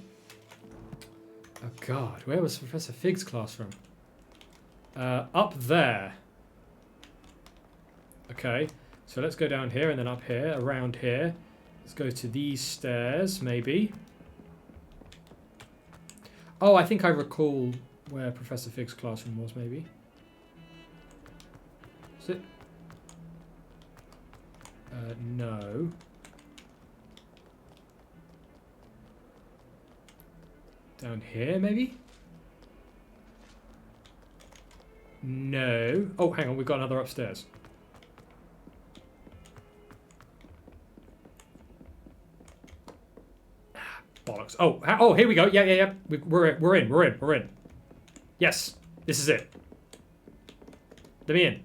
Oh god, where was Professor Fig's classroom? Up there. Okay, so let's go down here and then up here, around here. Let's go to these stairs, maybe. Oh, I think I recall where Professor Fig's classroom was, maybe. Is it? No. Down here, maybe? No. Oh, hang on, we've got another upstairs. Bollocks. Oh, here we go. Yeah. We're in. Yes, this is it. Let me in.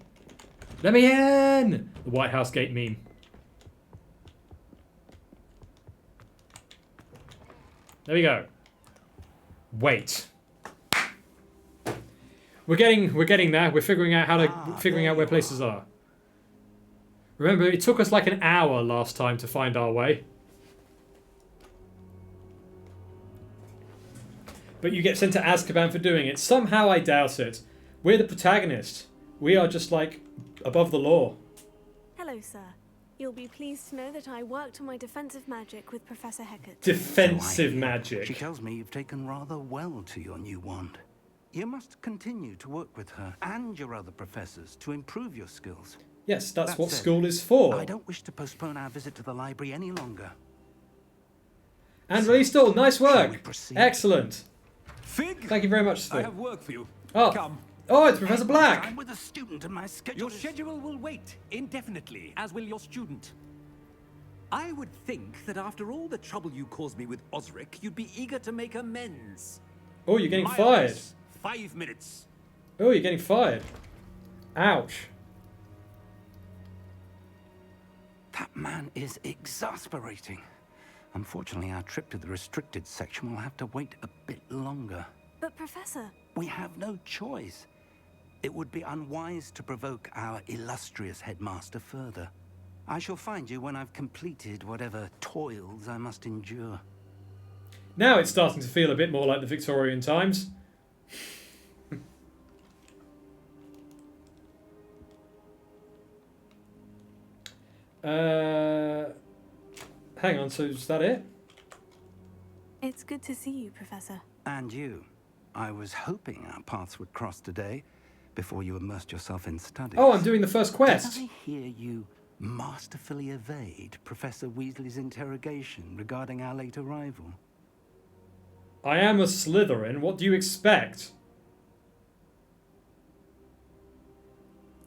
Let me in! The White House gate meme. There we go. Wait. We're getting there. We're figuring out where places are. Remember, it took us like an hour last time to find our way. But you get sent to Azkaban for doing it. Somehow I doubt it. We're the protagonist. We are just like above the law. Hello, sir. You'll be pleased to know that I worked on my defensive magic with Professor Hecat. Defensive magic. She tells me you've taken rather well to your new wand. You must continue to work with her and your other professors to improve your skills. Yes, that's what That said, school is for. I don't wish to postpone our visit to the library any longer. And released all. Nice Shall we work. proceed? Excellent. Fig, Thank you very much, I Sven. have work for you. Oh. Come. Oh, it's Professor Black. I'm with a student and my schedule Your is... schedule will wait indefinitely, as will your student. I would think that after all the trouble you caused me with Osric, you'd be eager to make amends. Oh, you're getting My fired. office, 5 minutes. Oh, you're getting fired. Ouch. That man is exasperating. Unfortunately, our trip to the restricted section will have to wait a bit longer. But Professor, We have no choice. It would be unwise to provoke our illustrious headmaster further. I shall find you when I've completed whatever toils I must endure. Now it's starting to feel a bit more like the Victorian times. Hang on, so is that it? it's good to see you, Professor. And you. I was hoping our paths would cross today, before you immersed yourself in studies. Oh, I'm doing the first quest. Did I hear you masterfully evade Professor Weasley's interrogation regarding our late arrival? I am a Slytherin. What do you expect?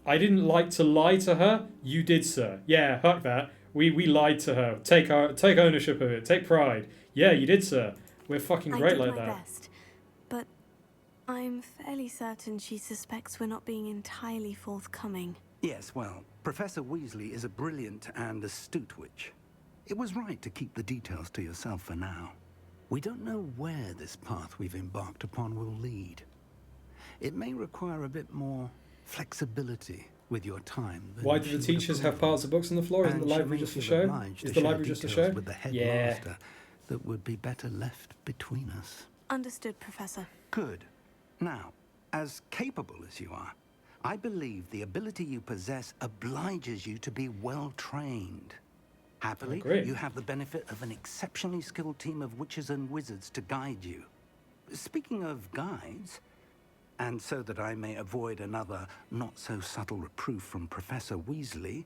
I didn't like to lie to her. You did, sir. Yeah, fuck that. We lied to her. Take ownership of it. Take pride. Yeah, you did, sir. We're fucking I great did like my that. best, but I'm fairly certain she suspects we're not being entirely forthcoming. Yes, well, Professor Weasley is a brilliant and astute witch. It was right to keep the details to yourself for now. We don't know where this path we've embarked upon will lead. It may require a bit more flexibility with your time. than Why do she the would teachers have approve piles of books on the floor? Isn't the And she library may just a feel show? obliged Is to the share library just a details show? with the Yeah. headmaster that would be better left between us. Understood, Professor. Good. Now, as capable as you are, I believe the ability you possess obliges you to be well trained. Happily, Agree. you have the benefit of an exceptionally skilled team of witches and wizards to guide you. Speaking of guides, and so that I may avoid another not-so-subtle reproof from Professor Weasley,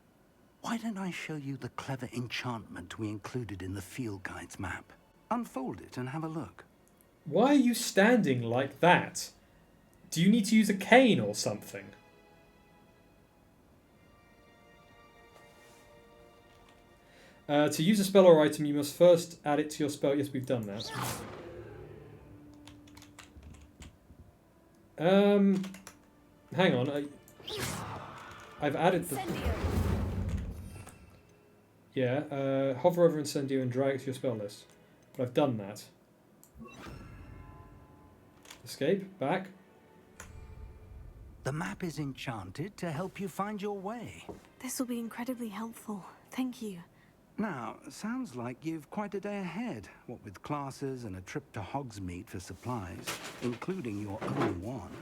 why don't I show you the clever enchantment we included in the field guide's map? Unfold it and have a look. Why are you standing like that? Do you need to use a cane or something? To use a spell or item, you must first add it to your spell. Yes, we've done that. Hang on. I've added the... Yeah, hover over Incendio and drag it to your spell list. But I've done that. Escape, back. The map is enchanted to help you find your way. This will be incredibly helpful. Thank you. Now, sounds like you've quite a day ahead, what with classes and a trip to Hogsmeade for supplies, including your own one.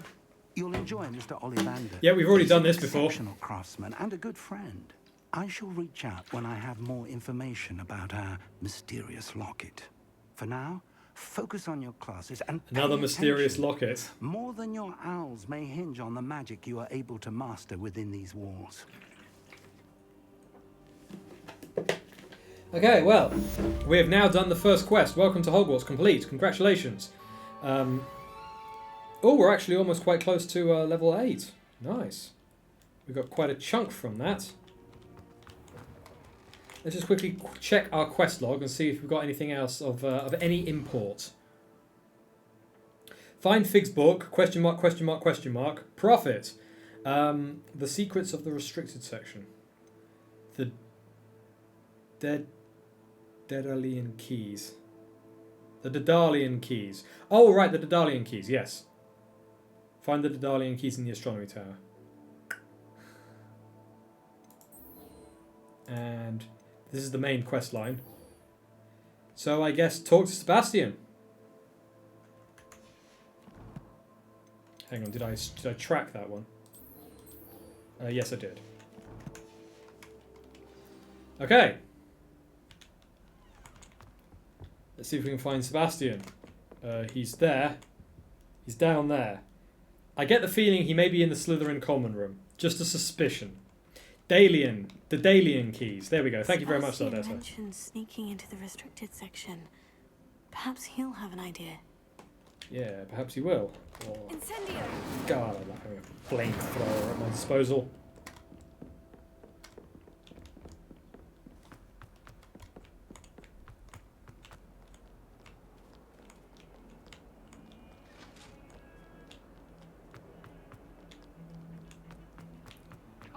You'll enjoy Mr. Ollivander. Yeah, we've already He's done an this before. Exceptional craftsman and a good friend. I shall reach out when I have more information about our mysterious locket. For now, focus on your classes and pay Another mysterious attention. locket. More than your owls may hinge on the magic you are able to master within these walls. Okay, well, we have now done the first quest. Welcome to Hogwarts, complete. Congratulations. Oh, we're actually almost quite close to level 8. Nice. We got quite a chunk from that. Let's just quickly check our quest log and see if we've got anything else of any import. Find Fig's book, question mark, question mark, question mark. Profit. The secrets of the restricted section. The Daedalian keys. The Daedalian keys. Oh, right, the Daedalian keys, yes. Find the Daedalian keys in the astronomy tower. And this is the main quest line. So I guess talk to Sebastian. Hang on, did I track that one? Yes, I did. Okay. Let's see if we can find Sebastian. He's there. He's down there. I get the feeling he may be in the Slytherin common room. Just a suspicion. The Daedalian keys. There we go. Thank you very much, Sebastian Sardessa. mentioned sneaking into the restricted section. Perhaps he'll have an idea. Yeah, perhaps he will. Or... Incendio! God, I love having a flamethrower at my disposal.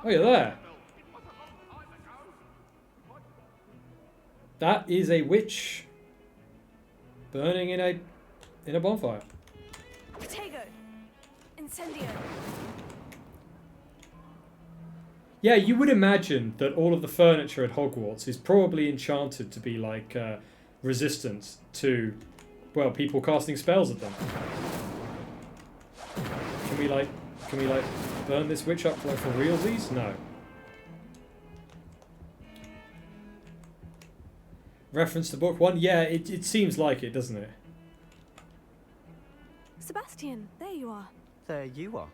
Oh, you're there. That is a witch burning in a bonfire. Protego! Incendio! Yeah, you would imagine that all of the furniture at Hogwarts is probably enchanted to be like resistant to, well, people casting spells at them. Can we like burn this witch up like for realsies? No. Reference to book 1? Yeah, it seems like it, doesn't it? Sebastian, there you are. There you are.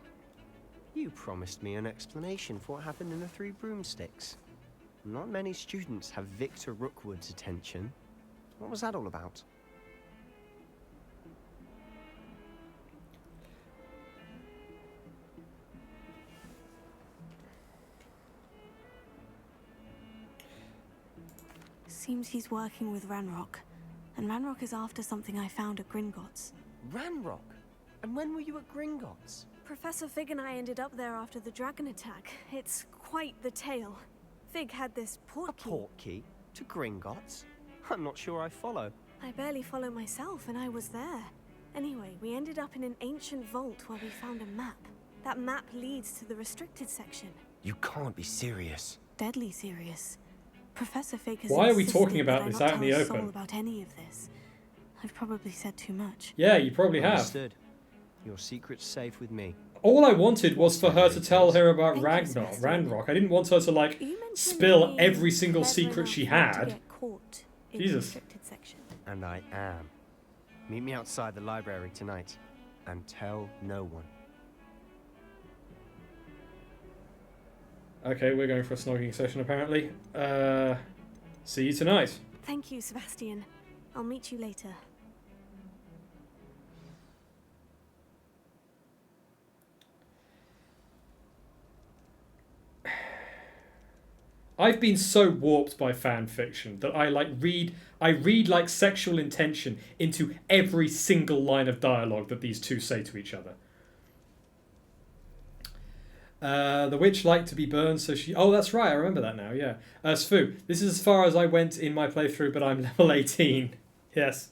You promised me an explanation for what happened in the Three Broomsticks. Not many students have Victor Rookwood's attention. What was that all about? Seems he's working with Ranrock. And Ranrock is after something I found at Gringotts. Ranrock? And when were you at Gringotts? Professor Fig and I ended up there after the dragon attack. It's quite the tale. Fig had this port key. A port key? To Gringotts? I'm not sure I follow. I barely follow myself, and I was there. Anyway, we ended up in an ancient vault where we found a map. That map leads to the restricted section. You can't be serious. Deadly serious. Professor Fig has Why are we insisted talking about that I this not out in the tell a open? soul about any of this. I've probably said too much. Yeah, you probably have. Understood. Your secret's safe with me. All I wanted was for her to tell her about Thank you, Ragnar, Sebastian. Ranrock. I didn't want her to like You mentioned spill being every single clever secret enough she not to had. get caught in Jesus. the restricted section. And I am. Meet me outside the library tonight. And tell no one. Okay, we're going for a snogging session apparently. See you tonight. Thank you, Sebastian. I'll meet you later. I've been so warped by fan fiction that I read like sexual intention into every single line of dialogue that these two say to each other. The witch liked to be burned, so she... Oh, that's right, I remember that now, yeah. Sfu, this is as far as I went in my playthrough, but I'm level 18. Yes.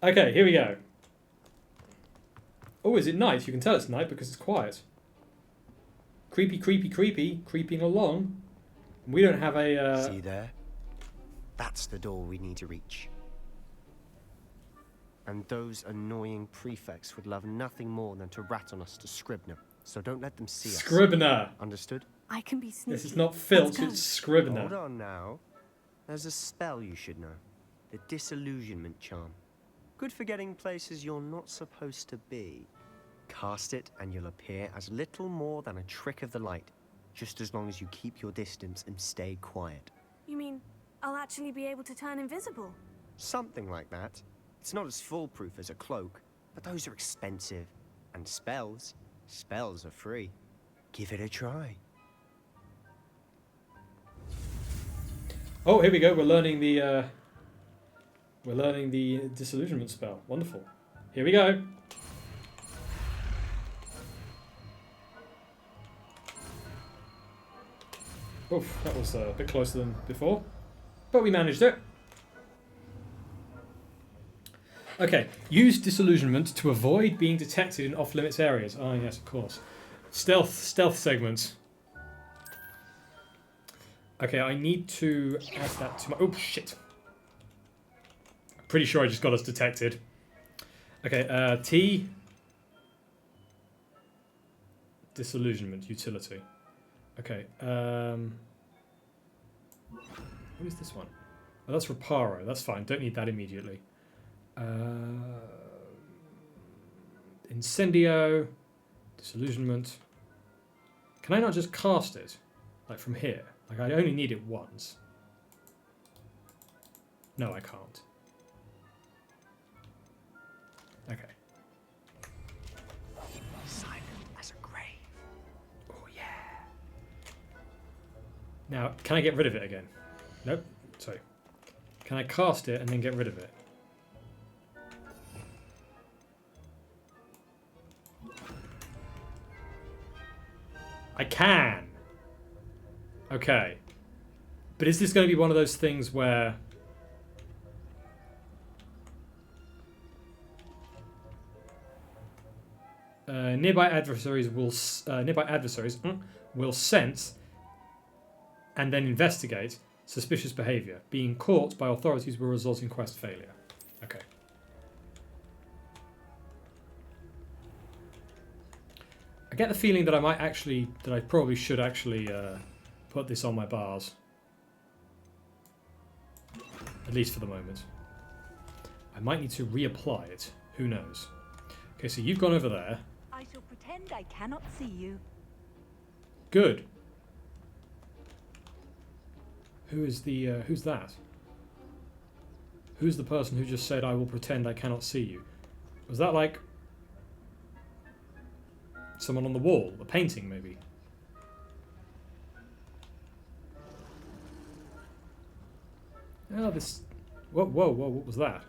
Okay, here we go. Oh, is it night? You can tell it's night because it's quiet. Creepy, creepy, creepy, creeping along. We don't have a... See there? That's the door we need to reach. And those annoying prefects would love nothing more than to rat on us to Scribner. So don't let them see us. Scribner. Understood? I can be sneaky. This is not Let's filth, go. it's Scribner. Hold on now. There's a spell you should know. The Disillusionment Charm. Good for getting places you're not supposed to be. Cast it and you'll appear as little more than a trick of the light. Just as long as you keep your distance and stay quiet. You mean I'll actually be able to turn invisible? Something like that. It's not as foolproof as a cloak, but those are expensive. And spells are free. Give it a try. Oh, here we go. We're learning the disillusionment spell. Wonderful. Here we go. Oof, that was a bit closer than before, but we managed it. Okay, use disillusionment to avoid being detected in off-limits areas. Ah, yes, of course. Stealth segments. Okay, I need to add that to my... Oh, shit. Pretty sure I just got us detected. Okay, T. Disillusionment, utility. Okay, what is this one? Oh, that's Reparo. That's fine. Don't need that immediately. Incendio. Disillusionment. Can I not just cast it? Like from here? Like I only need it once. No, I can't. Okay. Silent as a grave. Oh, yeah. Now, can I get rid of it again? Nope. Sorry. Can I cast it and then get rid of it? I can. Okay. But is this going to be one of those things where... nearby adversaries will sense and then investigate suspicious behaviour. Being caught by authorities will result in quest failure. Okay. I get the feeling that I might actually, that I probably should actually put this on my bars. At least for the moment. I might need to reapply it. Who knows? Okay, so you've gone over there. I shall pretend I cannot see you. Good. Who is the, who's that? Who's the person who just said, I will pretend I cannot see you? Was that like... someone on the wall? A painting, maybe? Oh, this... Whoa, whoa, whoa, what was that?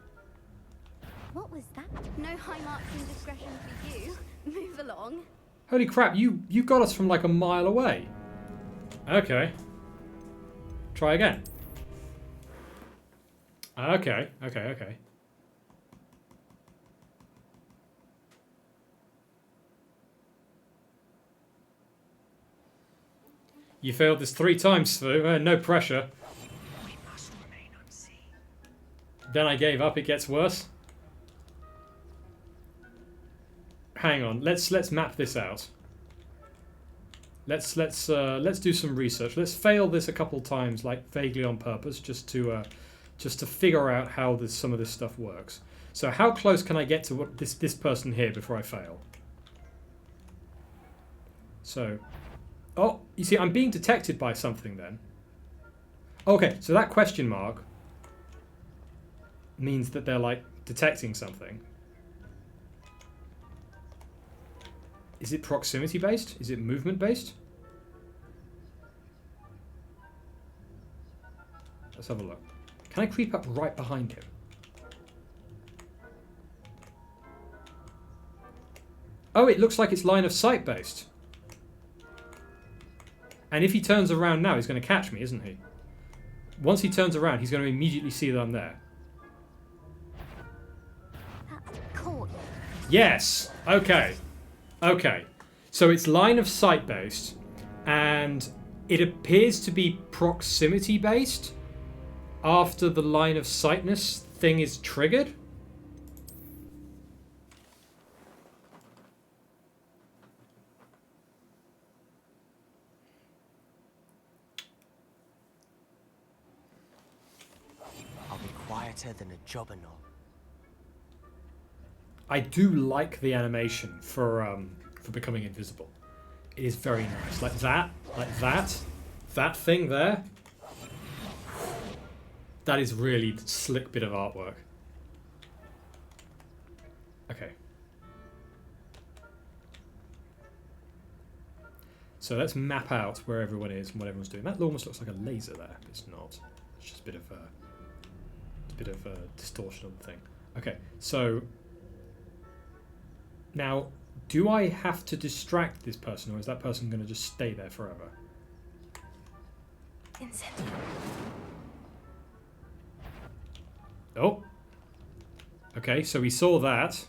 What was that? No high marks in discretion for you. Move along. Holy crap, you got us from like a mile away. Okay. Try again. Okay, okay, okay. You failed this 3 times, Svu. No pressure. We must remain unseen. Then I gave up. It gets worse. Hang on. Let's map this out. Let's do some research. Let's fail this a couple times, like vaguely on purpose, just to figure out how some of this stuff works. So how close can I get to what this person here before I fail? So, oh, you see, I'm being detected by something then. Okay, so that question mark means that they're like detecting something. Is it proximity based? Is it movement based? Let's have a look. Can I creep up right behind him? Oh, it looks like it's line of sight based. And if he turns around now, he's going to catch me, isn't he? Once he turns around, he's going to immediately see that I'm there. That's cool. Yes! Okay. Okay. So it's line of sight based, and it appears to be proximity based after the line of sightness thing is triggered. I'll be quieter than a jobberknoll. I do like the animation for becoming invisible. It is very nice. Like that thing there. That is really slick bit of artwork. Okay. So let's map out where everyone is and what everyone's doing. That almost looks like a laser there, but it's not. It's just a bit of distortion on the thing. Okay, so now, do I have to distract this person, or is that person going to just stay there forever? Incendio. Oh. Okay, so we saw that.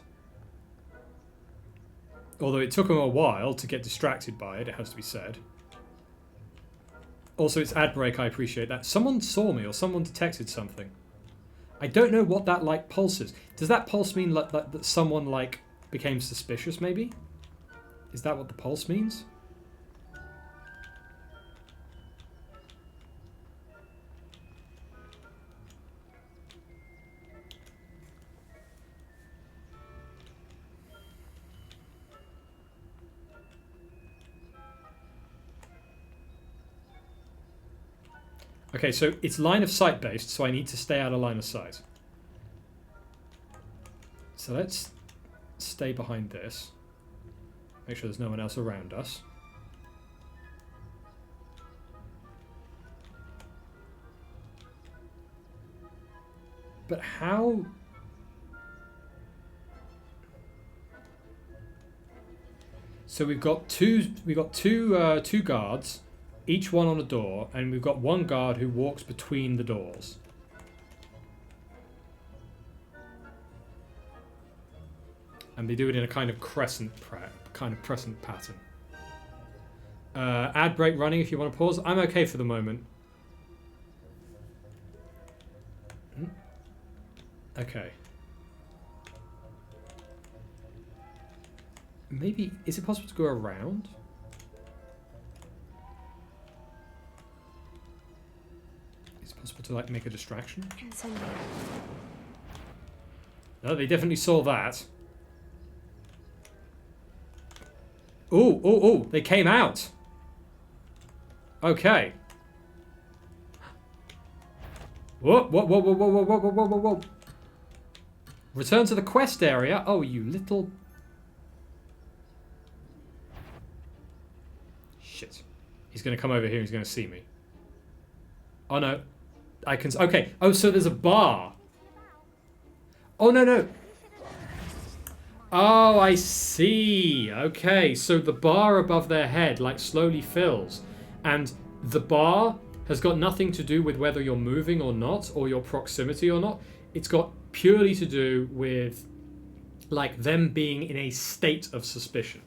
Although it took him a while to get distracted by it, it has to be said. Also, it's ad break, I appreciate that. Someone saw me, or someone detected something. I don't know what that, like, pulse is. Does that pulse mean like that someone, like, became suspicious, maybe? Is that what the pulse means? Okay, so it's line of sight based, so I need to stay out of line of sight. So let's stay behind this. Make sure there's no one else around us. But how... So we've got two guards, each one on a door, and we've got one guard who walks between the doors. And they do it in a kind of crescent pattern. Ad break running if you want to pause. I'm okay for the moment. Okay. Maybe, is it possible to go around? Is it possible to like make a distraction? Incendio. No, they definitely saw that. Ooh, ooh, ooh, they came out. Okay. Whoa, whoa, whoa, whoa, whoa, whoa, whoa, whoa, whoa, whoa. Return to the quest area. Oh, you little... Shit. He's going to come over here. He's going to see me. Oh, no. I can... Okay. Oh, so there's a bar. Oh, no, no. Oh, I see. Okay, so the bar above their head, like, slowly fills. And the bar has got nothing to do with whether you're moving or not, or your proximity or not. It's got purely to do with, like, them being in a state of suspicion.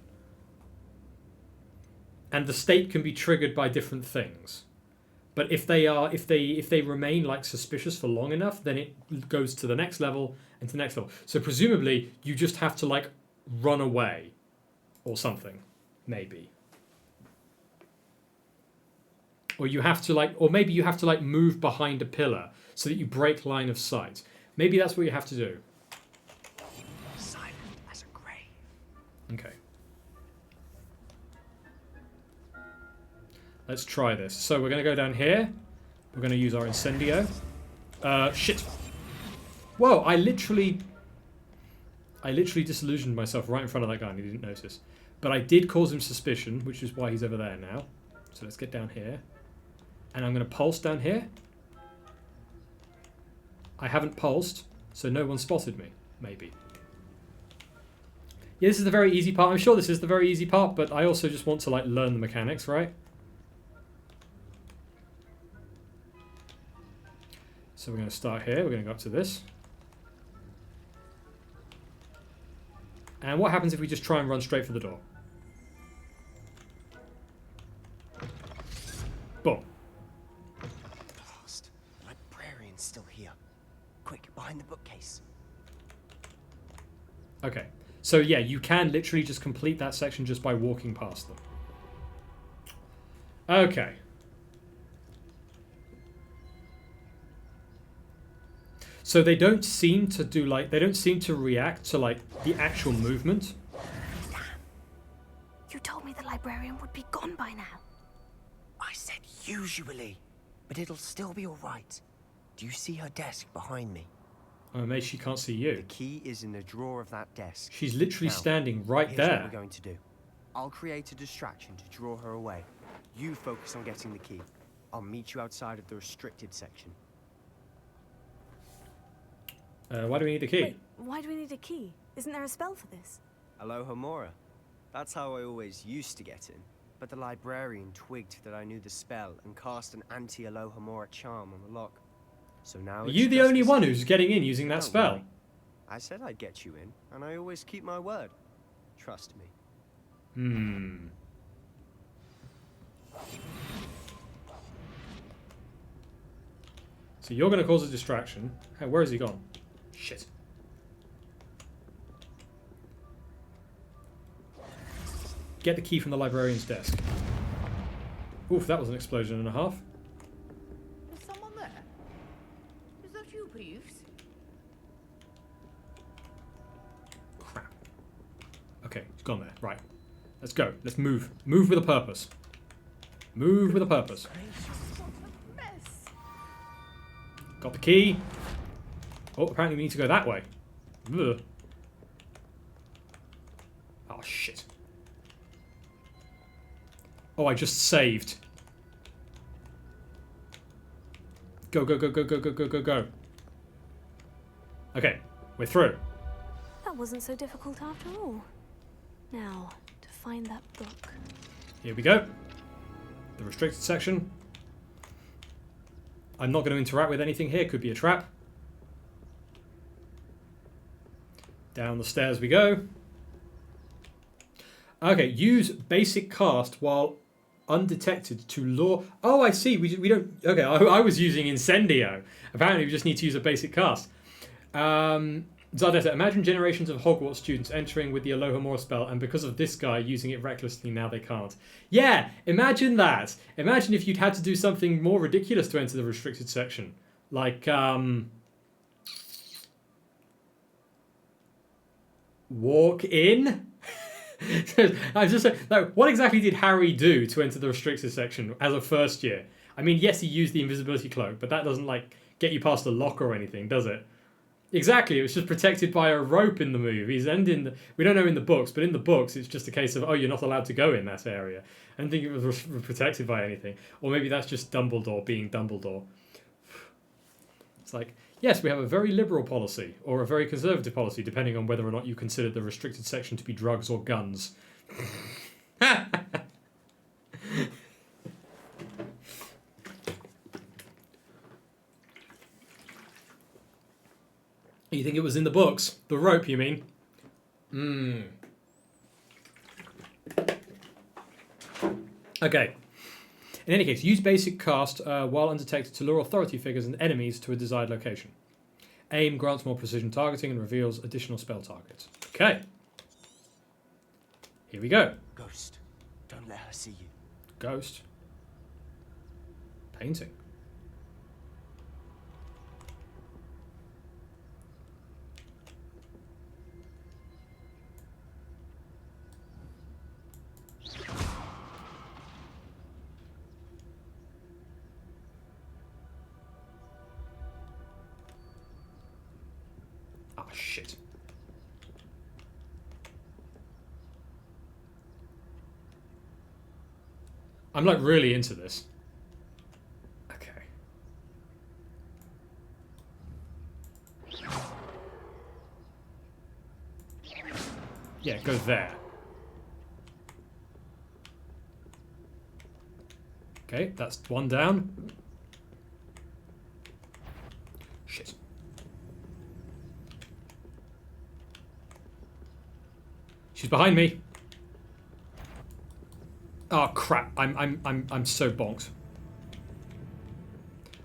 And the state can be triggered by different things. But if they remain, like, suspicious for long enough, then it goes to the next level and to the next level. So presumably, you just have to, like, run away or something, maybe. Or you have to, like, or maybe you have to, like, move behind a pillar so that you break line of sight. Maybe that's what you have to do. Silent as a grave. Okay. Let's try this. So we're going to go down here. We're going to use our Incendio. Shit. Whoa, I literally disillusioned myself right in front of that guy and he didn't notice. But I did cause him suspicion, which is why he's over there now. So let's get down here. And I'm going to pulse down here. I haven't pulsed, so no one spotted me, maybe. Yeah, this is the very easy part. I'm sure this is the very easy part, but I also just want to, like, learn the mechanics, right? So we're going to start here. We're going to go up to this. And what happens if we just try and run straight for the door? Boom. Blast. The librarian's still here. Quick, behind the bookcase. Okay. So yeah, you can literally just complete that section just by walking past them. Okay. So they don't seem to do, like, they don't seem to react to, like, the actual movement. Damn. You told me the librarian would be gone by now. I said usually, but it'll still be all right. Do you see her desk behind me? Oh, mate, she can't see you. The key is in the drawer of that desk. She's literally standing right here's there. What we're going to do. I'll create a distraction to draw her away. You focus on getting the key. I'll meet you outside of the restricted section. Why do we need the key? Wait, why do we need a key? Isn't there a spell for this? Alohomora. That's how I always used to get in. But the librarian twigged that I knew the spell and cast an anti-Alohomora charm on the lock. So now Are you the only one who's getting in using that spell? Worry. I said I'd get you in, and I always keep my word. Trust me. So you're going to cause a distraction. Hey, where has he gone? Shit. Get the key from the librarian's desk. Oof, that was an explosion and a half. Is someone there? Is that you, Peeves? Crap. Okay, it's gone there. Right. Let's go. Let's move. Move with a purpose. Move with a purpose. Got the key. Oh, apparently we need to go that way. Ugh. Oh, shit. Oh, I just saved. Go, go, go, go, go, go, go, go, go. Okay, we're through. That wasn't so difficult after all. Now, to find that book. Here we go. The restricted section. I'm not going to interact with anything here. Could be a trap. Down the stairs we go. Okay, use basic cast while undetected to lure... Oh, I see. We don't... Okay, I was using Incendio. Apparently we just need to use a basic cast. Zardetta, imagine generations of Hogwarts students entering with the Alohomora spell, and because of this guy using it recklessly, now they can't. Yeah, imagine that. Imagine if you'd had to do something more ridiculous to enter the restricted section. Like, walk in? I was just like, what exactly did Harry do to enter the restricted section as a first year? I mean, yes, he used the invisibility cloak, but that doesn't, like, get you past the lock or anything, does it? Exactly, it was just protected by a rope in the movies and in the... We don't know in the books, but in the books it's just a case of, oh, you're not allowed to go in that area. I don't think it was protected by anything. Or maybe that's just Dumbledore being Dumbledore. It's like, yes, we have a very liberal policy, or a very conservative policy, depending on whether or not you consider the restricted section to be drugs or guns. You think it was in the books? The rope, you mean? Okay. In any case, use basic cast while undetected to lure authority figures and enemies to a desired location. Aim grants more precision targeting and reveals additional spell targets. Okay. Here we go. Ghost, don't let her see you. Ghost. Painting. Ah, shit. I'm like really into this. Okay. Yeah, it goes there. Okay, that's one down. Shit. She's behind me. Oh crap! I'm so bonked.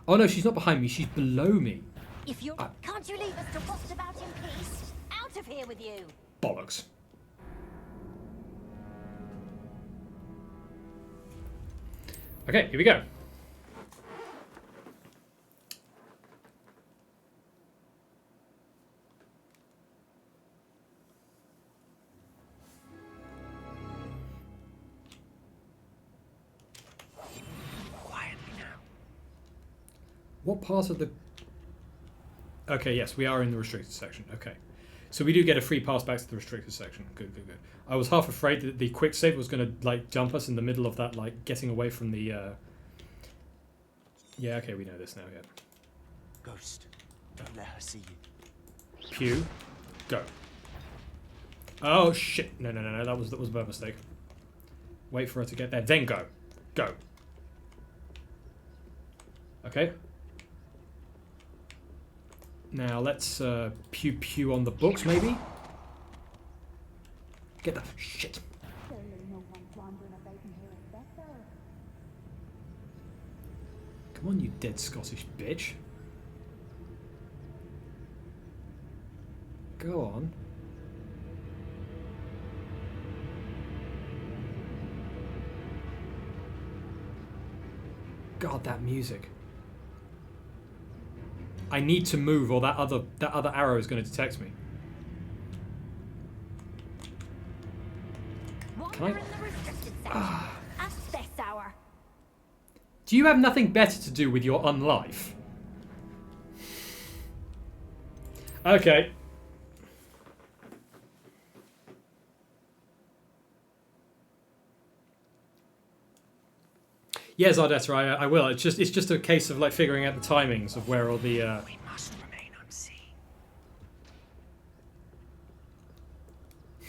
Oh no, she's not behind me. She's below me. If you can't you leave us to rust about in peace? Out of here with you! Bollocks. Okay, here we go. What part of the... Okay, yes, we are in the restricted section. Okay. So we do get a free pass back to the restricted section. Good, good, good. I was half afraid that the quick save was going to, like, jump us in the middle of that, like, getting away from the... Yeah, okay, we know this now, yeah. Ghost, don't let her see you. Pew. Go. Oh, shit. No, that was a bad mistake. Wait for her to get there, then go. Go. Okay. Now let's pew pew on the books, maybe? Get the shit. Come on, you dead Scottish bitch. Go on. God, that music. I need to move, or that other arrow is going to detect me. Can I? Do you have nothing better to do with your unlife? Okay. Yes, Ardetta, I will. It's just a case of like figuring out the timings of where all the. We must remain unseen.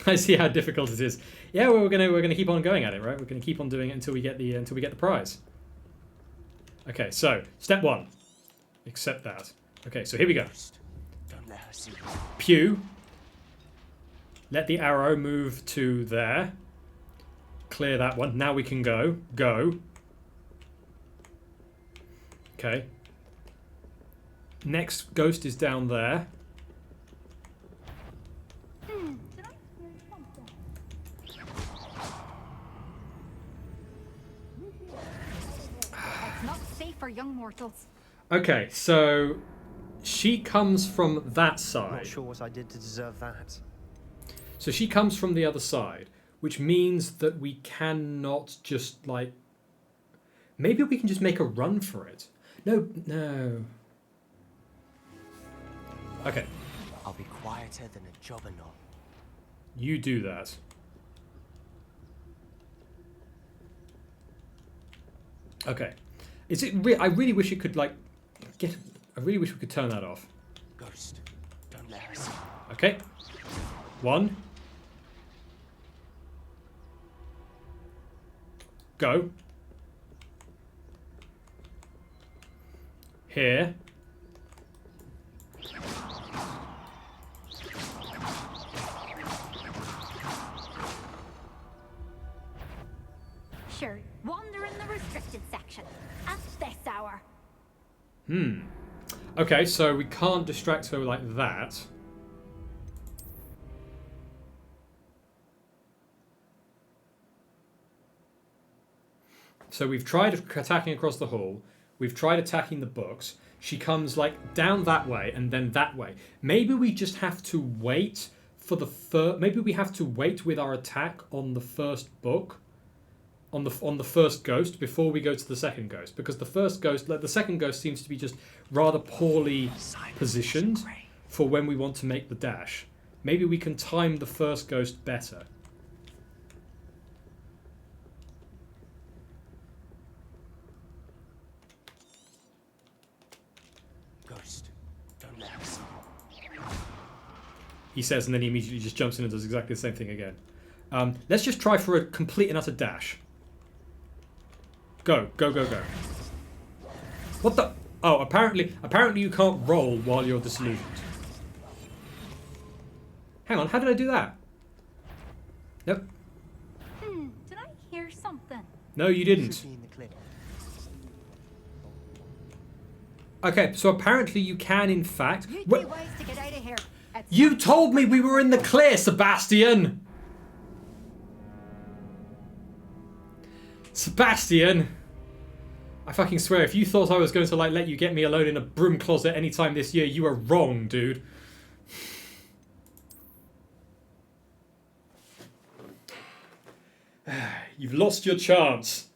I see how difficult it is. Yeah, well, we're gonna keep on going at it, right? We're gonna keep on doing it until we get the prize. Okay, so step 1, accept that. Okay, so here we go. Don't let her see you. Pew. Let the arrow move to there. Clear that one. Now we can go. Go. Okay. Next ghost is down there. Not safe for young mortals. Okay, so she comes from that side. Not sure what I did to deserve that. So she comes from the other side, which means that we cannot just, like... Maybe we can just make a run for it. No. Okay. I'll be quieter than a jobberknoll. You do that. Okay. Is it? I really wish it could like get. I really wish we could turn that off. Ghost, don't let her see. Okay. 1. Go. Here. Sure, wander in the restricted section at this hour. Okay, so we can't distract her like that. So we've tried attacking across the hall. We've tried attacking the books. She comes like down that way and then that way. Maybe we just have to wait for the first. Maybe we have to wait with our attack on the first book, on the first ghost before we go to the second ghost, because the first ghost, like the second ghost, seems to be just rather poorly positioned for when we want to make the dash. Maybe we can time the first ghost better. Ghost, don't let her see. He says, and then he immediately just jumps in and does exactly the same thing again. Let's just try for a complete and utter dash. Go, go, go, go. What the? Oh, apparently you can't roll while you're disillusioned. Hang on, how did I do that? Nope. Did I hear something? No, you didn't. Should be in the clip. Okay, so apparently you can, in fact. You'd be wise to get out of here. You told me we were in the clear, Sebastian. Sebastian! I fucking swear, if you thought I was going to like let you get me alone in a broom closet anytime this year, you were wrong, dude. You've lost your chance.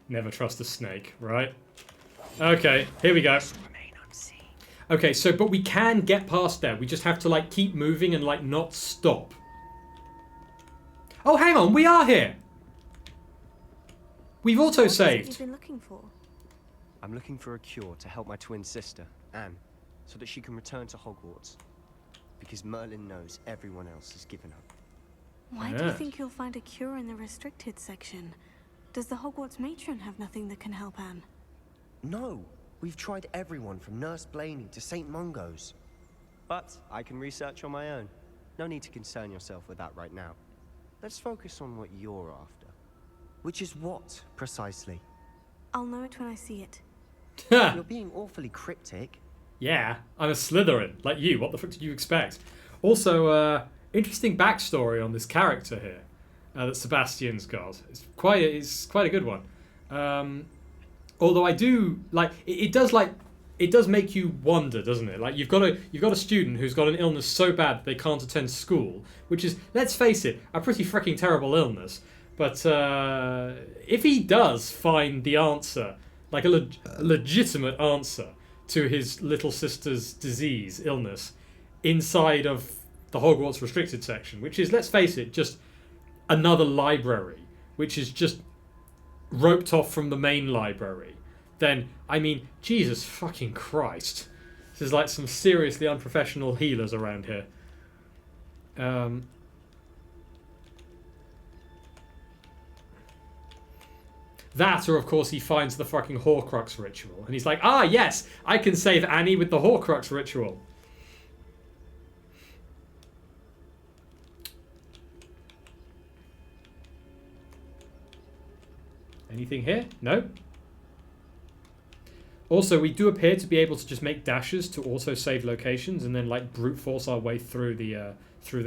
Never trust a snake, right? Okay, here we go. Okay, so, but we can get past there. We just have to, like, keep moving and, like, not stop. Oh, hang on, we are here! We've auto-saved. What is it you've been looking for? I'm looking for a cure to help my twin sister, Anne, so that she can return to Hogwarts. Because Merlin knows everyone else has given up. Why do you think you'll find a cure in the restricted section? Does the Hogwarts matron have nothing that can help Anne? No! We've tried everyone from Nurse Blaney to St. Mungo's. But I can research on my own. No need to concern yourself with that right now. Let's focus on what you're after. Which is what, precisely? I'll know it when I see it. You're being awfully cryptic. Yeah, I'm a Slytherin, like you. What the fuck did you expect? Also, interesting backstory on this character here that Sebastian's got. It's quite a good one. Although I do like it does make you wonder, doesn't it? Like you've got a student who's got an illness so bad that they can't attend school, which is, let's face it, a pretty freaking terrible illness. But if he does find the answer, like a legitimate answer to his little sister's illness, inside of the Hogwarts restricted section, which is, let's face it, just another library, which is just roped off from the main library, then, I mean, Jesus fucking Christ. There's like some seriously unprofessional healers around here. That, or of course he finds the fucking Horcrux ritual. And he's like, ah, yes, I can save Annie with the Horcrux ritual. Anything here? No. Also, we do appear to be able to just make dashes to auto-save locations and then like brute force our way through the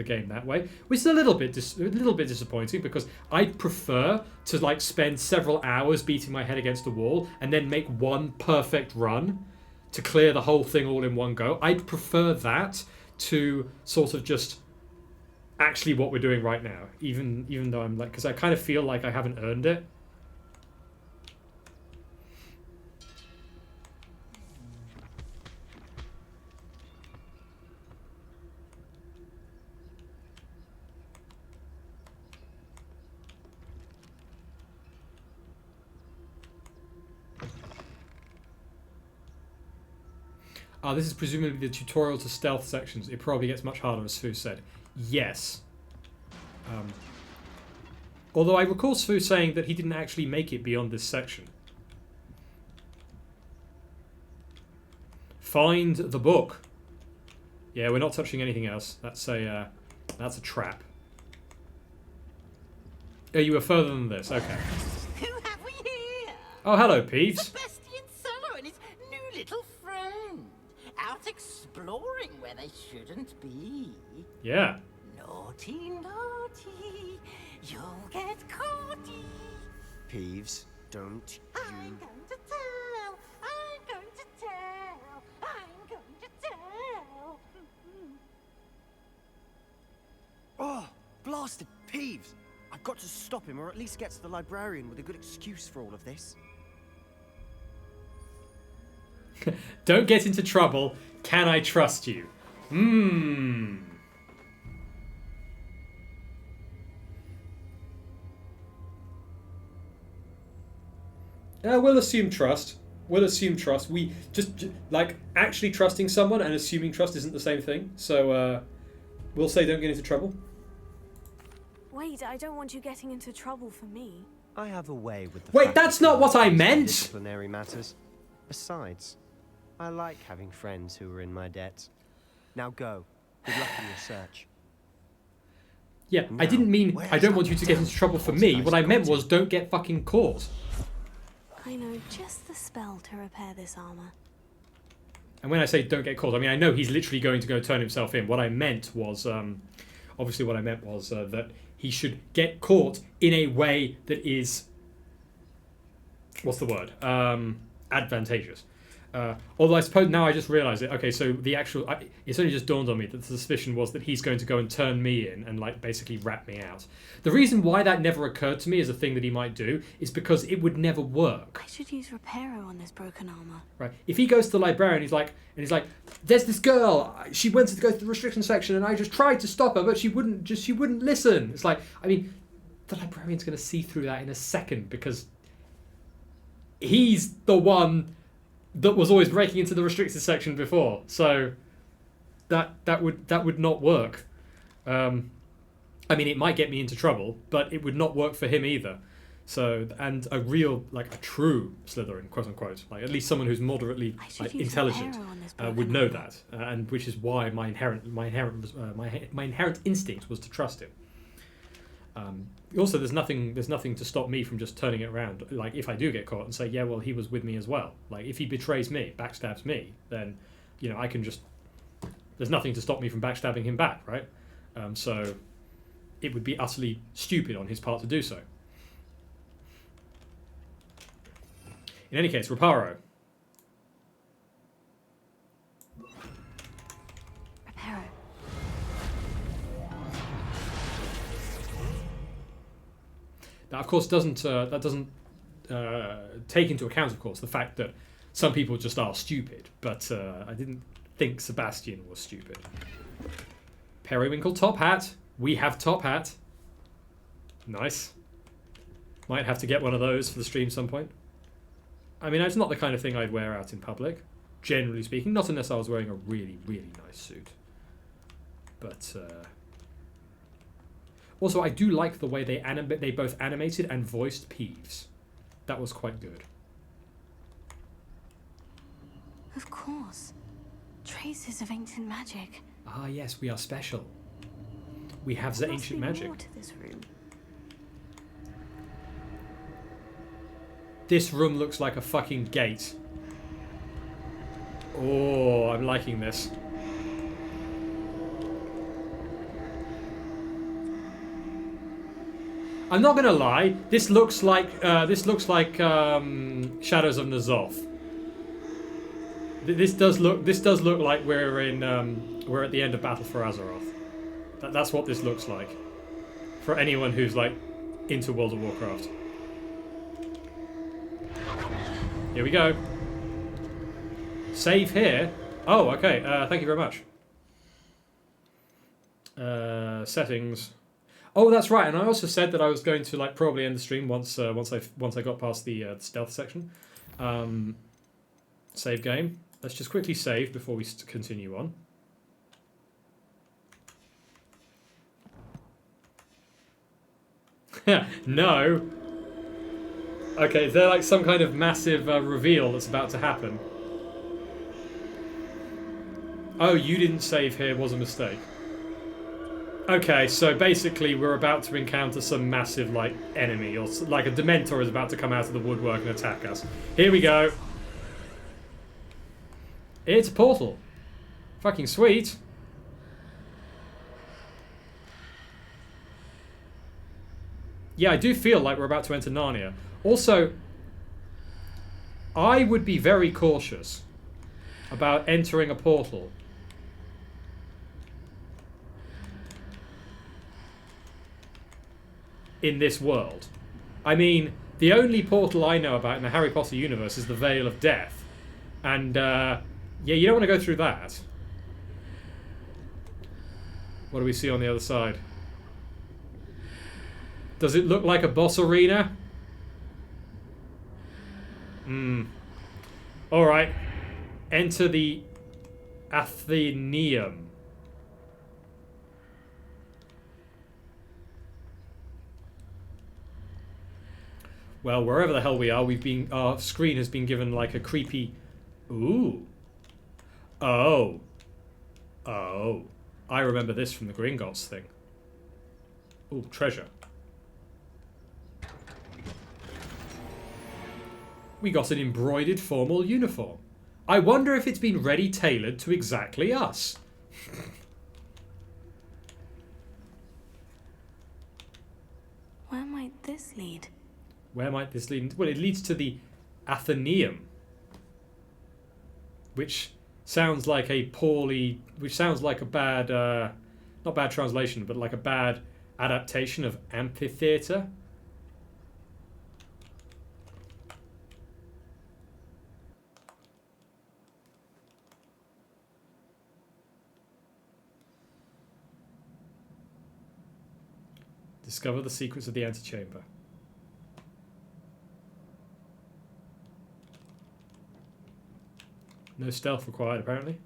game that way, which is a little bit disappointing because I'd prefer to like spend several hours beating my head against a wall and then make one perfect run to clear the whole thing all in one go. I'd prefer that to sort of just actually what we're doing right now, even though I'm like, because I kind of feel like I haven't earned it. This is presumably the tutorial to stealth sections. It probably gets much harder, as Fu said. Yes. Although I recall Fu saying that he didn't actually make it beyond this section. Find the book. Yeah, we're not touching anything else. That's a trap. Oh, you were further than this. Okay. Who have we here? Oh, hello, Peeves. Sebastian Cello and his new little friend. Out exploring where they shouldn't be. Yeah. Naughty, naughty. You'll get caughty. Peeves, don't I'm going to tell. I'm going to tell. I'm going to tell. Oh, blasted Peeves! I've got to stop him, or at least get to the librarian with a good excuse for all of this. Don't get into trouble. Can I trust you? We'll assume trust. We'll assume trust. We just like actually trusting someone and assuming trust isn't the same thing. So we'll say don't get into trouble. Wait, I don't want you getting into trouble for me. I have a way with the Wait, that's not what I meant! Disciplinary matters. Besides, I like having friends who are in my debt. Now go. Good luck in your search. Yeah, now, I didn't mean I don't want you to get into trouble for me. What I meant was don't get fucking caught. I know just the spell to repair this armor. And when I say don't get caught, I mean I know he's literally going to go turn himself in. What I meant was, obviously what I meant was that he should get caught in a way that is, what's the word? Advantageous. Although I suppose now I just realised it. Okay, so the actual, it's only just dawned on me that the suspicion was that he's going to go and turn me in and like basically rat me out. The reason why that never occurred to me as a thing that he might do is because it would never work. I should use Reparo on this broken armor. Right. If he goes to the librarian, he's like, there's this girl. She went to go through the restriction section, and I just tried to stop her, but she wouldn't listen. It's like, I mean, the librarian's going to see through that in a second because he's the one that was always breaking into the restricted section before, so that would not work. I mean, it might get me into trouble, but it would not work for him either. So, and a real, like a true Slytherin, quote unquote, like at least someone who's moderately like, intelligent would know that, and which is why my inherent instinct was to trust him. Also, there's nothing to stop me from just turning it around. Like, if I do get caught and say, yeah, well, he was with me as well. Like, if he betrays me, backstabs me, then, you know, I can just... There's nothing to stop me from backstabbing him back, right? So, it would be utterly stupid on his part to do so. In any case, Reparo. That, of course, doesn't take into account, of course, the fact that some people just are stupid. But I didn't think Sebastian was stupid. Periwinkle top hat. We have top hat. Nice. Might have to get one of those for the stream some point. I mean, it's not the kind of thing I'd wear out in public. generally speaking. Not unless I was wearing a really, really nice suit. But also, I do like the way they both animated and voiced Peeves. That was quite good. Of course. Traces of ancient magic. Ah, yes, we are special. We have the ancient magic. More to this room. This room looks like a fucking gate. Oh, I'm liking this. I'm not gonna lie. This looks like Shadows of N'Zoth. This does look like we're at the end of Battle for Azeroth. That's what this looks like. For anyone who's like into World of Warcraft. Here we go. Save here. Oh, okay. Thank you very much. Settings. Oh, that's right. And I also said that I was going to like probably end the stream once I got past the stealth section. Save game. Let's just quickly save before we continue on. No. Okay, is there like some kind of massive reveal that's about to happen? Oh, you didn't save here, was a mistake. Okay, so basically we're about to encounter some massive like enemy, or like a Dementor is about to come out of the woodwork and attack us. Here we go. It's a portal. Fucking sweet. Yeah, I do feel like we're about to enter Narnia. Also, I would be very cautious about entering a portal in this world. I mean, the only portal I know about in the Harry Potter universe is the Veil of Death. And, yeah, you don't want to go through that. What do we see on the other side? Does it look like a boss arena? Alright. Enter the Athenaeum. Well, wherever the hell we are, our screen has been given like a creepy... Ooh. Oh. Oh. I remember this from the Gringotts thing. Ooh, treasure. We got an embroidered formal uniform. I wonder if it's been ready tailored to exactly us. Where might this lead? Where might this lead? Well, it leads to the Athenaeum. Which sounds like a bad, not bad translation, but like a bad adaptation of amphitheater. Discover the secrets of the antechamber. No stealth required, apparently.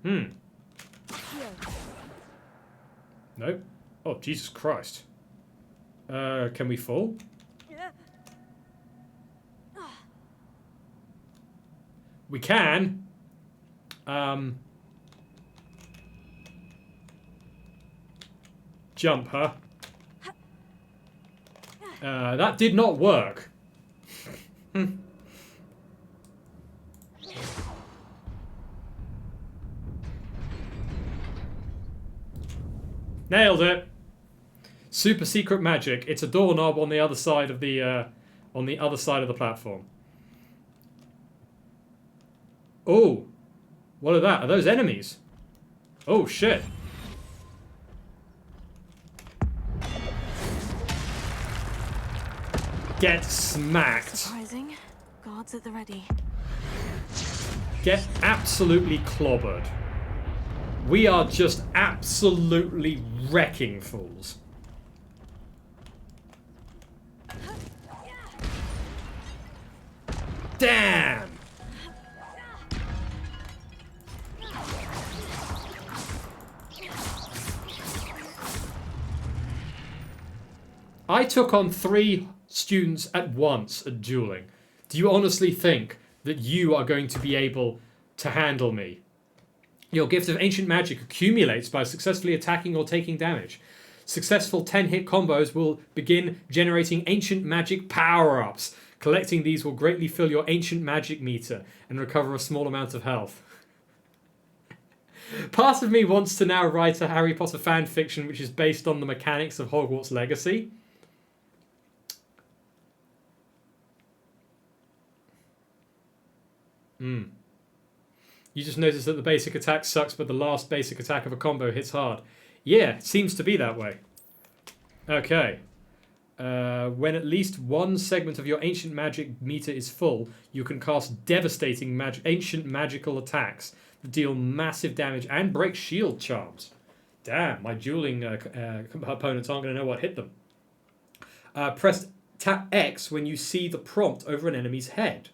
No. Oh, Jesus Christ. Can we fall? We can. Jump, huh? That did not work. Nailed it. Super secret magic. It's a doorknob on the other side of the platform. Oh, what are that? Are those enemies? Oh shit. Get smacked. Surprising. Guards at the ready. Get absolutely clobbered. We are just absolutely wrecking fools. Damn! I took on 3 students at once at dueling. Do you honestly think that you are going to be able to handle me? Your gift of ancient magic accumulates by successfully attacking or taking damage. Successful 10-hit combos will begin generating ancient magic power-ups. Collecting these will greatly fill your ancient magic meter and recover a small amount of health. Part of me wants to now write a Harry Potter fan fiction which is based on the mechanics of Hogwarts Legacy. You just notice that the basic attack sucks, but the last basic attack of a combo hits hard. Yeah, it seems to be that way. Okay. When at least one segment of your ancient magic meter is full, you can cast devastating ancient magical attacks that deal massive damage and break shield charms. Damn, my dueling opponents aren't going to know what hit them. Tap X when you see the prompt over an enemy's head.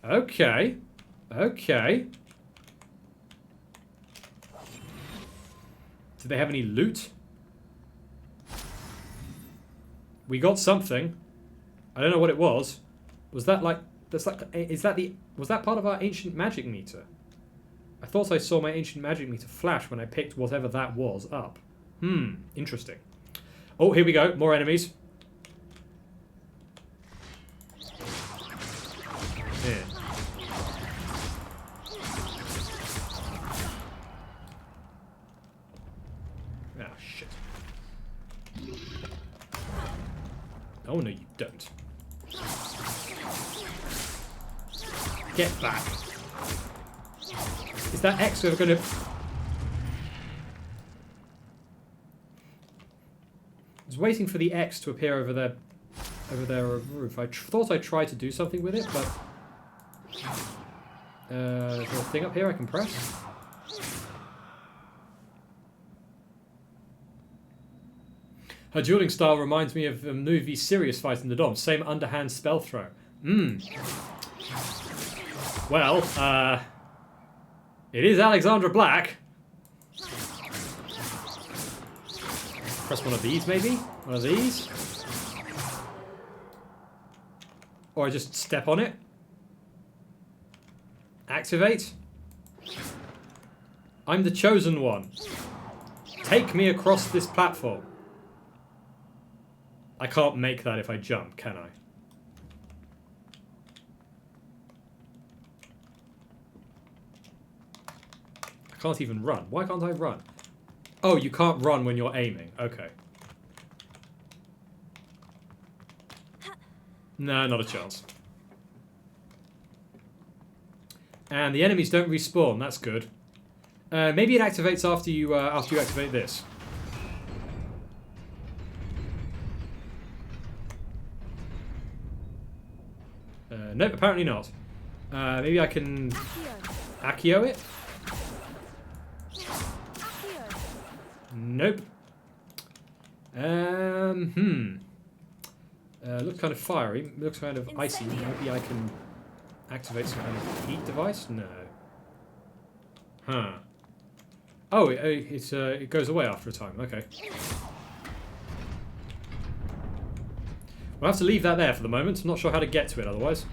Okay. Okay. Do they have any loot? We got something. I don't know what it was. Was that like... was that part of our ancient magic meter? I thought I saw my ancient magic meter flash when I picked whatever that was up. Interesting. Oh, here we go. More enemies. Here. Ah, shit. Oh, no, you don't. Get back. Is that X ever going to... I was waiting for the X to appear over their roof. I thought I tried to do something with it, but... is there a thing up here I can press? Her dueling style reminds me of a movie Serious Fight in the Dom. Same underhand spell throw. Well, it is Alexandra Black. Press one of these, maybe? One of these? Or I just step on it? Activate? I'm the chosen one. Take me across this platform. I can't make that if I jump, can I? I can't even run. Why can't I run? Oh, you can't run when you're aiming. Okay. No, not a chance. And the enemies don't respawn. That's good. Maybe it activates after you activate this. Nope, apparently not. Maybe I can Accio it? Nope. Looks kind of fiery. Looks kind of icy. Maybe I can activate some kind of heat device? No. Huh. Oh, it goes away after a time. Okay. We'll have to leave that there for the moment. I'm not sure how to get to it otherwise.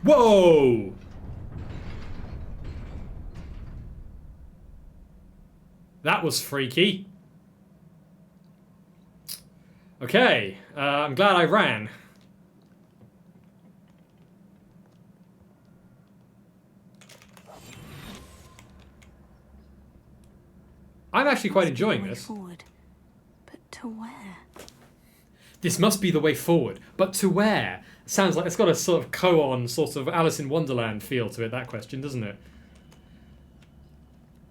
Whoa! That was freaky. Okay, I'm glad I ran. I'm actually quite enjoying this. Forward, but to where? This must be the way forward, but to where? Sounds like it's got a sort of koan, sort of Alice in Wonderland feel to it, that question, doesn't it?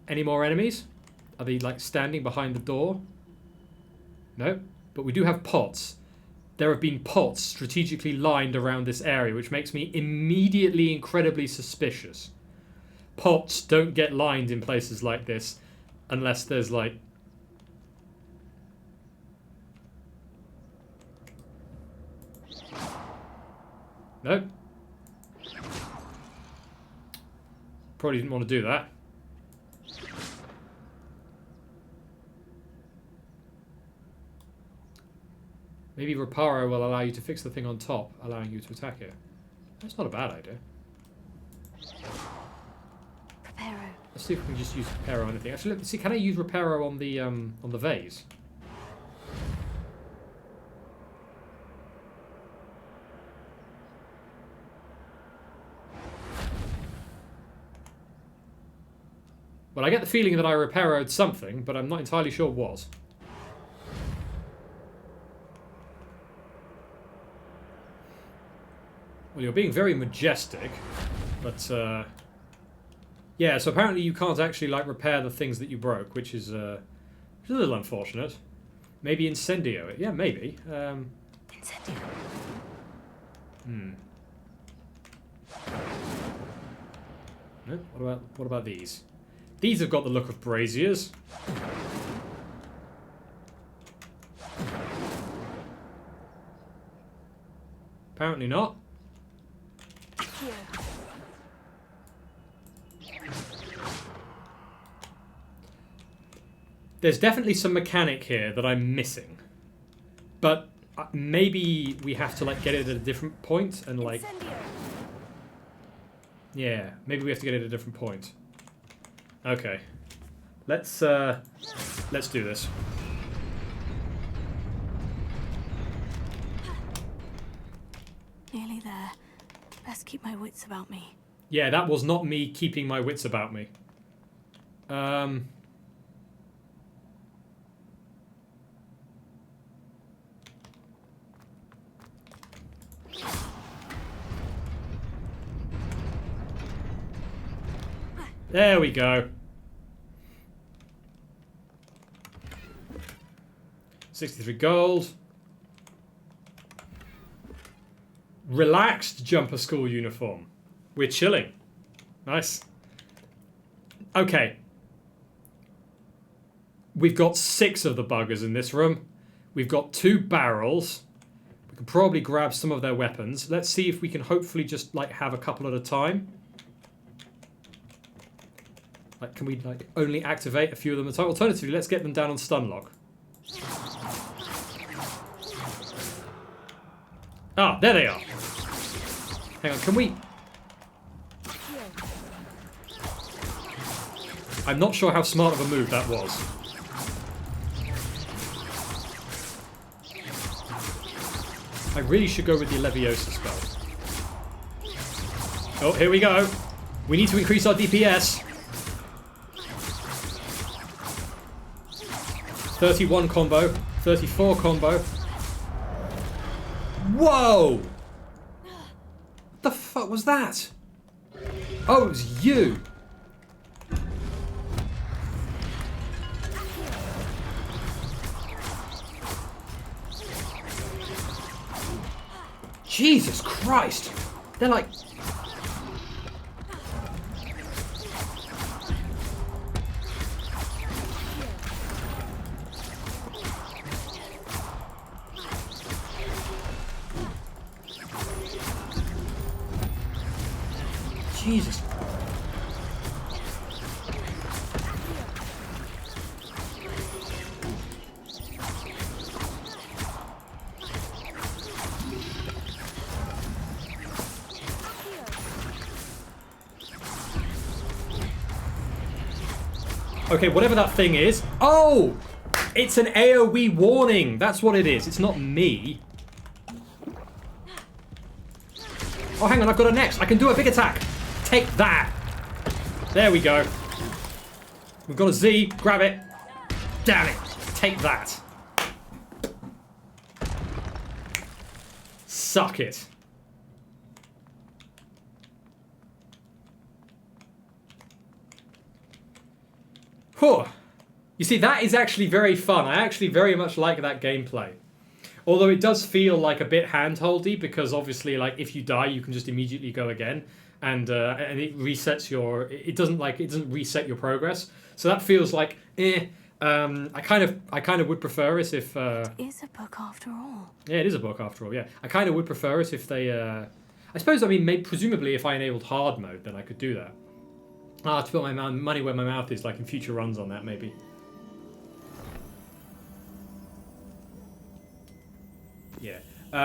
Any more enemies? Are they, like, standing behind the door? No, but we do have pots. There have been pots strategically lined around this area, which makes me immediately incredibly suspicious. Pots don't get lined in places like this unless there's, like... Nope. Probably didn't want to do that. Maybe Reparo will allow you to fix the thing on top, allowing you to attack it. That's not a bad idea. Reparo. Let's see if we can just use Reparo on anything. Actually, let's see. Can I use Reparo on the vase? Well, I get the feeling that I Reparoed something, but I'm not entirely sure what. Well, you're being very majestic, but yeah. So apparently you can't actually like repair the things that you broke, which is a little unfortunate. Maybe Incendio it. Yeah, maybe. Incendio. No. What about these? These have got the look of braziers. Apparently not. Here. There's definitely some mechanic here that I'm missing. But maybe we have to like get it at a different point and like... Incendio. Yeah, maybe we have to get it at a different point. Okay. Let's do this. Nearly there. Best keep my wits about me. Yeah, that was not me keeping my wits about me. There we go. 63 gold. Relaxed jumper school uniform. We're chilling. Nice. Okay. We've got 6 of the buggers in this room. We've got 2 barrels. We can probably grab some of their weapons. Let's see if we can hopefully just like have a couple at a time. Like, can we like only activate a few of them at a time? Alternatively, let's get them down on stun lock. Ah, there they are. Hang on, can we... I'm not sure how smart of a move that was. I really should go with the Leviosa spell. Oh, here we go. We need to increase our DPS. 31 combo. 34 combo. Whoa! What the fuck was that? Oh, it was you! Jesus Christ! They're like... Jesus. Okay, whatever that thing is. Oh! It's an AoE warning. That's what it is. It's not me. Oh, hang on. I've got a next. I can do a big attack. Take that. There we go. We've got a Z. Grab it. Damn it. Take that. Suck it. Whew. You see, that is actually very fun. I actually very much like that gameplay. Although it does feel like a bit handholdy because obviously, like, if you die, you can just immediately go again. And it resets your... It doesn't reset your progress. So that feels like, eh. I kind of would prefer it if... It is a book after all. Yeah, it is a book after all, yeah. I kind of would prefer it if they... I suppose, I mean, maybe, presumably if I enabled hard mode, then I could do that. Ah, to put my money where my mouth is, like in future runs on that, maybe. Yeah.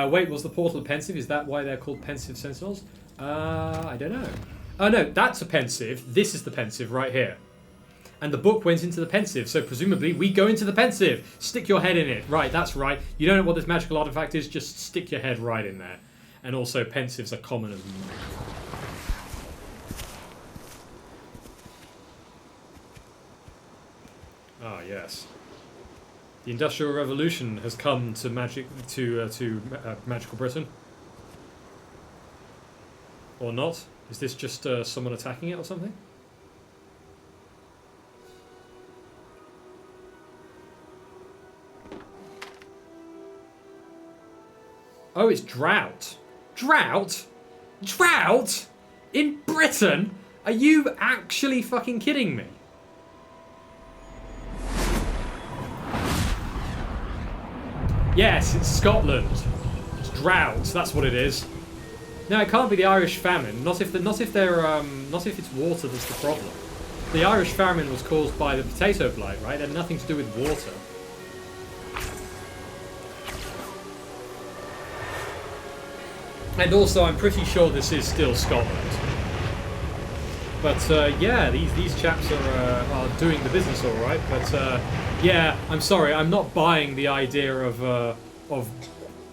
Wait, was the portal pensive? Is that why they're called pensive sentinels? I don't know. Oh no, that's a pensive. This is the pensive right here. And the book went into the pensive, so presumably we go into the pensive. Stick your head in it. Right, that's right. You don't know what this magical artifact is, just stick your head right in there. And also, pensives are common as ah, yes. The Industrial Revolution has come to magical Britain. Or not? Is this just someone attacking it or something? Oh, it's drought. Drought? Drought? In Britain? Are you actually fucking kidding me? Yes, it's Scotland. It's drought. That's what it is. No, it can't be the Irish famine. Not if it's water that's the problem. The Irish famine was caused by the potato blight, right? It had nothing to do with water. And also, I'm pretty sure this is still Scotland. But yeah, these chaps are doing the business all right. But yeah, I'm sorry, I'm not buying the idea of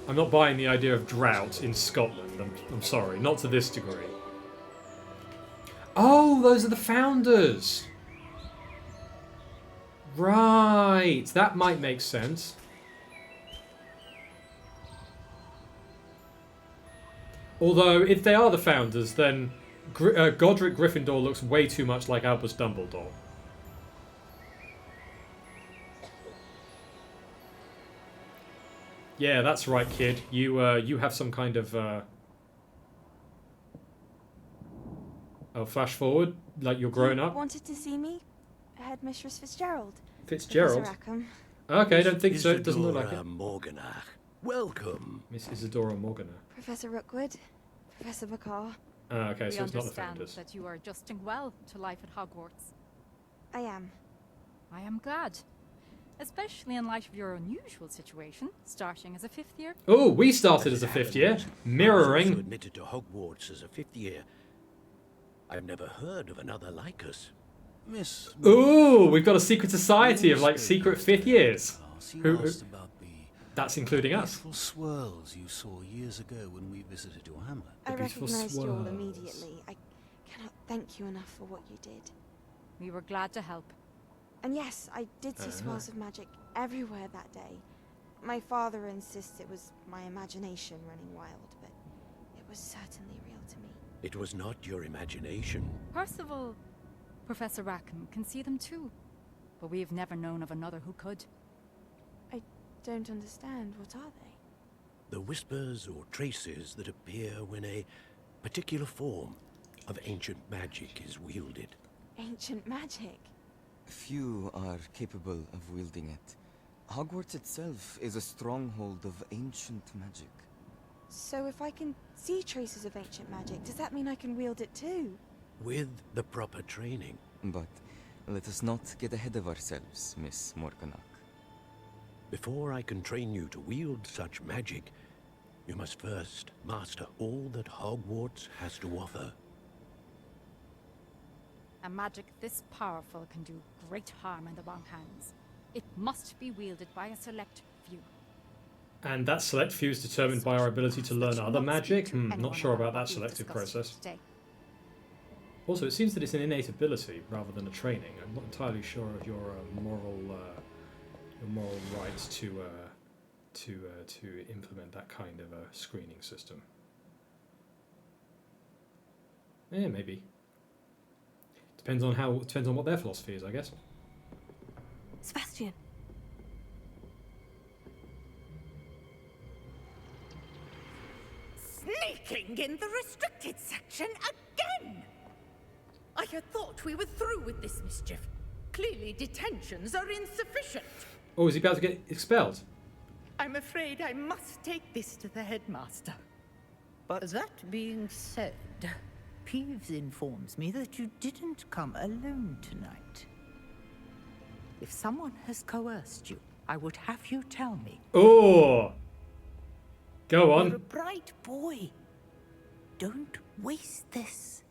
I'm not buying the idea of drought in Scotland. I'm sorry, not to this degree. Oh, those are the founders. Right, that might make sense. Although, if they are the founders, then Godric Gryffindor looks way too much like Albus Dumbledore. Yeah, that's right, kid. You have some kind of oh, flash forward, like you're grown up. Wanted to see me, Headmistress Fitzgerald. Fitzgerald. Professor Rackham. Okay, I don't think so. It doesn't look like it. Morganach. Welcome. Miss Isadora Morgana. Professor Rookwood, Professor Bakar. Okay, so it's not the We understand founders. that you are adjusting well to life at Hogwarts. I am. I am glad. Especially in light of your unusual situation, starting as a 5th year. Oh, we started as a 5th year. I was Mirroring. also admitted to Hogwarts as a 5th year. I've never heard of another like us. Miss... Ooh, we've got a secret society of like secret 5th years. You asked about the That's including us. beautiful swirls you saw years ago when we visited your hamlet. I beautiful recognised you all swirls. immediately. I cannot thank you enough for what you did. We were glad to help. And yes, I did see swirls of magic everywhere that day. My father insists it was my imagination running wild, but it was certainly real to me. It was not your imagination. Percival, Professor Rackham can see them too. But we have never known of another who could. I don't understand. What are they? The whispers or traces that appear when a particular form of ancient magic is wielded. Ancient magic? Few are capable of wielding it. Hogwarts itself is a stronghold of ancient magic. So if I can see traces of ancient magic, does that mean I can wield it too? With the proper training. But let us not get ahead of ourselves, Miss Morganach. Before I can train you to wield such magic, you must first master all that Hogwarts has to offer. A magic this powerful can do great harm in the wrong hands. It must be wielded by a select few. And that select few is determined by our ability to learn other magic? Not sure about that selective process. Also, it seems that it's an innate ability rather than a training. I'm not entirely sure of your moral rights to implement that kind of a screening system. Yeah, maybe. Depends on what their philosophy is, I guess. Sebastian. Sneaking in the restricted section again! I had thought we were through with this mischief. Clearly detentions are insufficient. Oh, is he about to get expelled? I'm afraid I must take this to the headmaster. But that being said, Peeves informs me that you didn't come alone tonight. If someone has coerced you, I would have you tell me. Oh, go on. You're a bright boy. Don't waste this.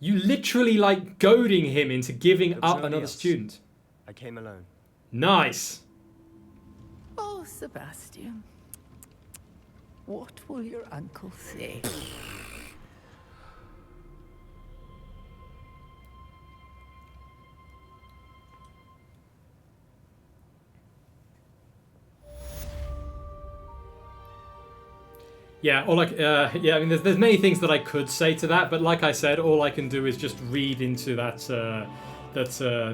You literally like goading him into giving up nobody another else. student. I came alone. Nice. Oh, Sebastian. What will your uncle say? Yeah, yeah. I mean, there's many things that I could say to that, but like I said, all I can do is just read into that.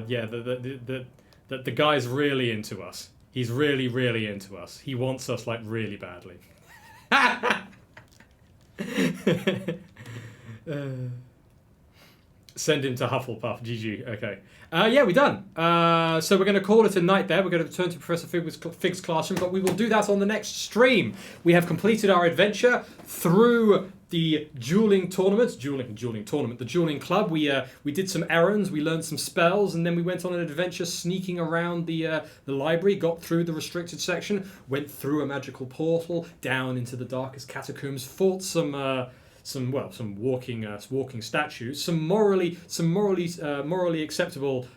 Yeah, that the guy's really into us. He's really, really into us. He wants us like really badly. Send him to Hufflepuff. GG. Okay. Yeah, we're done. So we're going to call it a night there. We're going to return to Professor Fig's classroom, but we will do that on the next stream. We have completed our adventure through the dueling tournament, the dueling club. We did some errands, we learned some spells, and then we went on an adventure sneaking around the library, got through the restricted section, went through a magical portal, down into the darkest catacombs, fought some walking statues, some morally acceptable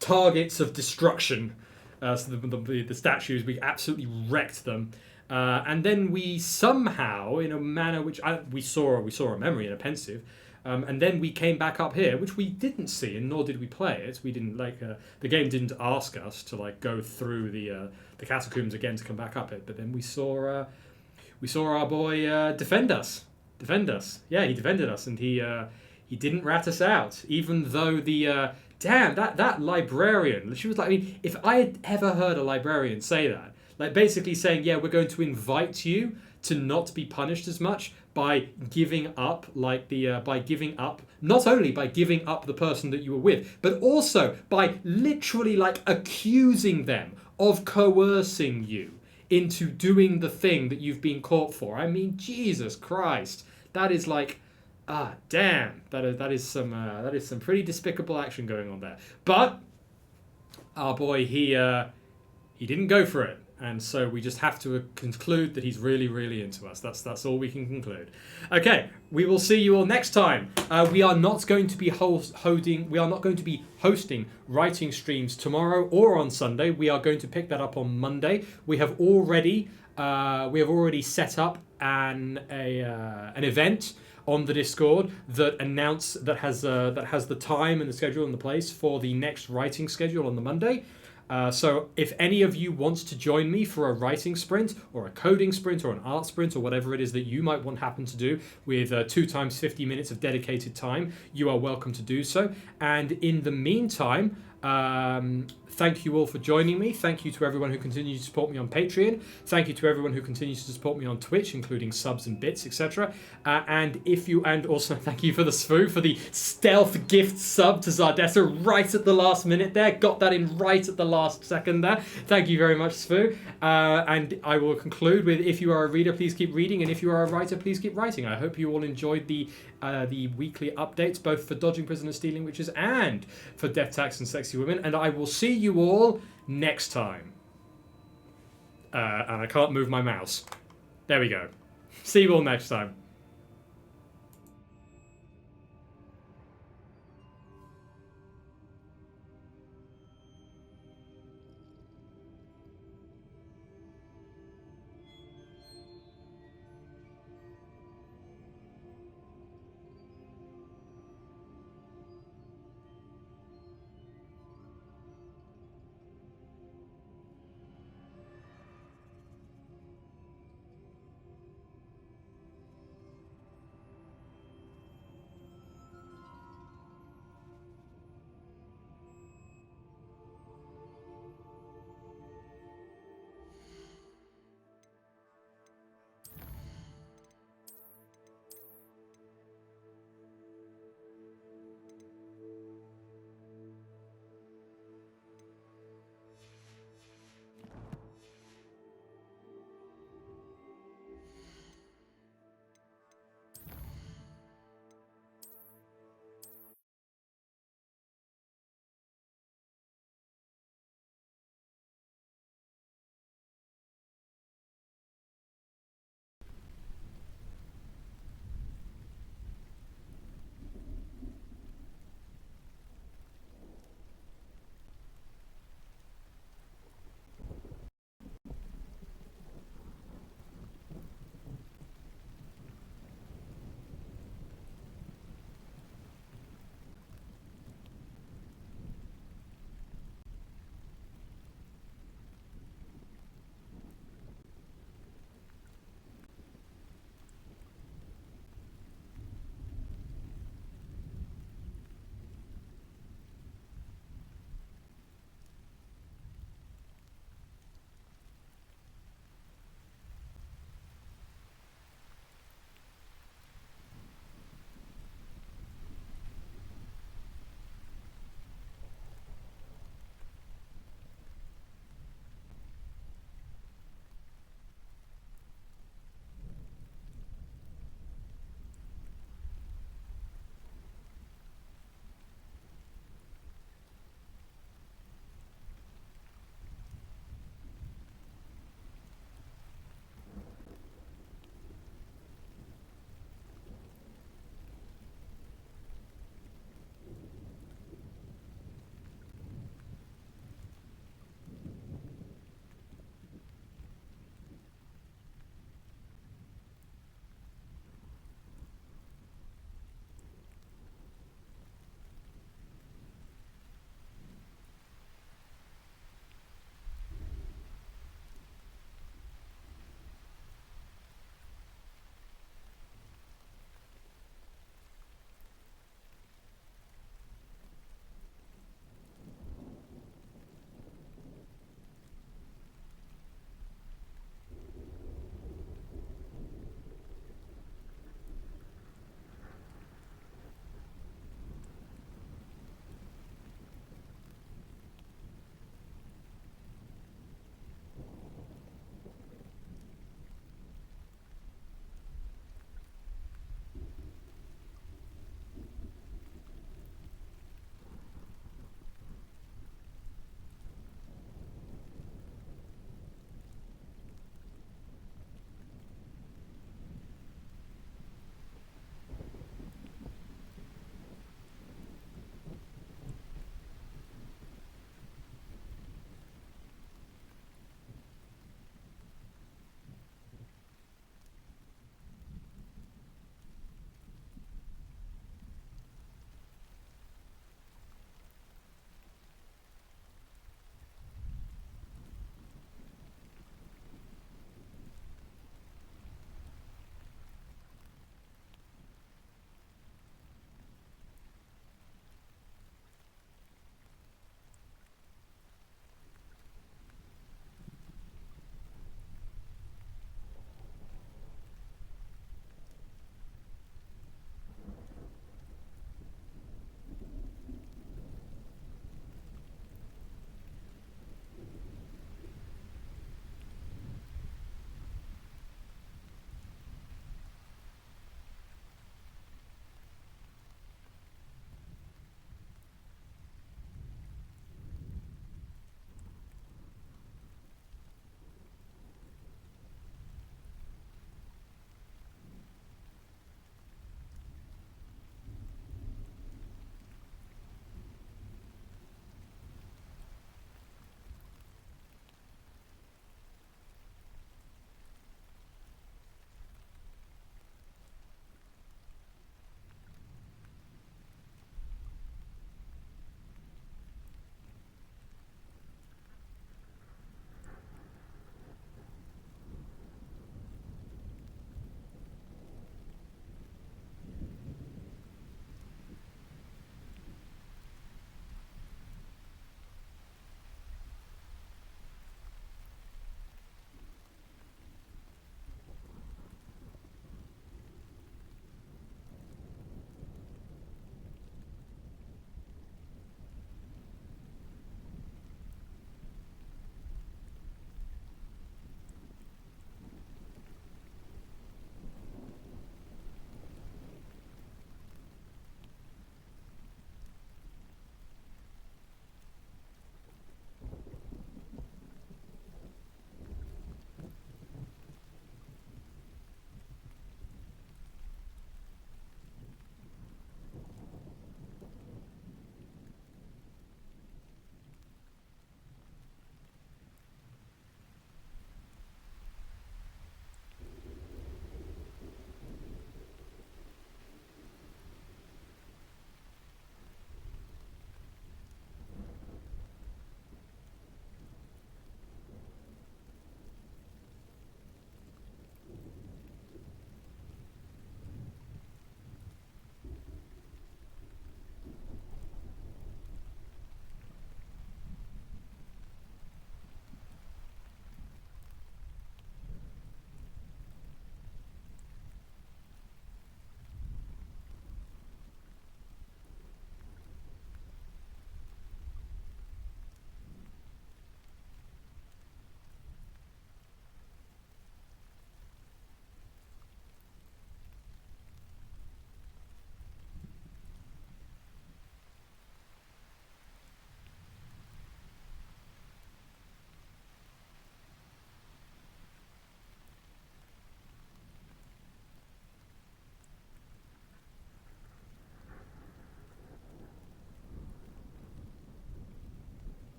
targets of destruction. So the statues, we absolutely wrecked them. And then we somehow, in a manner which we saw a memory in a pensive, and then we came back up here, which we didn't see, and nor did we play it. We didn't the game didn't ask us to go through the catacombs again to come back up it. But then we saw our boy defend us. Yeah, he defended us, and he didn't rat us out, even though the damn that librarian. She was like, I mean, if I had ever heard a librarian say that. Like basically saying, yeah, we're going to invite you to not be punished as much by giving up, not only by giving up the person that you were with, but also by literally accusing them of coercing you into doing the thing that you've been caught for. I mean, Jesus Christ, that is damn, that is some pretty despicable action going on there. But our boy, he didn't go for it. And so we just have to conclude that he's really, really into us. That's all we can conclude. Okay, we will see you all next time. We are not going to be hosting writing streams tomorrow or on Sunday. We are going to pick that up on Monday. We have already set up an event on the Discord that has the time and the schedule and the place for the next writing schedule on the Monday. So if any of you wants to join me for a writing sprint or a coding sprint or an art sprint or whatever it is that you might happen to do with 2 times 50 minutes of dedicated time, you are welcome to do so. And in the meantime, thank you all for joining me. Thank you to everyone who continues to support me on Patreon. Thank you to everyone who continues to support me on Twitch, including subs and bits, etc. And also thank you for the Svu for the stealth gift sub to Zardessa right at the last minute there. Got that in right at the last second there. Thank you very much, Svu. And I will conclude with, if you are a reader, please keep reading, and if you are a writer, please keep writing. I hope you all enjoyed the weekly updates, both for Dodging Prisoners, Stealing Witches, and for Death Tax and Sexy Women. And I will see you all next time. And I can't move my mouse. There we go. See you all next time.